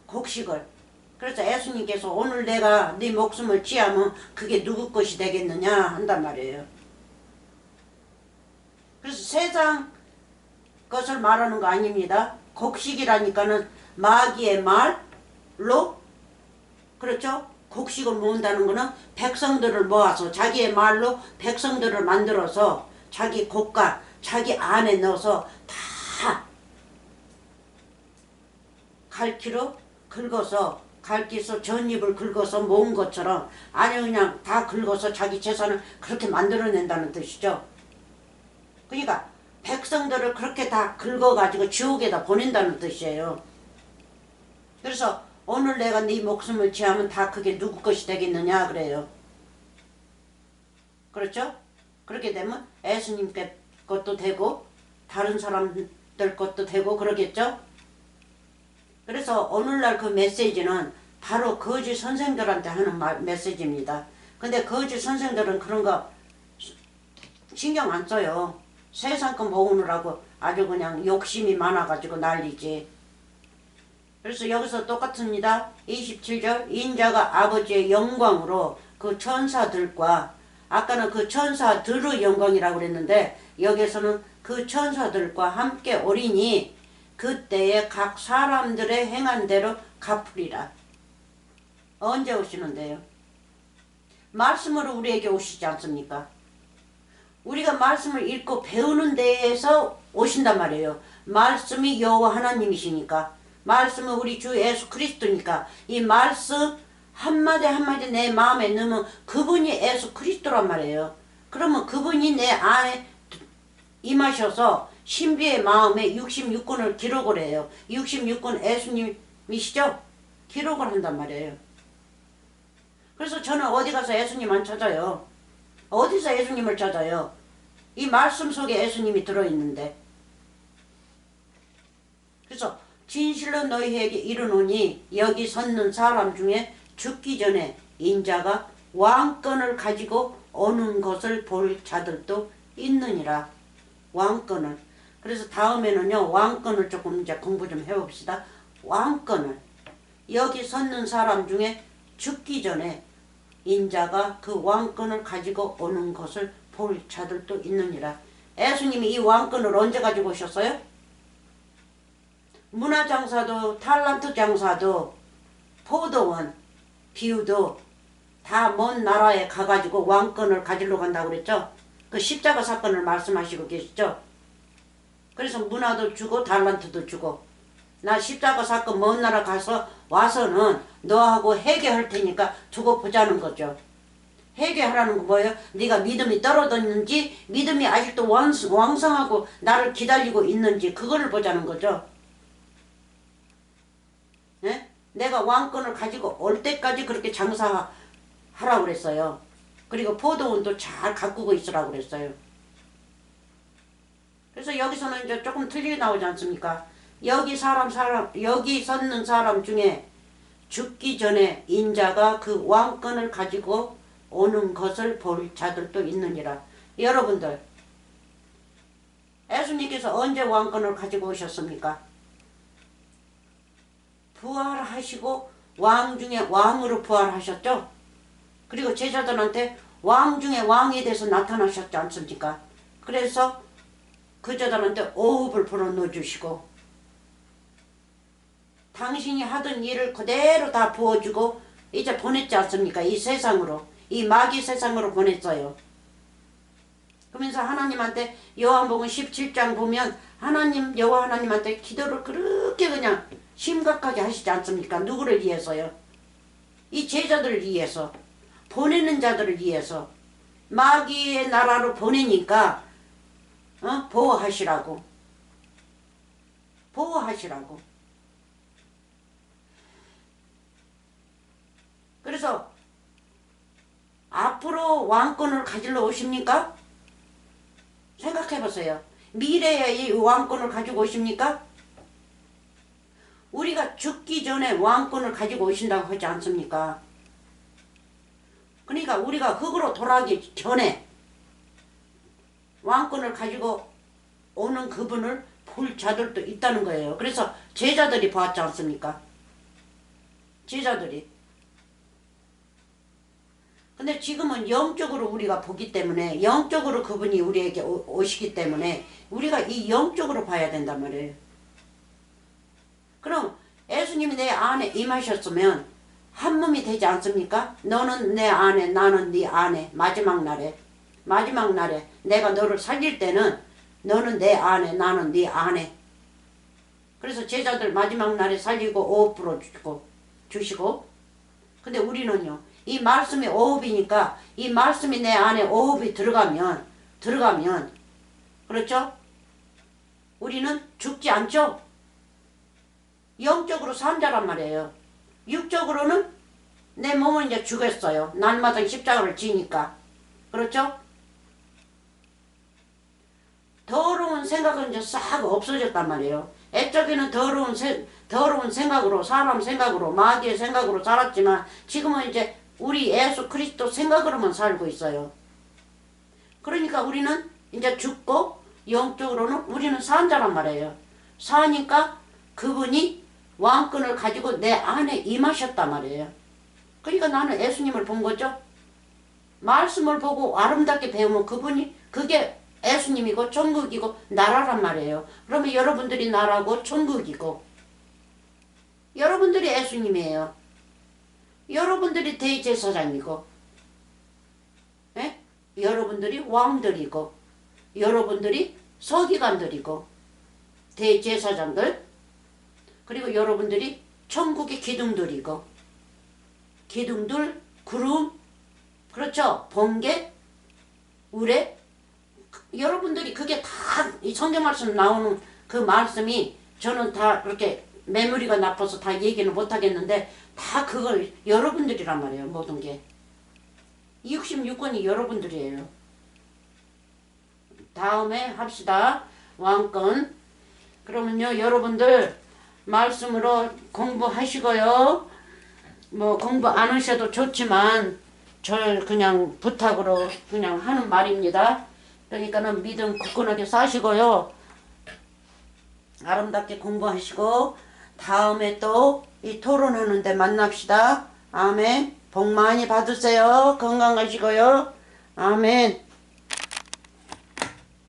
곡식을. 그래서 예수님께서 오늘 내가 네 목숨을 취하면 그게 누구 것이 되겠느냐 한단 말이에요. 그래서 세상 것을 말하는 거 아닙니다. 곡식이라니까는 마귀의 말로, 그렇죠? 곡식을 모은다는 거는 백성들을 모아서 자기의 말로 백성들을 만들어서 자기 곡간, 자기 안에 넣어서 다 갈기로 긁어서, 갈기서 전입을 긁어서 모은 것처럼, 아니 그냥 다 긁어서 자기 재산을 그렇게 만들어낸다는 뜻이죠. 그러니까 백성들을 그렇게 다 긁어가지고 지옥에다 보낸다는 뜻이에요. 그래서 오늘 내가 네 목숨을 취하면 다 그게 누구 것이 되겠느냐 그래요. 그렇죠? 그렇게 되면 예수님께 것도 되고 다른 사람들 것도 되고 그러겠죠? 그래서 오늘날 그 메시지는 바로 거짓 선생들한테 하는 메시지입니다. 근데 거짓 선생들은 그런 거 신경 안 써요. 세상 거 모으느라고 아주 그냥 욕심이 많아가지고 난리지. 그래서 여기서 똑같습니다. 27절 인자가 아버지의 영광으로 그 천사들과, 아까는 그 천사들의 영광이라고 그랬는데 여기서는 그 천사들과 함께 오리니 그때에 각 사람들의 행한 대로 갚으리라. 언제 오시는데요? 말씀으로 우리에게 오시지 않습니까? 우리가 말씀을 읽고 배우는 데에서 오신단 말이에요. 말씀이 여호와 하나님이시니까, 말씀은 우리 주 예수 그리스도니까 이 말씀 한마디 한마디 내 마음에 넣으면 그분이 예수 그리스도란 말이에요. 그러면 그분이 내 안에 임하셔서 신비의 마음에 66권을 기록을 해요. 66권 예수님이시죠? 기록을 한단 말이에요. 그래서 저는 어디 가서 예수님 안 찾아요. 어디서 예수님을 찾아요? 이 말씀 속에 예수님이 들어있는데. 그래서 진실로 너희에게 이르노니 여기 섰는 사람 중에 죽기 전에 인자가 왕권을 가지고 오는 것을 볼 자들도 있느니라. 왕권을. 그래서 다음에는요 왕권을 조금 이제 공부 좀 해봅시다. 왕권을. 여기 섰는 사람 중에 죽기 전에 인자가 그 왕권을 가지고 오는 것을 볼 자들도 있느니라. 예수님이 이 왕권을 언제 가지고 오셨어요? 문화장사도 탈란트 장사도 포도원 비유도 다 먼 나라에 가가지고 왕권을 가지러 간다고 그랬죠. 그 십자가 사건을 말씀하시고 계시죠. 그래서 문화도 주고 달란트도 주고, 나 십자가 사건 먼 나라 가서 와서는 너하고 회개할 테니까 두고 보자는 거죠. 회개하라는 거 뭐예요? 네가 믿음이 떨어졌는지 믿음이 아직도 왕성하고 나를 기다리고 있는지 그거를 보자는 거죠. 네? 내가 왕권을 가지고 올 때까지 그렇게 장사하라고 그랬어요. 그리고 포도원도 잘 가꾸고 있으라고 그랬어요. 그래서 여기서는 이제 조금 틀리게 나오지 않습니까? 여기 섰는 사람 중에 죽기 전에 인자가 그 왕권을 가지고 오는 것을 볼 자들도 있느니라. 여러분들, 예수님께서 언제 왕권을 가지고 오셨습니까? 부활하시고 왕 중에 왕으로 부활하셨죠? 그리고 제자들한테 왕 중에 왕이 돼서 나타나셨지 않습니까? 그래서 그자들한테 오흡을 불어넣어 주시고 당신이 하던 일을 그대로 다 부어주고 이제 보냈지 않습니까? 이 세상으로, 이 마귀 세상으로 보냈어요. 그러면서 하나님한테 요한복음 17장 보면 하나님, 여호와 하나님한테 기도를 그렇게 그냥 심각하게 하시지 않습니까? 누구를 위해서요? 이 제자들을 위해서, 보내는 자들을 위해서, 마귀의 나라로 보내니까 보호하시라고. 보호하시라고. 그래서 앞으로 왕권을 가지러 오십니까? 생각해 보세요. 미래에 이 왕권을 가지고 오십니까? 우리가 죽기 전에 왕권을 가지고 오신다고 하지 않습니까? 그러니까 우리가 흙으로 돌아가기 전에 왕권을 가지고 오는 그분을 볼 자들도 있다는 거예요. 그래서 제자들이 보았지 않습니까? 제자들이. 근데 지금은 영적으로 우리가 보기 때문에, 영적으로 그분이 우리에게 오시기 때문에 우리가 이 영적으로 봐야 된단 말이에요. 그럼 예수님이 내 안에 임하셨으면 한 몸이 되지 않습니까? 너는 내 안에 나는 네 안에 마지막 날에 내가 너를 살릴 때는 너는 내 안에 나는 네 안에. 그래서 제자들 마지막 날에 살리고 오업 주시고 근데 우리는요 이 말씀이 오업이니까 이 말씀이 내 안에 오업이 들어가면 그렇죠? 우리는 죽지 않죠? 영적으로 산 자란 말이에요. 육적으로는 내 몸은 이제 죽었어요. 날마다 십자가를 지니까. 그렇죠? 더러운 생각은 이제 싹 없어졌단 말이에요. 애적에는 더러운 생각으로, 사람 생각으로, 마귀의 생각으로 살았지만 지금은 이제 우리 예수 그리스도 생각으로만 살고 있어요. 그러니까 우리는 이제 죽고 영적으로는 우리는 산 자란 말이에요. 사니까 그분이 왕권을 가지고 내 안에 임하셨단 말이에요. 그러니까 나는 예수님을 본 거죠. 말씀을 보고 아름답게 배우면 그게 예수님이고 천국이고 나라란 말이에요. 그러면 여러분들이 나라고 천국이고 여러분들이 예수님이에요. 여러분들이 대제사장이고 예? 여러분들이 왕들이고 여러분들이 서기관들이고 대제사장들 그리고 여러분들이 천국의 기둥들이고 기둥들 구름 그렇죠 번개 우레 여러분들이 그게 다 이 성경 말씀 나오는 그 말씀이 저는 다 그렇게 메모리가 나빠서 다 얘기는 못하겠는데 다 그걸 여러분들이란 말이에요. 모든 게 66권이 여러분들이에요. 다음에 합시다. 왕권. 그러면요 여러분들 말씀으로 공부하시고요. 뭐 공부 안 하셔도 좋지만 절 그냥 부탁으로 그냥 하는 말입니다. 그러니까는 믿음 굳건하게 사시고요. 아름답게 공부하시고 다음에 또 이 토론하는데 만납시다. 아멘. 복 많이 받으세요. 건강하시고요. 아멘.